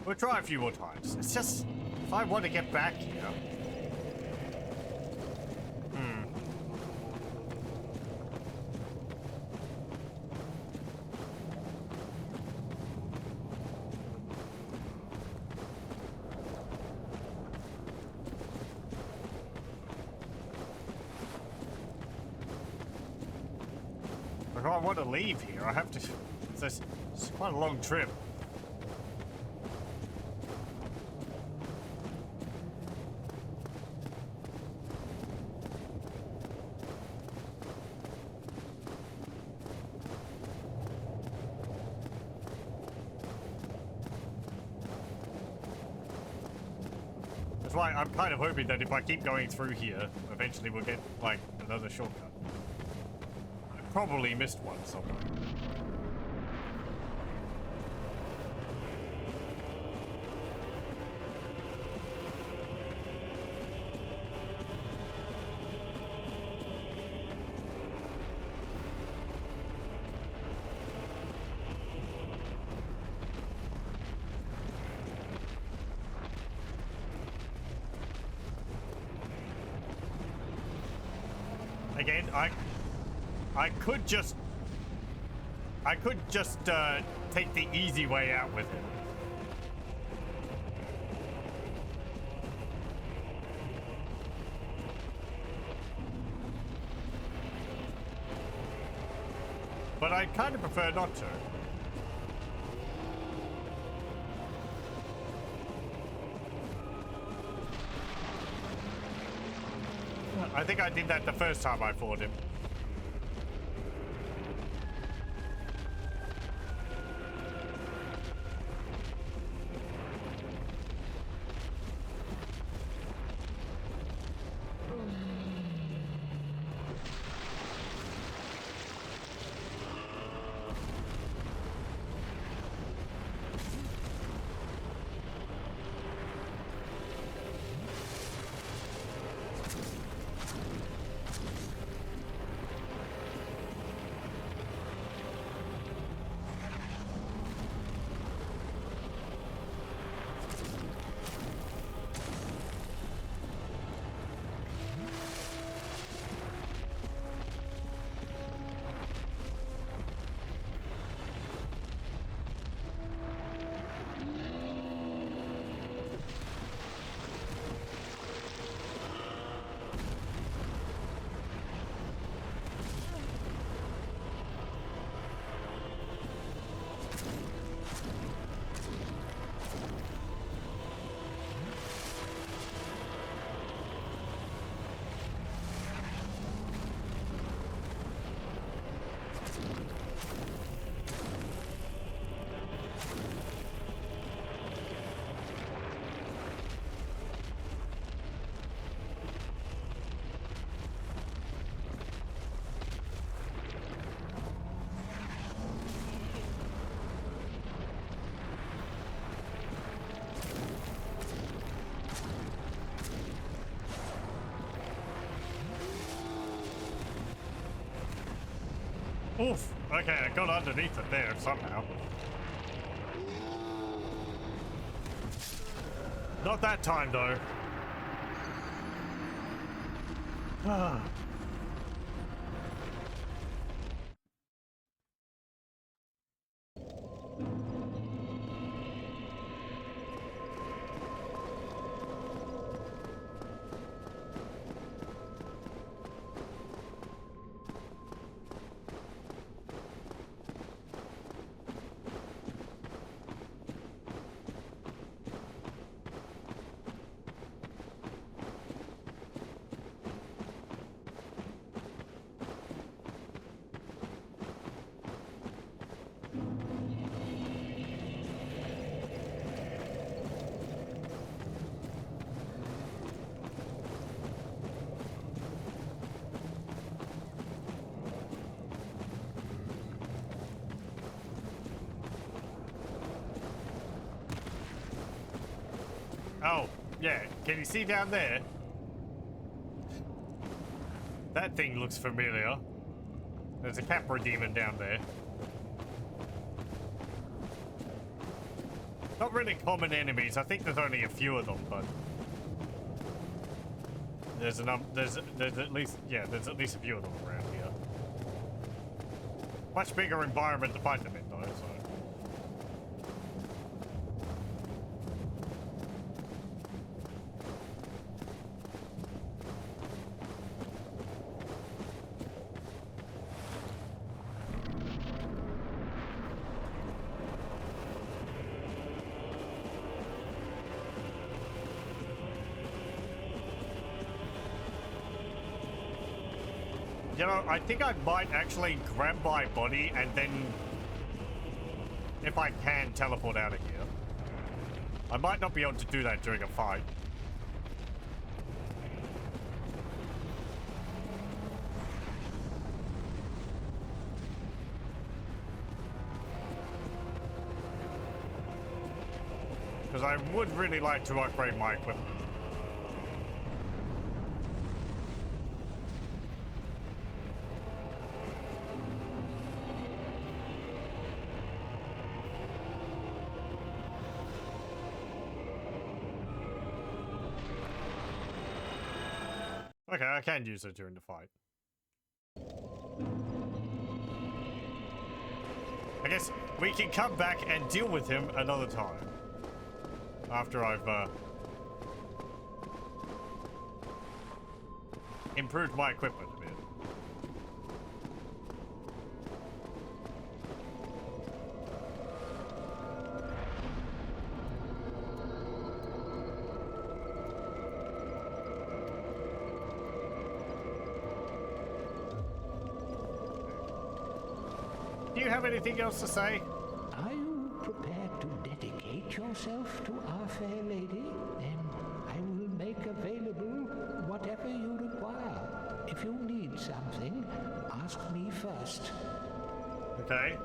We'll try a few more times. It's just, if I want to get back here... If I want to leave here, I have to... It's quite a long trip. That's why I'm kind of hoping that if I keep going through here, eventually we'll get, like, another shortcut. Probably missed one somewhere. Again, I could just take the easy way out with him. But I kind of prefer not to. I think I did that the first time I fought him. Oof. Okay, I got underneath it there somehow. Not that time, though. Oh, yeah. Can you see down there? That thing looks familiar. There's a Capra demon down there. Not really common enemies. I think there's only a few of them, but there's at least a few of them around here. Much bigger environment to fight them in, though. So. You know, I think I might actually grab my body and then, if I can, teleport out of here. I might not be able to do that during a fight. Because I would really like to upgrade my equipment. Okay, I can use it during the fight. I guess we can come back and deal with him another time. After I've improved my equipment a bit. Do you have anything else to say? Are you prepared to dedicate yourself to our fair lady? Then I will make available whatever you require. If you need something, ask me first. Okay.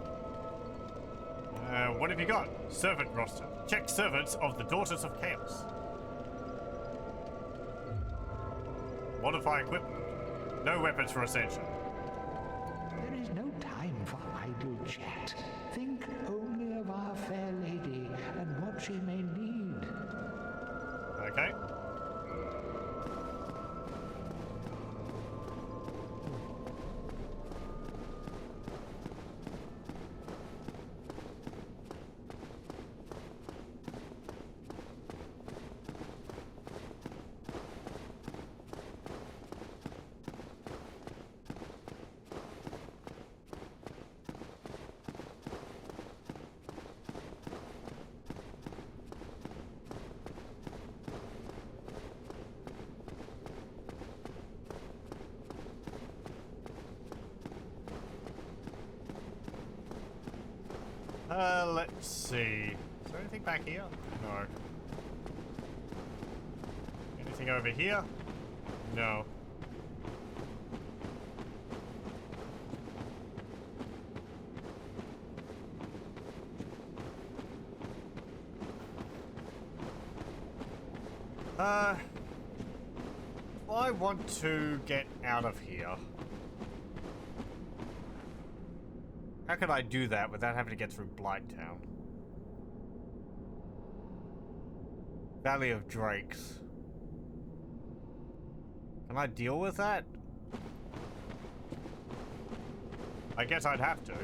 What have you got? Servant roster. Check servants of the Daughters of Chaos. Modify equipment. No weapons for ascension. There is no time for idle chat. Think only of our fair lady and what she may need. Okay. Let's see. Is there anything back here? No. Anything over here? No. I want to get out of here. How could I do that without having to get through Blighttown? Valley of Drakes. Can I deal with that? I guess I'd have to.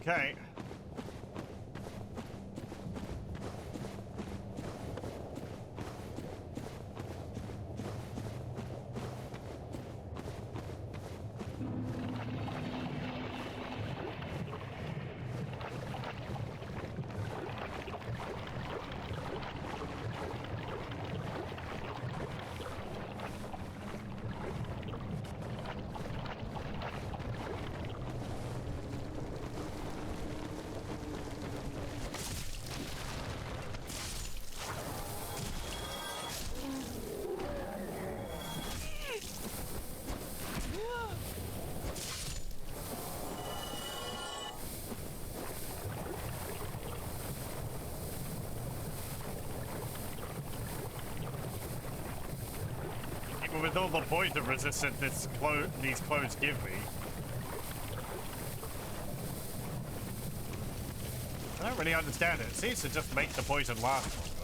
Okay. With all the poison resistance these clothes give me. I don't really understand it. It seems to just make the poison last longer.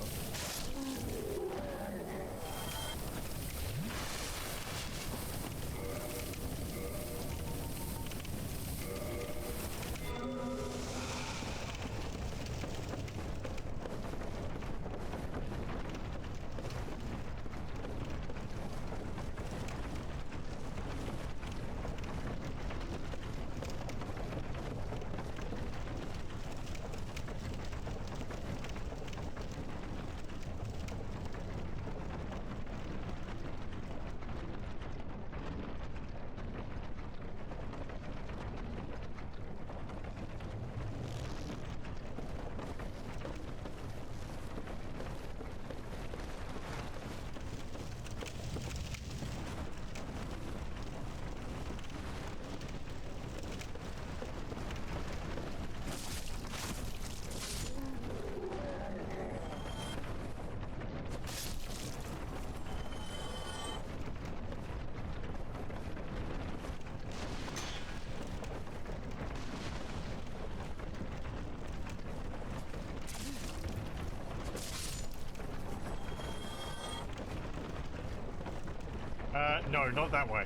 No, not that way.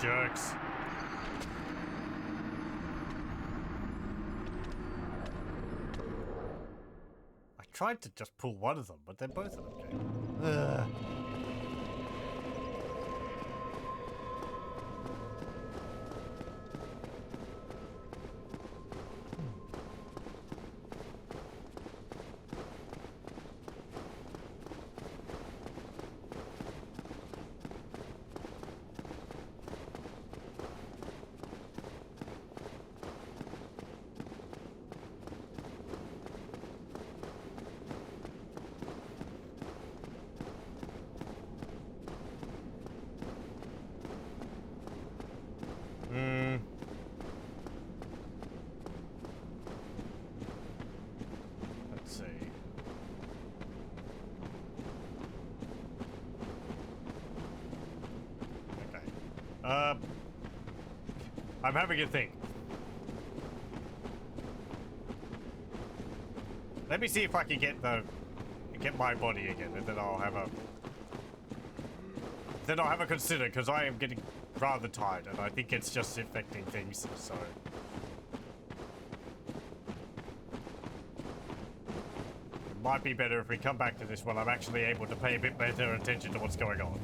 Jerks. I tried to just pull one of them, but then both of them came. Ugh. Let's see. Okay. I'm having a think. Let me see if I can get my body again, and then I'll have a consider, because I am getting rather tired, and I think it's just affecting things, so. It might be better if we come back to this when I'm actually able to pay a bit better attention to what's going on.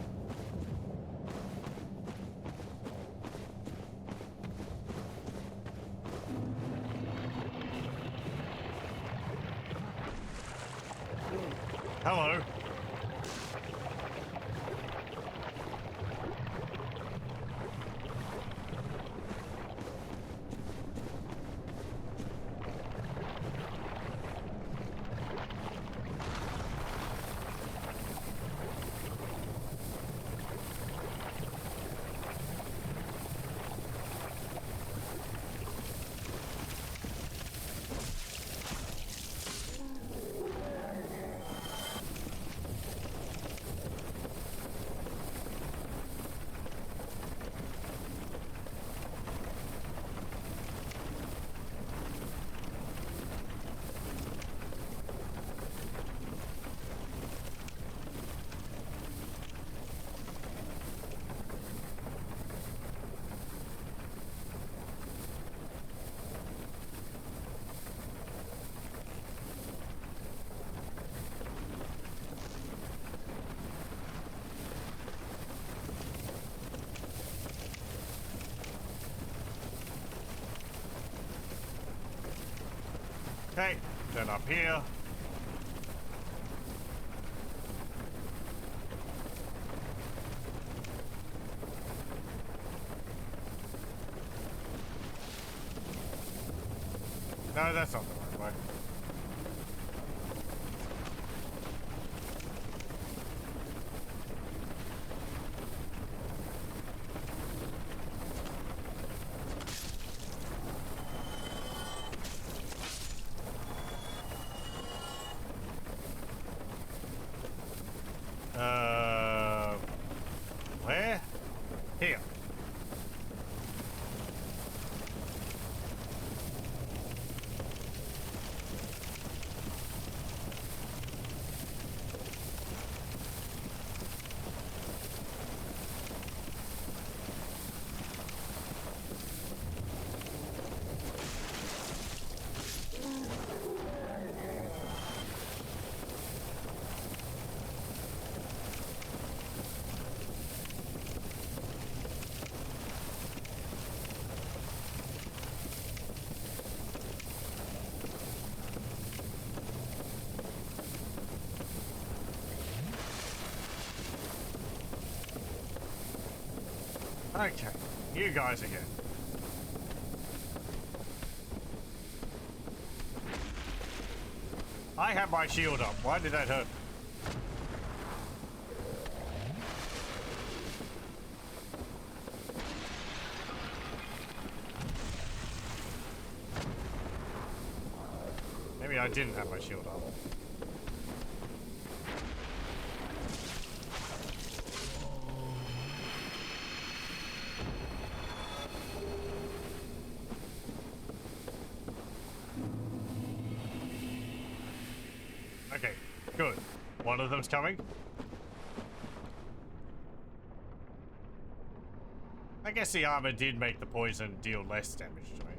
Hello. Okay, then up here. No, that's not the right way. Where? Here. Okay, you guys again. I have my shield up. Why did that hurt? Maybe I didn't have my shield up. Okay, good. One of them's coming. I guess the armor did make the poison deal less damage to me.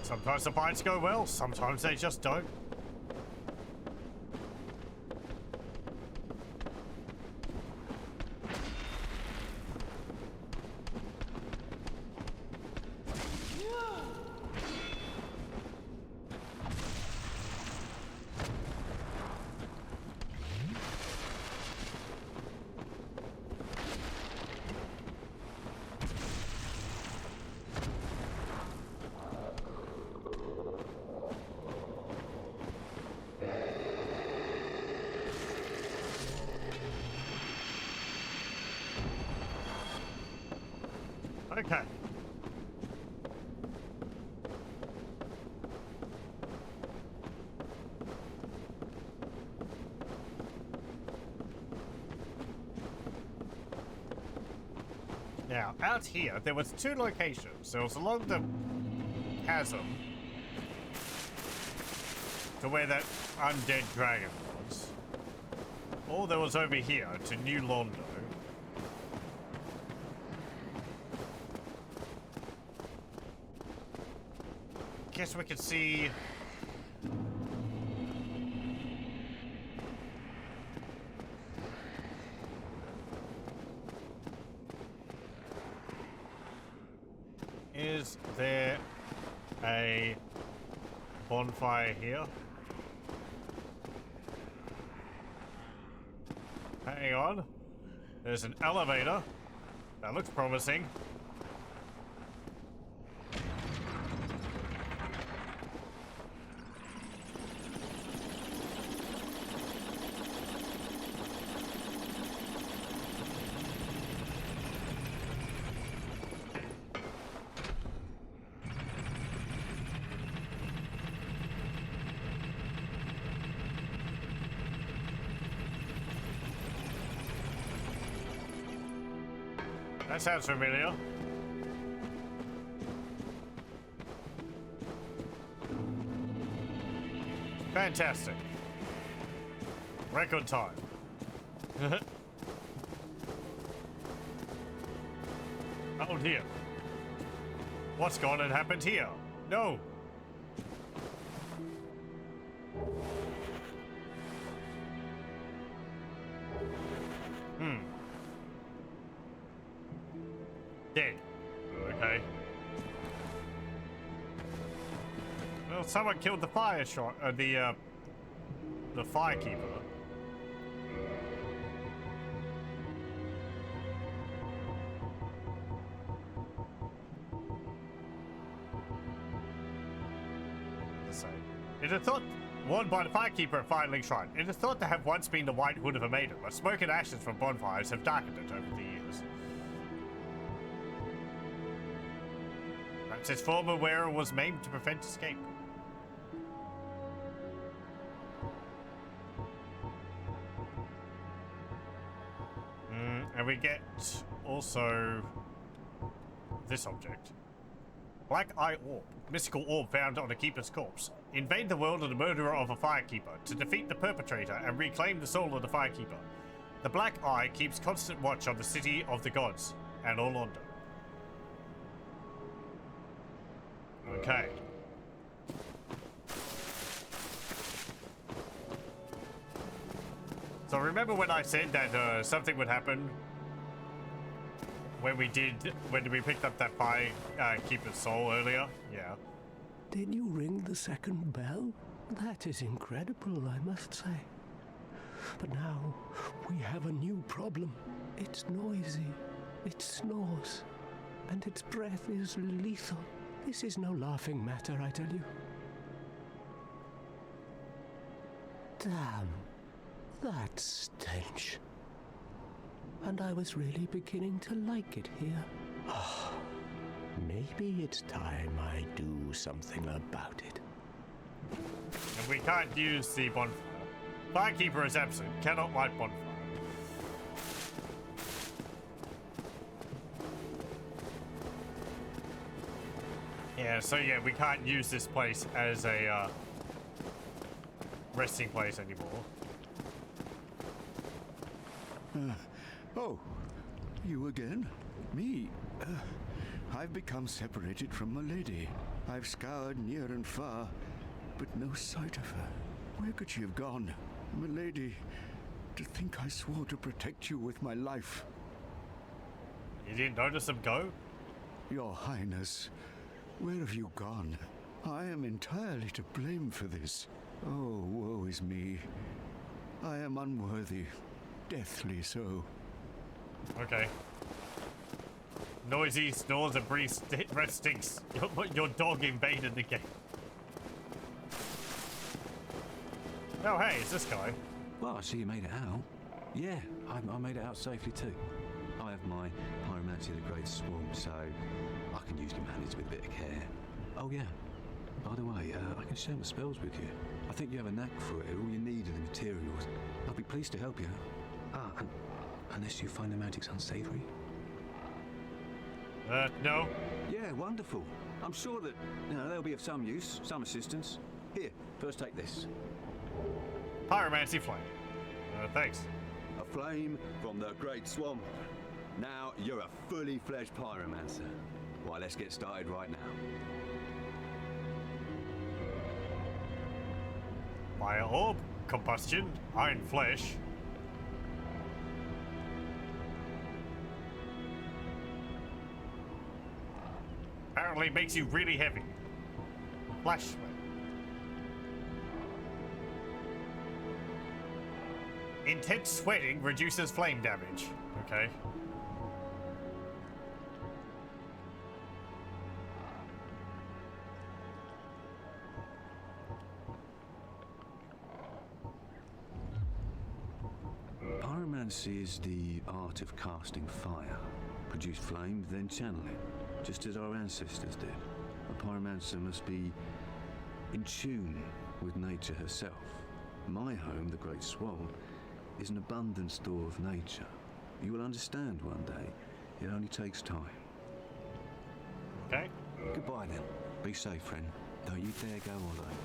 Sometimes the fights go well, sometimes they just don't. Okay. Now, out here, there was two locations. There was along the chasm to where that undead dragon was. Or there was over here to New Londo. Guess we could see is there a bonfire here? Hang on. There's an elevator. That looks promising. That sounds familiar. Fantastic. Record time. Oh dear. What's gone and happened here? No. Dead. Okay. Well, someone killed the fire shot. The firekeeper. Let's say. It is thought, warned by the firekeeper at Firelink Shrine, it is thought to have once been the white hood of a maiden, but smoke and ashes from bonfires have darkened it over the years. Perhaps its former wearer was maimed to prevent escape. And we get also this object. Black Eye Orb. Mystical orb found on a keeper's corpse. Invade the world of the murderer of a firekeeper to defeat the perpetrator and reclaim the soul of the firekeeper. The Black Eye keeps constant watch on the city of the gods and Orlando. Okay. So remember when I said that something would happen when we picked up that firekeeper's soul earlier? Yeah. Did you ring the second bell? That is incredible, I must say. But now we have a new problem. It's noisy, it snores, and its breath is lethal. This is no laughing matter, I tell you. Damn, that stench. And I was really beginning to like it here. maybe it's time I do something about it. And we can't use the bonfire. Firekeeper is absent. Cannot light bonfire. Yeah, so yeah, we can't use this place as a resting place anymore. Oh, you again? Me? I've become separated from my lady. I've scoured near and far, but no sight of her. Where could she have gone? Milady, to think I swore to protect you with my life. You didn't notice him go? Your Highness, where have you gone? I am entirely to blame for this. Oh, woe is me. I am unworthy, deathly so. Okay. Noisy, snores, and breathes, breath stinks. Your dog invaded the game. Oh, hey, it's this guy. Well, I see you made it out. Yeah, I made it out safely too. I have my Pyromancy the Great Swarm, so I can usually manage with a bit of care. Oh yeah, by the way, I can share my spells with you. I think you have a knack for it. All you need are the materials. I'll be pleased to help you. And unless you find the magic's unsavory. No. Yeah, wonderful. I'm sure that they'll be of some use, some assistance. Here, first take this. Pyromancy flame. Thanks. A flame from the Great Swamp. Now you're a fully fledged pyromancer. Why, let's get started right now. Fire orb, combustion, iron flesh. Apparently makes you really heavy. Flash flame. Intense sweating reduces flame damage. Okay. Pyromancy is the art of casting fire. Produce flame, then channel it, just as our ancestors did. A pyromancer must be in tune with nature herself. My home, the Great Swamp, is an abundant store of nature. You will understand one day. It only takes time. Okay. Goodbye then. Be safe, friend. Don't you dare go alone.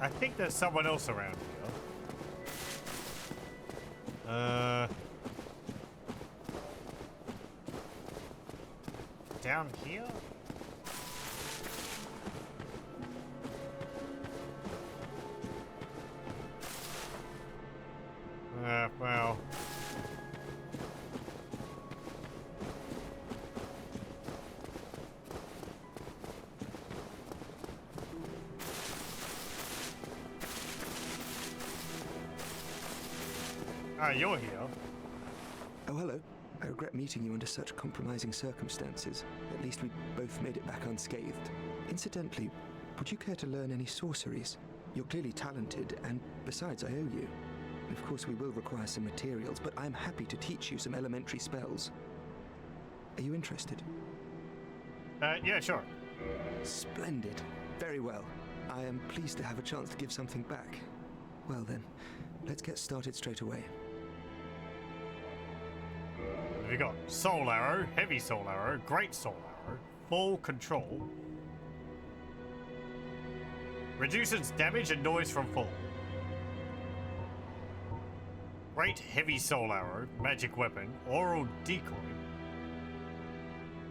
I think there's someone else around here. Down here? Well. Ah, you're here. Oh, hello. I regret meeting you under such compromising circumstances. At least we both made it back unscathed. Incidentally, would you care to learn any sorceries? You're clearly talented, and besides, I owe you. Of course, we will require some materials, but I'm happy to teach you some elementary spells. Are you interested? Yeah, sure. Splendid. Very well. I am pleased to have a chance to give something back. Well then, let's get started straight away. We got Soul Arrow, Heavy Soul Arrow, Great Soul Arrow, Full Control. Reduces damage and noise from fall. Great Heavy Soul Arrow, Magic Weapon, Oral Decoy.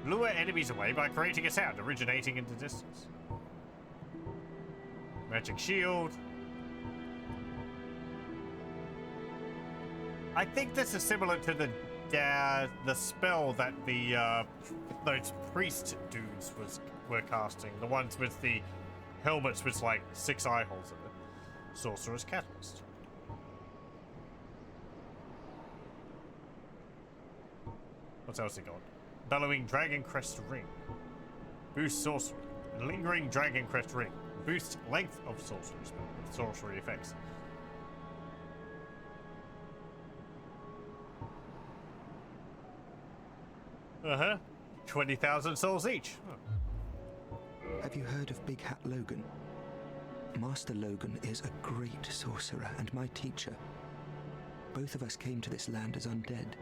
Lure enemies away by creating a sound originating in the distance. Magic Shield. I think this is similar to the spell that those priest dudes were casting. The ones with the helmets with like 6 eye holes in it. Sorcerer's Catalyst. What else he got? Bellowing Dragon Crest Ring. Boost sorcery. Lingering Dragon Crest Ring. Boost length of sorcery spell with sorcery effects. Uh-huh. 20,000 souls each. Have you heard of Big Hat Logan? Master Logan is a great sorcerer and my teacher. Both of us came to this land as undead.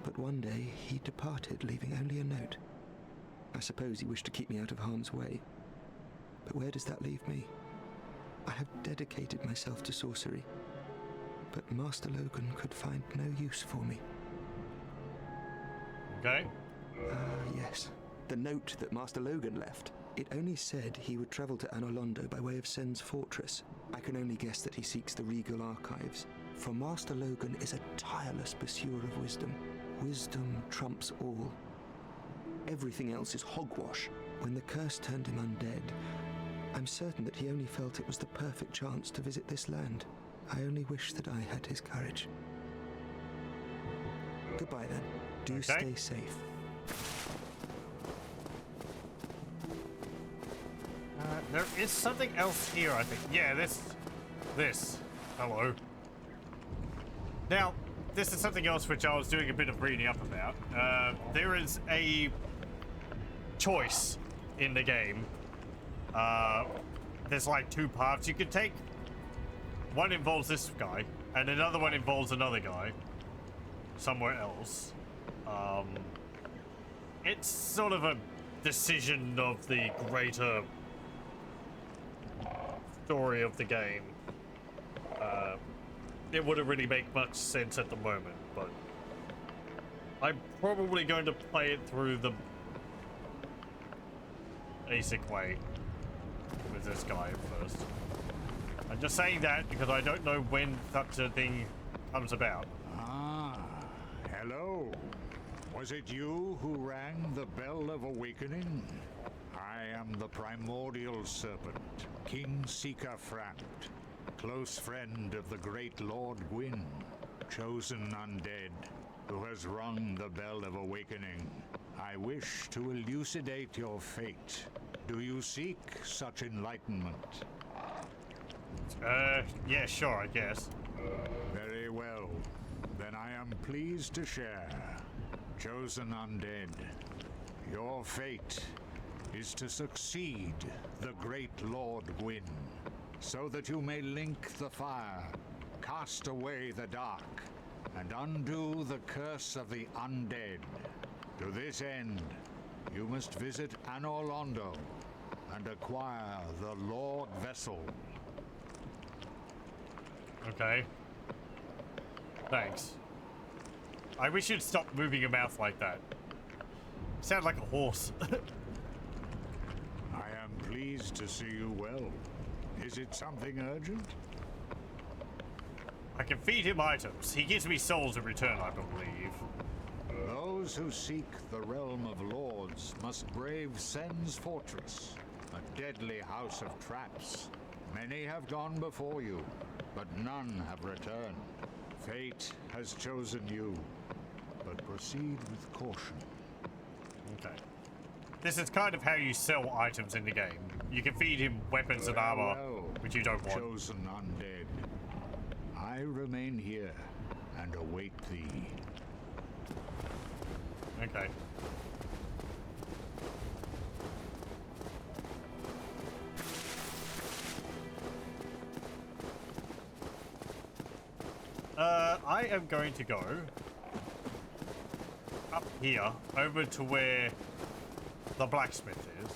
But one day he departed, leaving only a note. I suppose he wished to keep me out of harm's way. But where does that leave me? I have dedicated myself to sorcery. But Master Logan could find no use for me. Okay. Yes. The note that Master Logan left. It only said he would travel to Anolondo by way of Sen's fortress. I can only guess that he seeks the regal archives. For Master Logan is a tireless pursuer of wisdom. Wisdom trumps all. Everything else is hogwash. When the curse turned him undead, I'm certain that he only felt it was the perfect chance to visit this land. I only wish that I had his courage. Goodbye then. Do stay safe. There is something else here, I think. Yeah, this. Hello. Now, this is something else which I was doing a bit of reading up about. There is a choice in the game. There's like two paths you could take. One involves this guy, and another one involves another guy somewhere else. It's sort of a decision of the greater story of the game. It wouldn't really make much sense at the moment, but I'm probably going to play it through the basic way with this guy first. I'm just saying that because I don't know when such a thing comes about. Ah, hello. Was it you who rang the bell of awakening? I am the primordial serpent, King Seeker Framt, close friend of the great Lord Gwyn, chosen undead, who has rung the bell of awakening. I wish to elucidate your fate. Do you seek such enlightenment? Yeah, sure, I guess. Very well. Then I am pleased to share. Chosen undead, your fate is to succeed the great Lord Gwyn, so that you may link the fire, cast away the dark, and undo the curse of the undead. To this end, you must visit Anolondo and acquire the Lord Vessel. Okay. Thanks. I wish you'd stop moving your mouth like that. You sound like a horse. I am pleased to see you well. Is it something urgent? I can feed him items. He gives me souls in return, I believe. Those who seek the realm of lords must brave Sen's fortress, a deadly house of traps. Many have gone before you, but none have returned. Fate has chosen you, but proceed with caution. Okay. This is kind of how you sell items in the game. You can feed him weapons and armor, which you don't want. Chosen undead, I remain here and await thee. Okay. I am going to go up here over to where the blacksmith is.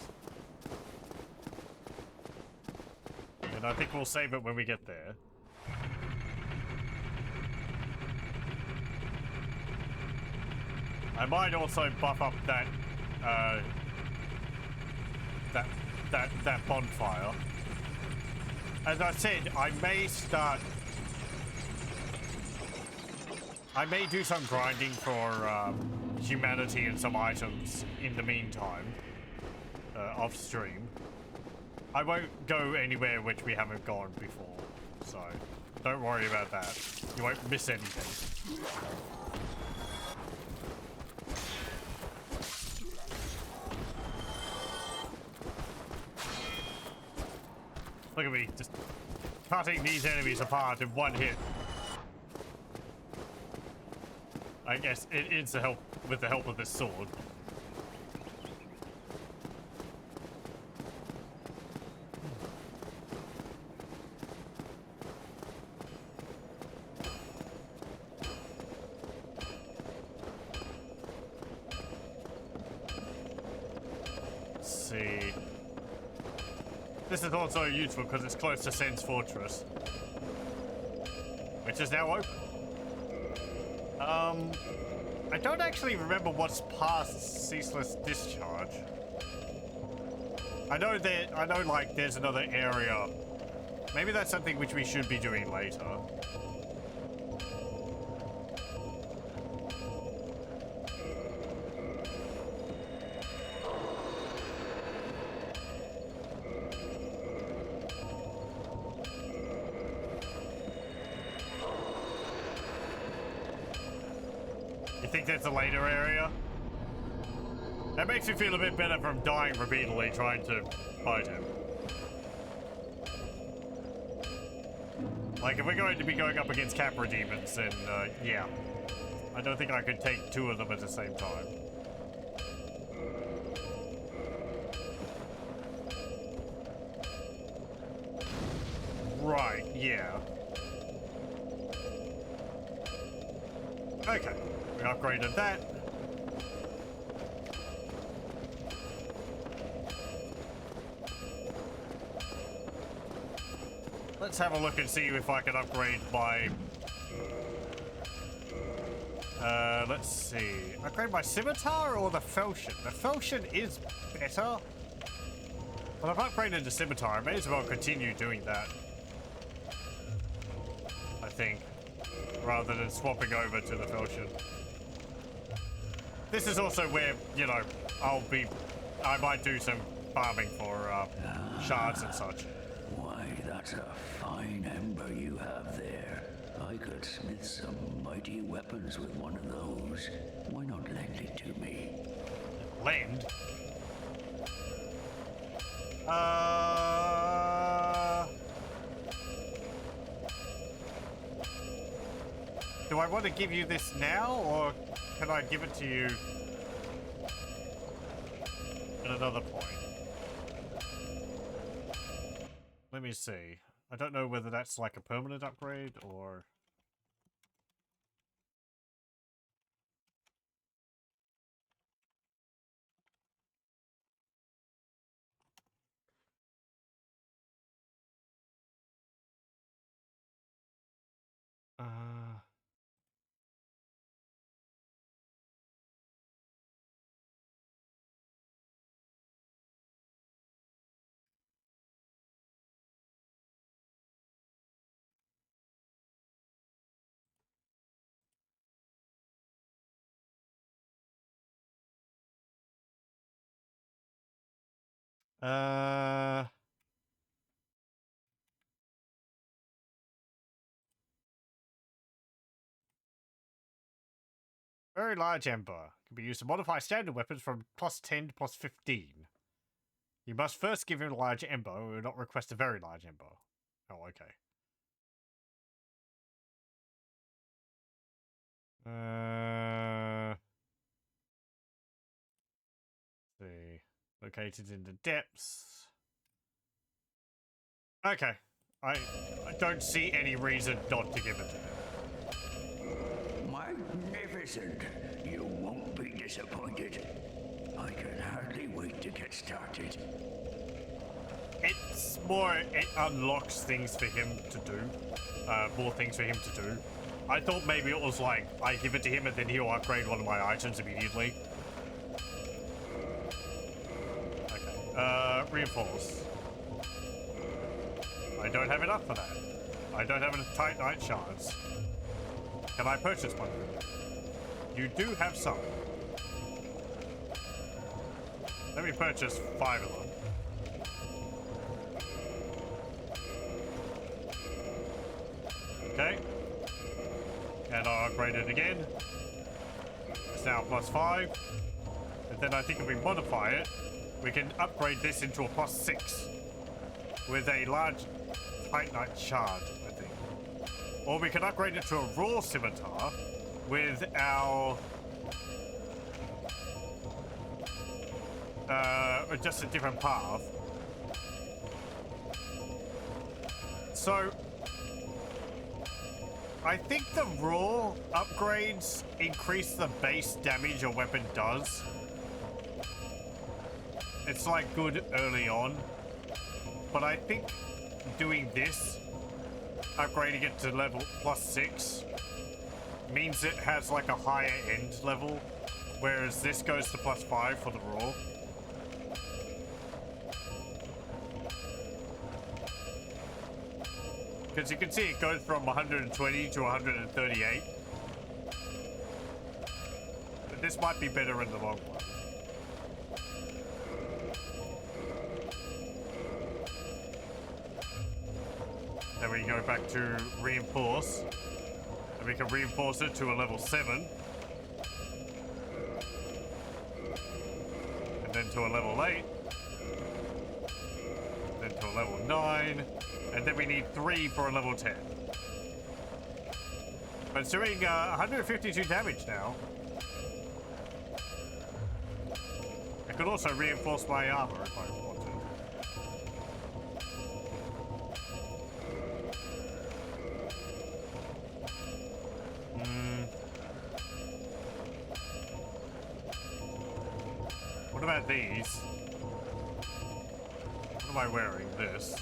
And I think we'll save it when we get there. I might also buff up that that bonfire. As I said, I may do some grinding for humanity and some items in the meantime, off stream. I won't go anywhere which we haven't gone before, so don't worry about that. You won't miss anything. Look at me, just cutting these enemies apart in one hit. I guess it is with the help of this sword. This is also useful because it's close to Sen's Fortress, which is now open. I don't actually remember what's past Ceaseless Discharge. I know like there's another area. Maybe that's something which we should be doing later. You think that's a later area? That makes me feel a bit better from dying repeatedly trying to fight him. Like, if we're going to be going up against Capra demons, then, yeah. I don't think I could take two of them at the same time. Right, yeah. Okay, we upgraded that. Let's have a look and see if I can upgrade my... let's see. Upgrade my scimitar or the falchion? The falchion is better. But I've upgraded the scimitar. I may as well continue doing that. I think. Rather than swapping over to the falchion. This is also where, you know, I might do some farming for shards and such. Why, that's a fine ember you have there. I could smith some mighty weapons with one of those. Why not lend it to me? Lend? Do I want to give you this now, or can I give it to you at another point? Let me see. I don't know whether that's like a permanent upgrade, or... Very large ember. Can be used to modify standard weapons from +10 to +15. You must first give him a large ember, or will not request a very large ember. Oh, okay. Let's see. Located in the depths. Okay. I don't see any reason not to give it to him. Magnificent! You won't be disappointed. I can hardly wait to get started. It's more, it unlocks things for him to do. More things for him to do. I thought maybe it was like, I give it to him and then he'll upgrade one of my items immediately. Okay, reinforce. I don't have enough for that. I don't have enough Titanite shards. Can I purchase one? You do have some. Let me purchase 5 of them. Okay. And I'll upgrade it again. It's now +5. And then I think if we modify it, we can upgrade this into a +6. With a large Titanite shard, I think. Or we can upgrade it to a raw scimitar with our... just a different path. So... I think the raw upgrades increase the base damage a weapon does. It's like good early on. but I think doing this, upgrading it to level +6, means it has like a higher end level, whereas this goes to +5 for the raw. Because you can see it goes from 120 to 138. But this might be better in the long run. Then we go back to reinforce. And we can reinforce it to a level 7. And then to a level 8. Then to a level 9. And then we need 3 for a level 10. But it's doing 152 damage now. I could also reinforce my armor if I want to. What about these? What am I wearing? This.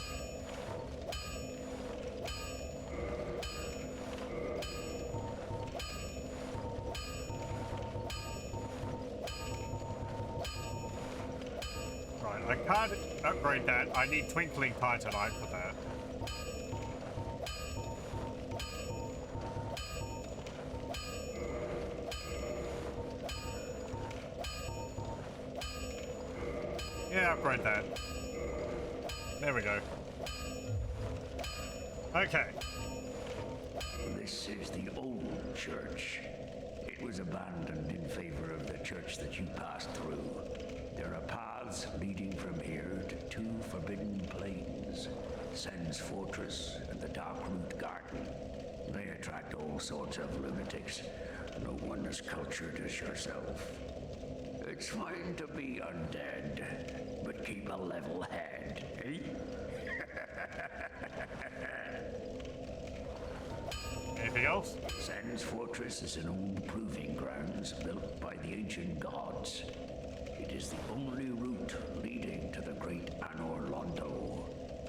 I can't upgrade that. I need Twinkling Titanite for that. Yeah, upgrade that. There we go. Okay. This is the old church. It was abandoned in favor of the church that you passed through. There are paths leading from here to 2 forbidden plains, Sen's Fortress and the Darkroot Garden. They attract all sorts of lunatics. No one as cultured as yourself. It's fine to be undead, but keep a level head, eh? Anything else? Sen's Fortress is an old proving grounds built by the ancient gods. It is the only route leading to the great Anor Londo.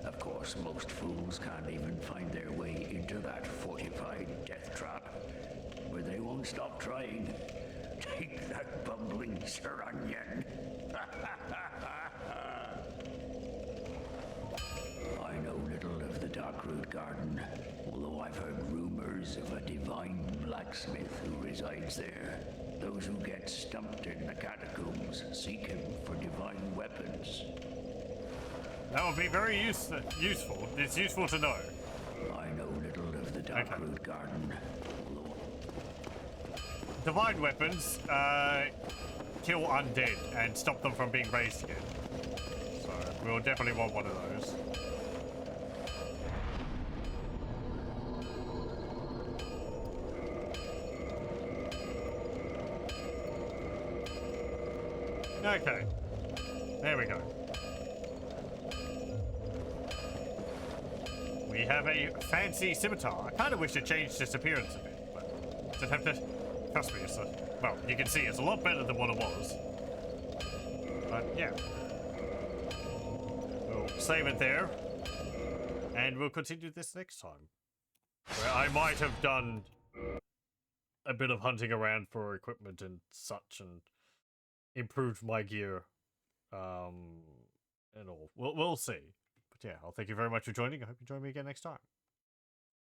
Of course, most fools can't even find their way into that fortified death trap, but they won't stop trying. Take that bumbling Saranian. I know little of the Darkroot Garden, although I've heard rumors of a divine blacksmith who resides there. Those who get stumped in the catacombs seek him for divine weapons. That would be very useful. It's useful to know. I know little of the Darkroot Garden, although... Divine weapons kill undead and stop them from being raised again. So we'll definitely want one of those. Okay, there we go. We have a fancy scimitar. I kind of wish it changed its appearance a bit, but just have to trust me. It's well, you can see it's a lot better than what it was. But yeah, we'll save it there, and we'll continue this next time, where I might have done a bit of hunting around for equipment and such, and improved my gear, and all. We'll see. But yeah, I'll thank you very much for joining. I hope you join me again next time.